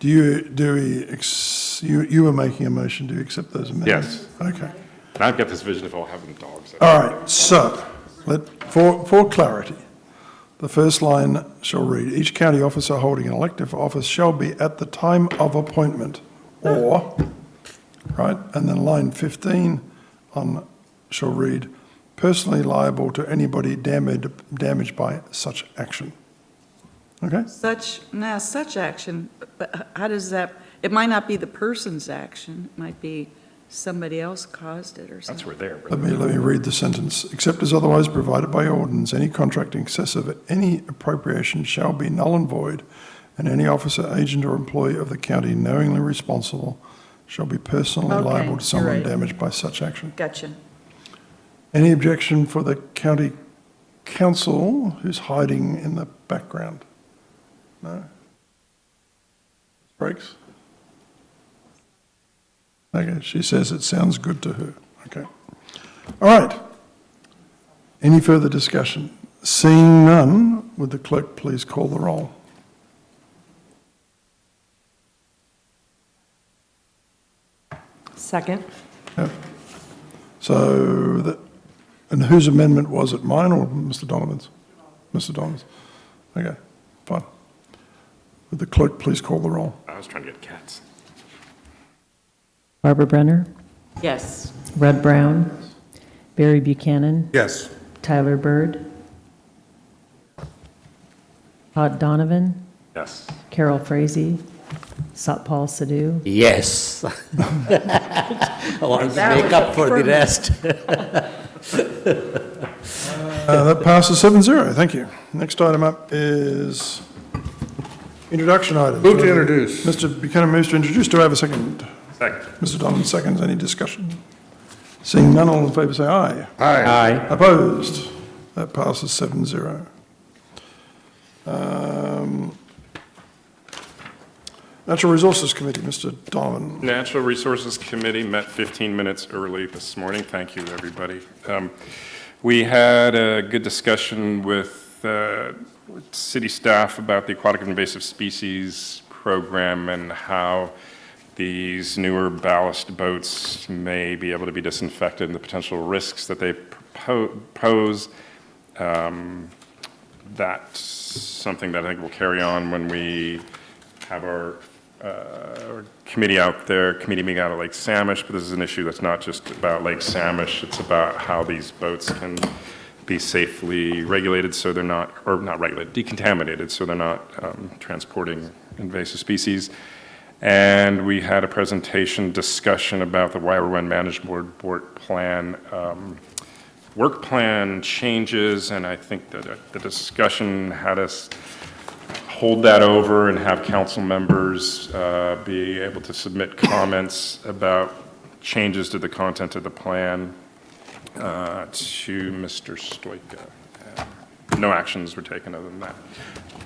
You were making a motion, do you accept those amendments? Yes. Okay. And I've got this vision of all having dogs. All right, so, for clarity, the first line shall read, each county officer holding an elective office shall be at the time of appointment, or, right, and then line 15 shall read, personally liable to anybody damaged by such action. Okay? Such action, but how does that, it might not be the person's action, it might be somebody else caused it or something. That's where they're. Let me read the sentence. Except as otherwise provided by ordinance, any contract in excess of any appropriation shall be null and void, and any officer, agent, or employee of the county knowingly responsible shall be personally Okay, liable to someone you're right. damaged by such action. Gotcha. Any objection for the county council who's hiding in the background? No? Breaks? Okay, she says it sounds good to her. Okay. All right. Any further discussion? Seeing none, would the clerk please call the roll? Second. Yep. So, and whose amendment was it, mine or Mr. Donovan's? Mr. Donovan's. Okay, fine. Would the clerk please call the roll? I was trying to get cats. Barbara Brenner, Yes. Rud Browne, Barry Buchanan, Yes. Tyler Bird, Todd Donovan, Yes. Carol Frazey, Satpal Sidhu. Yes. I wanted to make up for the rest. That passes 7-0, thank you. Next item up is introduction items. Move to introduce. Mr. Buchanan moves to introduce. Do I have a second? Second. Mr. Donovan seconds. Any discussion? Seeing none, all in favour say aye. Aye. Opposed? That passes 7-0. Natural Resources Committee, Mr. Donovan. Natural Resources Committee met 15 minutes early this morning. Thank you, everybody. We had a good discussion with city staff about the Aquatic Invasive Species Program and how these newer ballast boats may be able to be disinfected and the potential risks that they pose. That's something that I think will carry on when we have our committee meeting out at Lake Samish, but this is an issue that's not just about Lake Samish, it's about how these boats can be safely regulated so they're not, or not regulated, decontaminated so they're not transporting invasive species. And we had a presentation discussion about the Waterway Management Board plan, work plan changes, and I think that the discussion had us hold that over and have council members be able to submit comments about changes to the content of the plan to Mr. Stoika. No actions were taken other than that,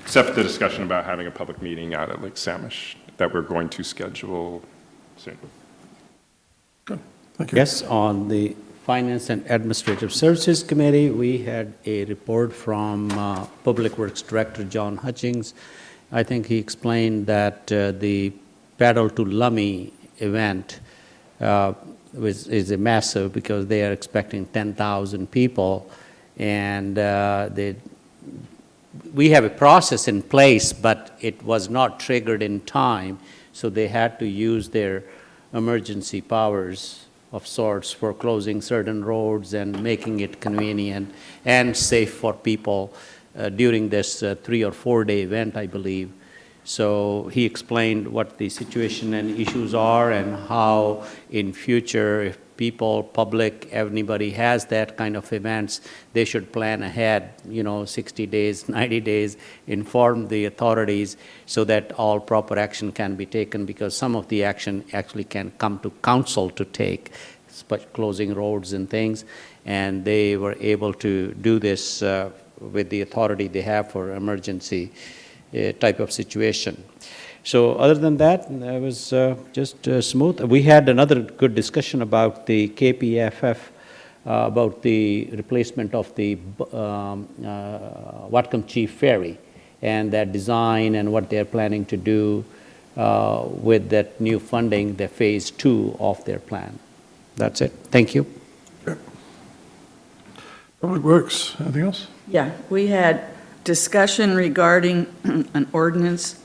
except the discussion about having a public meeting out at Lake Samish that we're going to schedule soon. Good, thank you. Yes, on the Finance and Administrative Services Committee, we had a report from Public Works Director John Hutchings. I think he explained that the Paddle to Lummi event is a massive because they are expecting 10,000 people, and we have a process in place, but it was not triggered in time, so they had to use their emergency powers of sorts for closing certain roads and making it convenient and safe for people during this 3 or 4 day event, I believe. So he explained what the situation and issues are and how in future, if people, public, anybody has that kind of events, they should plan ahead, 60 days, 90 days, inform the authorities so that all proper action can be taken, because some of the action actually can come to council to take, closing roads and things, and they were able to do this with the authority they have for emergency type of situation. So other than that, it was just smooth. We had another good discussion about the KPFF, about the replacement of the Whatcom Chief Ferry and that design and what they're planning to do with that new funding, the phase 2 of their plan. That's it. Thank you. Public Works, anything else? Yeah, we had discussion regarding an ordinance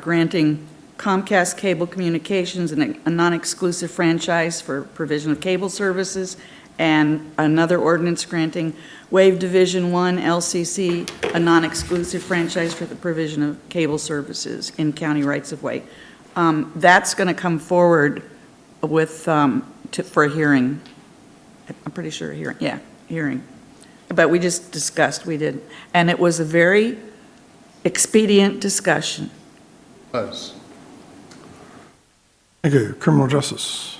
granting Comcast Cable Communications a non-exclusive franchise for provision of cable services, and another ordinance granting Wave Division 1 LCC a non-exclusive franchise for the provision of cable services in county rights-of-way. That's going to come forward with, for a hearing. I'm pretty sure a hearing, yeah, hearing. But we just discussed, we did. And it was a very expedient discussion. Was. Thank you. Criminal Justice.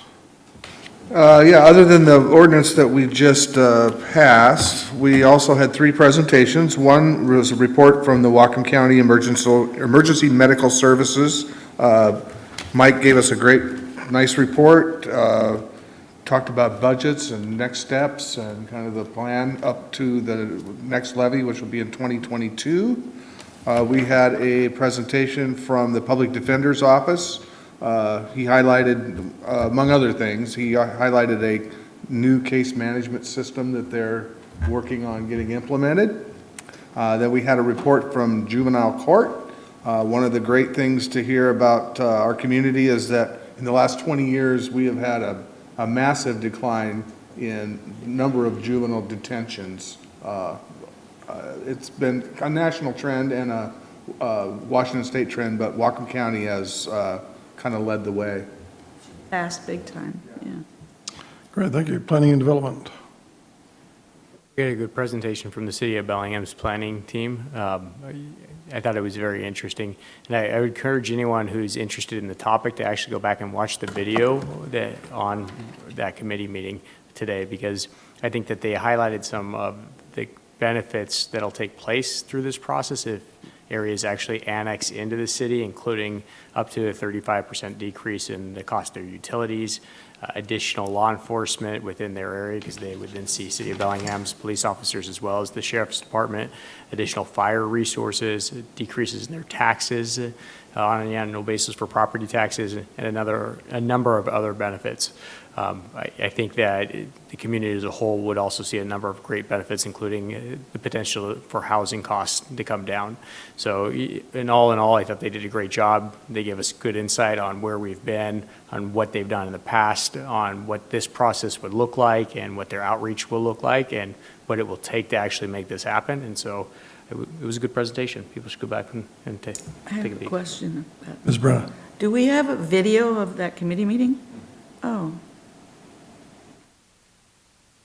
Yeah, other than the ordinance that we just passed, we also had 3 presentations. One was a report from the Whatcom County Emergency Medical Services. Mike gave us a nice report, talked about budgets and next steps and kind of the plan up to the next levy, which will be in 2022. We had a presentation from the Public Defender's Office. He highlighted, among other things, he highlighted a new case management system that they're working on getting implemented. Then we had a report from Juvenile Court. One of the great things to hear about our community is that in the last 20 years, we have had a massive decline in number of juvenile detentions. It's been a national trend and a Washington State trend, but Whatcom County has kind of led the way. Passed big time, yeah. Great, thank you. Planning and Development. We had a good presentation from the City of Bellingham's planning team. I thought it was very interesting. And I would encourage anyone who's interested in the topic to actually go back and watch the video on that committee meeting today, because I think that they highlighted some of the benefits that'll take place through this process if areas actually annex into the city, including up to a 35% decrease in the cost of their utilities, additional law enforcement within their area, because they would then see City of Bellingham's police officers as well as the Sheriff's Department, additional fire resources, decreases in their taxes on an annual basis for property taxes, and a number of other benefits. I think that the community as a whole would also see a number of great benefits, including the potential for housing costs to come down. So in all, I thought they did a great job. They gave us good insight on where we've been, on what they've done in the past, on what this process would look like, and what their outreach will look like, and what it will take to actually make this happen. And so it was a good presentation. People should go back and take a peek. I have a question. Ms. Brenner. Do we have a video of that committee meeting? Oh.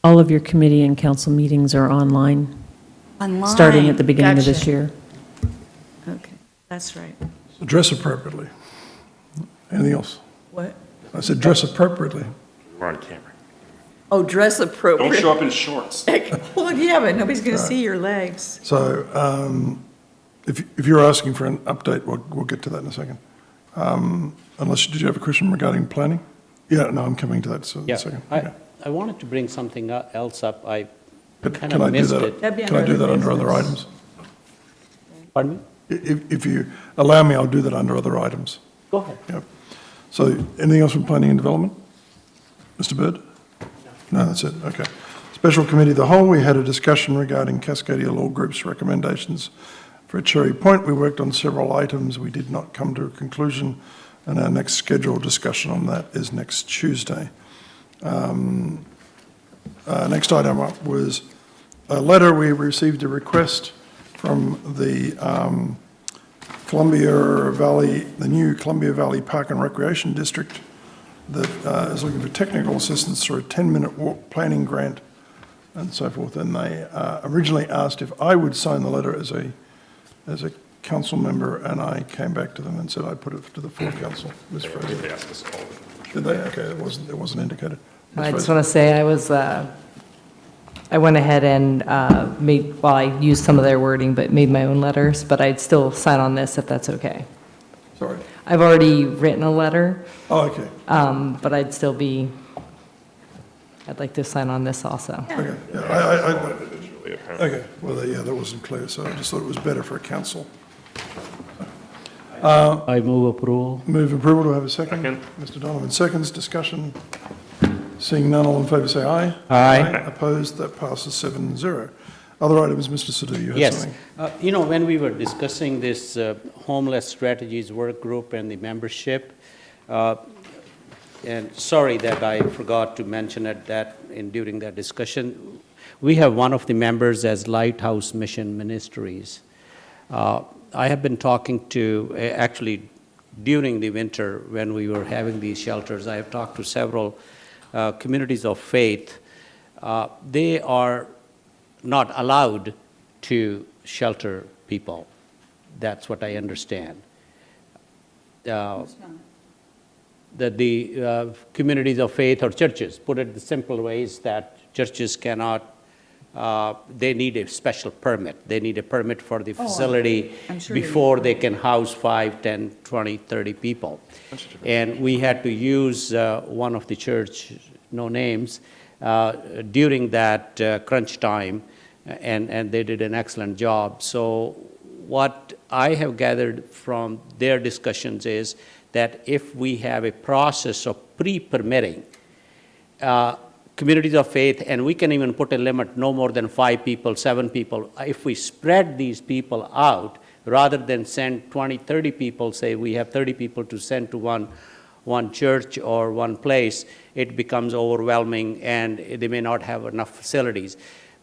All of your committee and council meetings are online. Online? Starting at the beginning of this Gotcha. year. Okay, that's right. Dress appropriately. Anything else? What? I said dress appropriately. We're on camera. Oh, dress appropriate. Don't show up in shorts. Well, yeah, but nobody's going to see your legs. So if you're asking for an update, we'll get to that in a second. Unless, did you have a question regarding planning? Yeah, no, I'm coming to that in a second. Okay. I wanted to bring something else up. I kind Can I of do missed that? it. Can I do that under other items? Pardon me? If you allow me, I'll do that under other items. Go ahead. Yep. So anything else from planning and development? Mr. Bird? No, that's it. Okay. Special Committee of the Whole, we had a discussion regarding Cascadia Law Group's recommendations for Cherry Point. We worked on several items. We did not come to a conclusion, and our next scheduled discussion on that is next Tuesday. Next item up was a letter. We received a request from the Columbia Valley, the new Columbia Valley Park and Recreation District, that is looking for technical assistance through a 10-minute walk planning grant and so forth. And they originally asked if I would sign the letter as a council member, and I came back to them and said I'd put it to the full council. Ms. Frazey. They asked us all. Did they? Okay, it wasn't indicated. Ms. I just Frazey. want to say I went ahead and I used some of their wording, but made my own letters, but I'd still sign on this if that's okay. Sorry. I've already written a letter. Oh, okay. But I'd like to sign on this also. Okay, yeah, okay, well, yeah, that wasn't clear, so I just thought it was better for a council. I move approval. Move approval, do I have a second? Second. Mr. Donovan seconds, discussion. Seeing none, all in favour say aye. Aye. Opposed, that passes 7-0. Other items, Mr. Sidhu, you had Yes. something? When we were discussing this homeless strategies work group and the membership, and sorry that I forgot to mention during that discussion, we have one of the members as Lighthouse Mission Ministries. I have been talking to, actually, during the winter when we were having these shelters, I have talked to several communities of faith. They are not allowed to shelter people. That's what I understand. That the communities of faith or churches, put it the simple ways that churches cannot, they need a special permit. They need a permit for the facility I'm sure before they can house 5, 10, 20, 30 people. And we had to use one of the church, no names, during that crunch time, and they did an excellent job. So what I have gathered from their discussions is that if we have a process of pre-permitting, communities of faith, and we can even put a limit no more than 5 people, 7 people. If we spread these people out, rather than send 20, 30 people, say we have 30 people to send to one church or one place, it becomes overwhelming and they may not have enough facilities.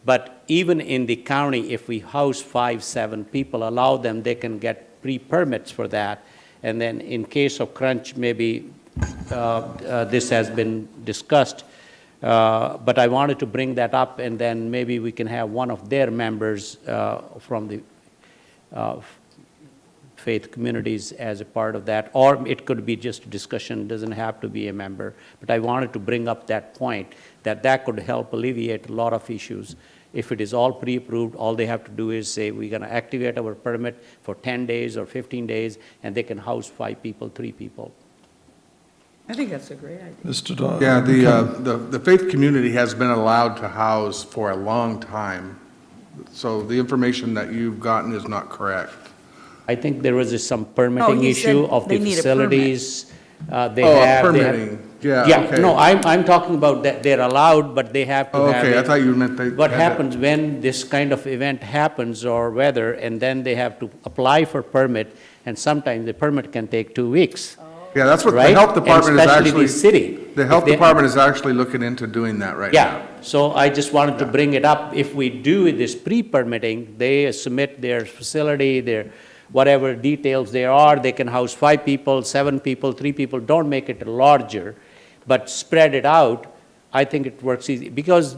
But even in the county, if we house 5, 7 people, allow them, they can get pre-permits for that. And then in case of crunch, maybe this has been discussed. But I wanted to bring that up, and then maybe we can have one of their members from the faith communities as a part of that, or it could be just a discussion, doesn't have to be a member. But I wanted to bring up that point, that could help alleviate a lot of issues. If it is all pre-approved, all they have to do is say, we're going to activate our permit for 10 days or 15 days, and they can house 5 people, 3 people. I think that's a great idea. Mr. Donovan. Yeah, the faith community has been allowed to house for a long time. So the information that you've gotten is not correct. I think there was some permitting he said issue of the they need a facilities. Permitting. Yeah, okay. No, I'm talking about that they're allowed, but they have to have. Okay, I thought you meant they. What had that. happens when this kind of event happens or weather, and then they have to apply for permit, and sometimes the permit can take 2 weeks. Yeah, that's what the right? health department is And especially actually. the city. The health If they- department is actually looking into doing that right now. Yeah, so I just wanted to bring it up. If we do this pre-permitting, they submit their facility, their whatever details there are, they can house 5 people, 7 people, 3 people, don't make it larger, but spread it out. I think it works easy, because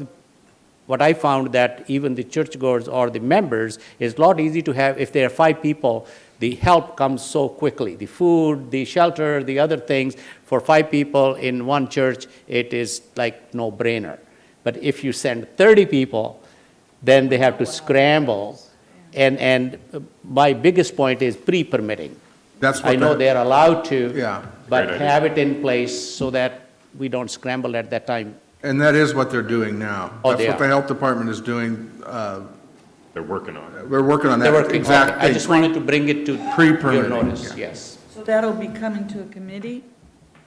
what I found that even the churchgoers or the members is a lot easy to have, if there are 5 people, the help comes so quickly. The food, the shelter, the other things, for 5 people in one church, it is like no-brainer. But if you send 30 people, then they have to scramble. And my biggest point is pre-permitting. That's what I know they're allowed to, Yeah. but Great idea. have it in place so that we don't scramble at that time. And that is what they're doing now. Oh, That's they what the are. health department is doing. They're working on it. We're working on They that were, exact I thing. just wanted to bring it to your Pre-permitting, notice, yeah. yes. So that'll be coming to a committee?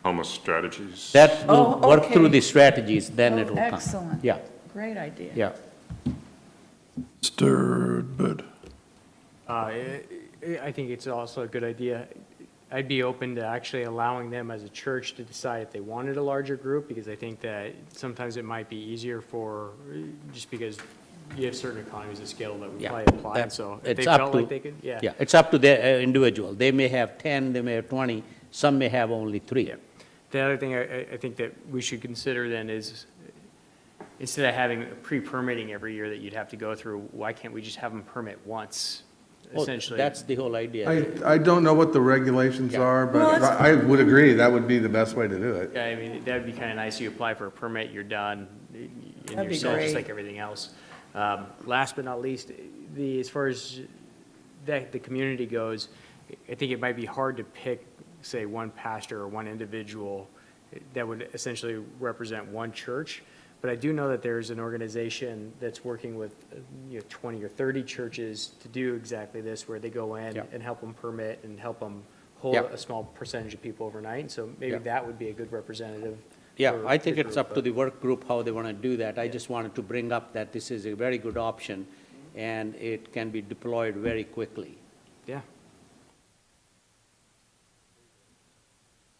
Homeless strategies. That will Oh, work through okay. the strategies, then it'll come. Excellent. Yeah, Great idea. yeah. Mr. Bird. I think it's also a good idea. I'd be open to actually allowing them as a church to decide if they wanted a larger group, because I think that sometimes it might be easier just because you have certain economies of scale that would Yeah, probably apply, that- so if they it's up felt to- like they could, yeah. Yeah, it's up to the individual. They may have 10, they may have 20, some may have only 3. The other thing I think that we should consider then is, instead of having pre-permitting every year that you'd have to go through, why can't we just have them permit once, essentially? That's the whole idea. I don't know what the regulations are, but I would agree, that would be the best way to do it. Yeah, I mean, that'd be kind of nice. You apply for a permit, you're done, and That'd be you're set, just great. like everything else. Last but not least, as far as the community goes, I think it might be hard to pick, say, one pastor or one individual that would essentially represent one church. But I do know that there's an organization that's working with 20 or 30 churches to do exactly this, where they go in and help them permit and help them hold a small percentage of people overnight. So maybe that would be a good representative. Yeah, for I think the it's group, up to the work group how they want to do that. I just wanted to bring up that this is a very good option, and it can be deployed very quickly. Yeah.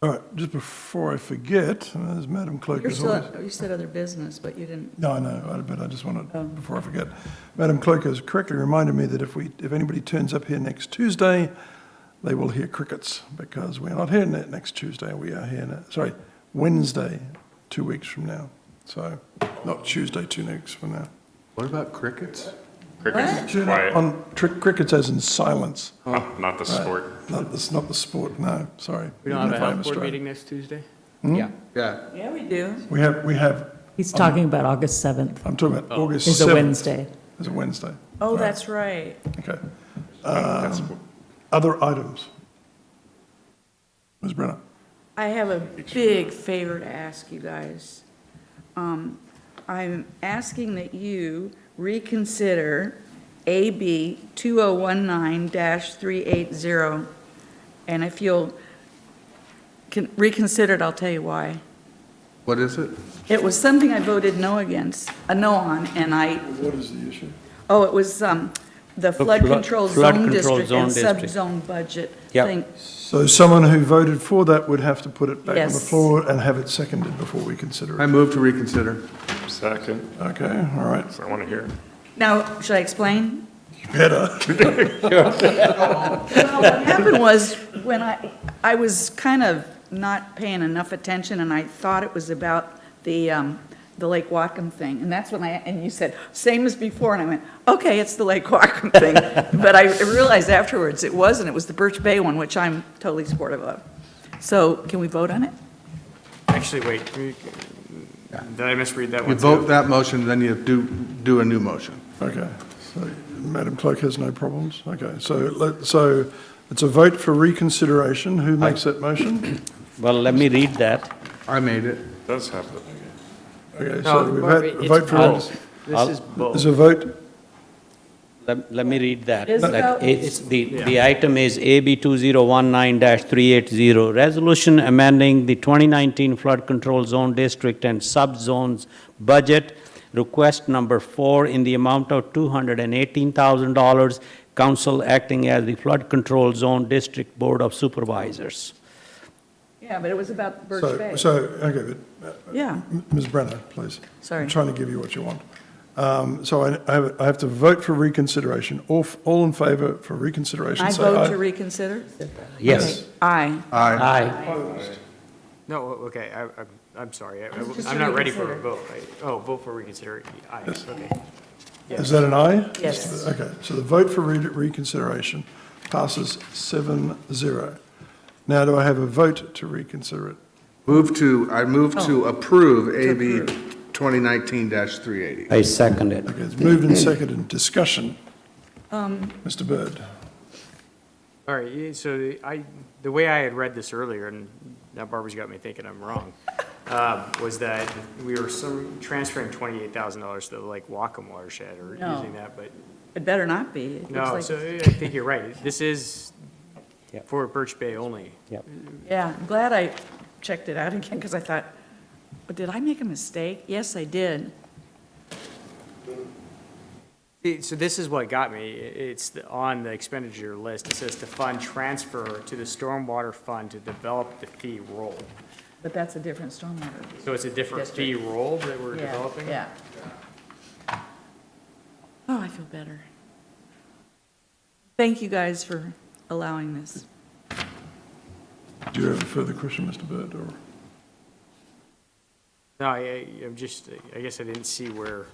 All right, just before I forget, as Madam Clerk as always. You said other business, but you didn't. No, I know, but I just wanted, before I forget, Madam Clerk has correctly reminded me that if anybody turns up here next Tuesday, they will hear crickets, because we're not here next Tuesday, we are here, Wednesday, 2 weeks from now. So, not Tuesday, 2 weeks from now. What about crickets? Crickets, Turn quiet. up on crickets as in silence. Not the sport. Not the sport, no, sorry. We don't have Even a if I'm health board Australian. meeting next Tuesday? Yeah. Yeah, we do. We have. He's talking about August 7th. I'm talking about August 7th. Is a Wednesday. Is a Wednesday. Oh, that's right. Okay. Other items? Ms. Brenner? I have a big favor to ask you guys. I'm asking that you reconsider AB 2019-380, and if you'll reconsider it, I'll tell you why. What is it? It was something I voted no on, and What is the issue? it was the flood control flood zone control district zone and district. sub-zone budget Yeah. thing. So someone who voted for that would have to put it back on the Yes. floor and have it seconded before we consider I it. move to reconsider. Second. Okay, all right. So I want to hear. Now, should I explain? Better. Well, what happened was, when I was kind of not paying enough attention, and I thought it was about the Lake Whatcom thing, and that's when and you said, same as before, and I went, okay, it's the Lake Whatcom thing. But I realized afterwards it wasn't, it was the Birch Bay one, which I'm totally supportive of. So, can we vote on it? Actually, wait, did I misread that one? You vote that motion, then you do a new motion. Okay, so Madam Clerk has no problems? Okay, so it's a vote for reconsideration. Who makes that motion? Well, let me read that. I made it. It does have the. Okay, No, so we've had a it's vote for, both. This is both. there's a vote, Let me read that. Is Like, about- it's, the item is AB 2019-380, resolution amending the 2019 flood control zone district and subzones budget, request number 4 in the amount of $218,000, council acting as the flood control zone district board of supervisors. Yeah, but it was about Birch Bay. okay, but Yeah, Ms. Brenner, please. Sorry. I'm trying to give you what you want. So I have to vote for reconsideration. All in favour for reconsideration, I say vote to aye. reconsider? Yes. Okay, Aye. Aye. Aye. No, okay, I'm sorry. just I'm not ready for a reconsider. vote. Vote for reconsider. Aye, Yes. okay. Is that an aye? Yes. Okay, so the vote for reconsideration passes 7-0. Now, do I have a vote to reconsider it? I move to approve AB 2019-380. I second it. Okay, it's moved and seconded. Discussion. Mr. Byrd. All right, so the way I had read this earlier, and now Barbara's got me thinking I'm wrong, was that we were transferring $28,000 to the Lake Whatcom watershed, or No. using that, but It better not be. It looks no, like- so I think you're right. This is Yep. for Birch Bay only. Yep. Yeah, I'm glad I checked it out again, because I thought, "Oh, did I make a mistake? Yes, I did. So this is what got me. It's on the expenditure list. It says to fund transfer to the stormwater fund to develop the fee roll. But that's a different stormwater. So it's a different fee roll that we're Yeah, developing? Yeah. Oh, I feel better. Thank you guys for allowing this. Do you have a further question, Mr. Byrd? Or No, I'm just, I guess I didn't see where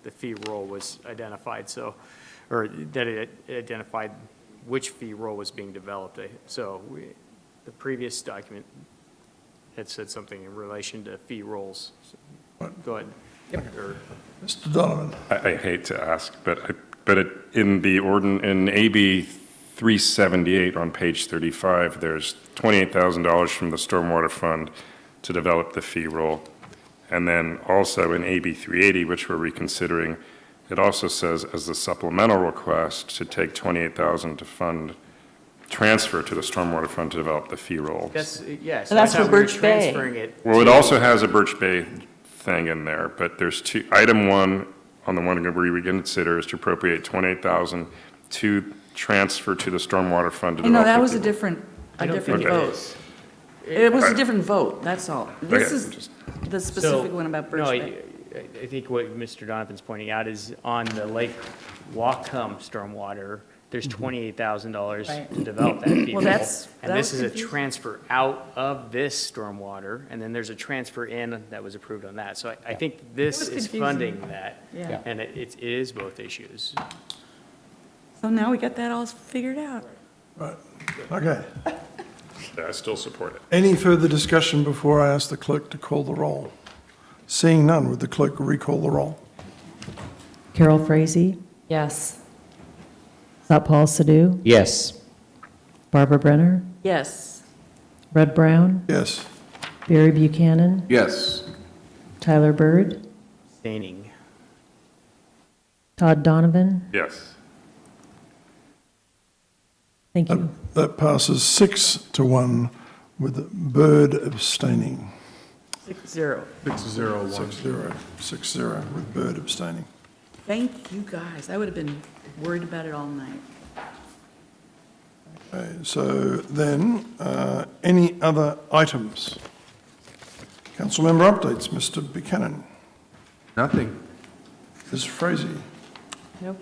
the fee roll was identified, so, or that it identified which fee roll was being developed. So the previous document had said something in relation to fee rolls. So, go ahead. Or- Mr. Donovan. I hate to ask, but in AB 378 on page 35, there's $28,000 from the Stormwater Fund to develop the fee roll. And then also in AB 380, which we're reconsidering, it also says as the supplemental request to take $28,000 to fund transfer to the Stormwater Fund to develop the fee roll. Yes, yes. So that's for Birch Bay. Well, it also has a Birch Bay thing in there, but there's two. Item one on the one we reconsider is to appropriate $28,000 to transfer to the Stormwater Fund to develop. No, that the was fee a roll. different Okay. vote. It was a different vote, that's all. This Okay. is the specific one about Birch No, Bay. I think what Mr. Donovan's pointing out is on the Lake Whatcom stormwater, there's $28,000 Right. to develop that fee Well, roll. that's- And that this was is a confusing. transfer out of this stormwater, and then there's a transfer in that was approved on that. So I think this It was is confusing. funding that. Yeah. And it is both issues. So now we got that all figured out. Right, okay. Yeah, I still support it. Any further discussion before I ask the clerk to call the roll? Seeing none, would the clerk recall the roll? Carol Frazey, Yes. Satpal Sidhu, Yes. Barbara Brenner, Yes. Rud Browne, Yes. Barry Buchanan, Yes. Tyler Bird, Abstaining. Todd Donovan. Yes. Thank you. That passes 6-1 with Bird abstaining. 6-0. 6-0 with Bird abstaining. Thank you, guys. I would have been worried about it all night. Okay, so then, any other items? Council member updates, Mr. Buchanan. Nothing. Ms. Frazey. Nope.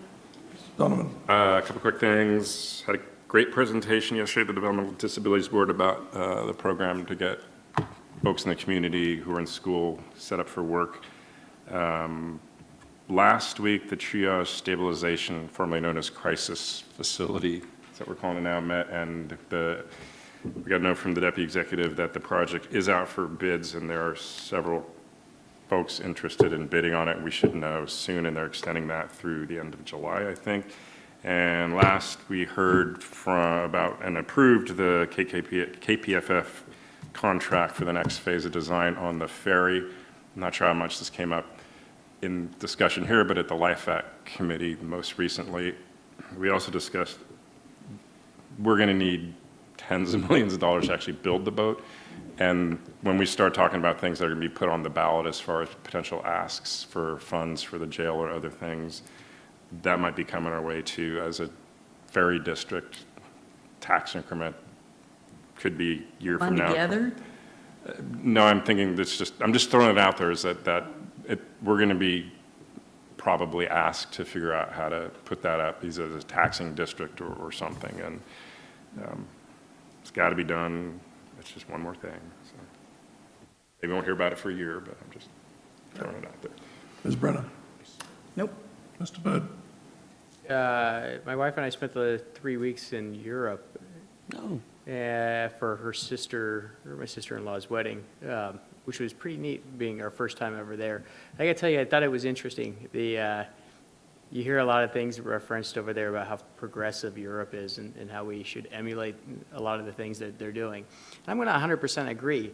Donovan. A couple quick things. Had a great presentation yesterday at the Developmental Disabilities Board about the program to get folks in the community who are in school set up for work. Last week, the Triage Stabilization, formerly known as Crisis Facility, is that we're calling it now, met, and we got a note from the deputy executive that the project is out for bids, and there are several folks interested in bidding on it. We should know soon, and they're extending that through the end of July, I think. And last, we heard about and approved the KPFF contract for the next phase of design on the ferry. I'm not sure how much this came up in discussion here, but at the Life Act Committee most recently, we also discussed we're going to need tens of millions of dollars to actually build the boat. And when we start talking about things that are going to be put on the ballot as far as potential asks for funds for the jail or other things, that might be coming our way too as a ferry district tax increment. Could be a year from now. Together? No, I'm thinking I'm just throwing it out there is that we're going to be probably asked to figure out how to put that up either as a taxing district or something. And it's got to be done. It's just one more thing. So maybe we won't hear about it for a year, but I'm just throwing it out there. Ms. Brenner. Nope. Mr. Bird. My wife and I spent the 3 weeks in Europe for my sister-in-law's wedding, which was pretty neat, being our first time ever there. I got to tell you, I thought it was interesting. You hear a lot of things referenced over there about how progressive Europe is and how we should emulate a lot of the things that they're doing. I'm going to 100% agree.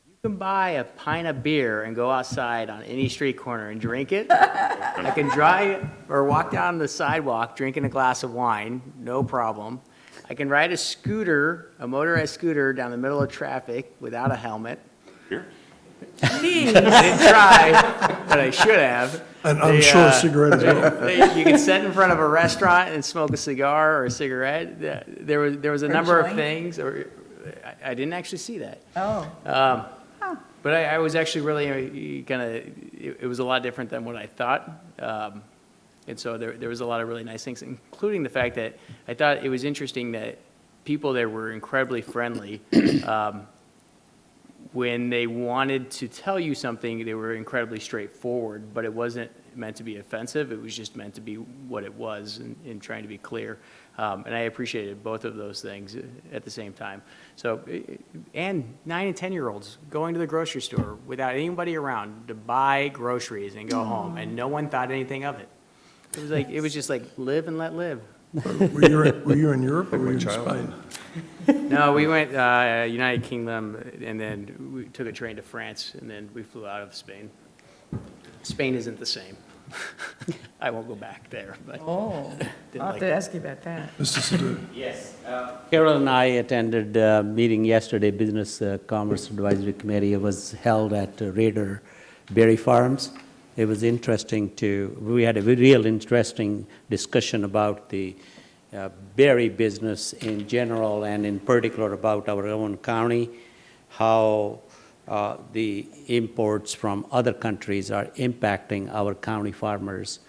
You can buy a pint of beer and go outside on any street corner and drink it. I can drive or walk down the sidewalk drinking a glass of wine, no problem. I can ride a motorized scooter down the middle of traffic without a helmet. Here? Please. I didn't try, but I should have. An unsure cigarette as well. You can sit in front of a restaurant and smoke a cigar or a cigarette. There was a number of things. I didn't actually see that. Oh. But I was actually really it was a lot different than what I thought. And so there was a lot of really nice things, including the fact that I thought it was interesting that people there were incredibly friendly. when they wanted to tell you something, they were incredibly straightforward, but it wasn't meant to be offensive. It was just meant to be what it was in trying to be clear. And I appreciated both of those things at the same time. So, and 9 and 10-year-olds going to the grocery store without anybody around to buy groceries and go home, and no one thought anything of it. It was just like live and let live. Were you in Europe or were you in Spain? No, we went United Kingdom, and then we took a train to France, and then we flew out of Spain. Spain isn't the same. I won't go back there, but. Oh, didn't I'll have like to it. ask you about that. Mr. Sidhu? Yes. Carol and I attended a meeting yesterday, Business Commerce Advisory Committee. It was held at Raider Berry Farms. It was interesting we had a real interesting discussion about the berry business in general and in particular about our own county, how the imports from other countries are impacting our county farmers,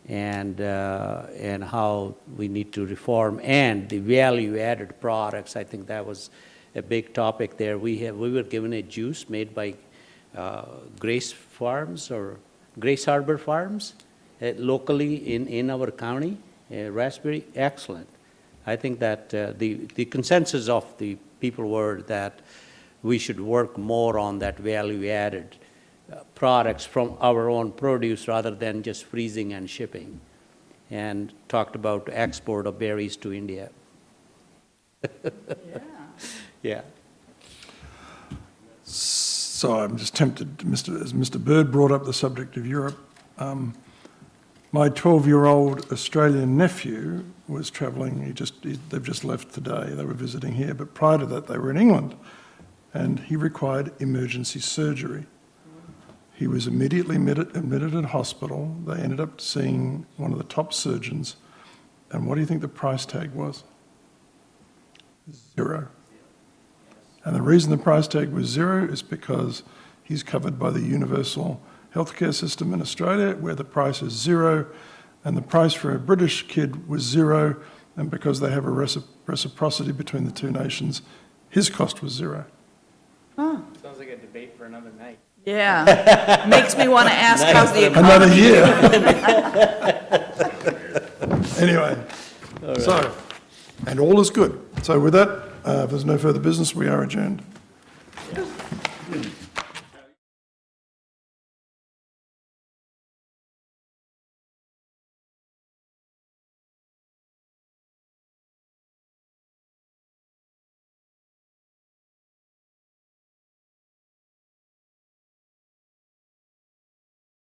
and how we need to reform, and the value-added products. I think that was a big topic there. We were given a juice made by Grace Farms or Grace Harbor Farms locally in our county. Raspberry, excellent. I think that the consensus of the people were that we should work more on that value-added products from our own produce rather than just freezing and shipping, and talked about export of berries to India. Yeah. So I'm just tempted, as Mr. Bird brought up the subject of Europe, my 12-year-old Australian nephew was travelling. They've just left today. They were visiting here, but prior to that they were in England, and he required emergency surgery. He was immediately admitted at hospital. They ended up seeing one of the top surgeons, and what do you think the price tag was? $0. And the reason the price tag was $0 is because he's covered by the universal healthcare system in Australia, where the price is $0, and the price for a British kid was $0, and because they have a reciprocity between the two nations, his cost was $0. Oh. Sounds like a debate for another night. Yeah. Makes me want to ask how's the economy. Another year. Anyway, so, and all is good. So with that, if there's no further business, we are adjourned.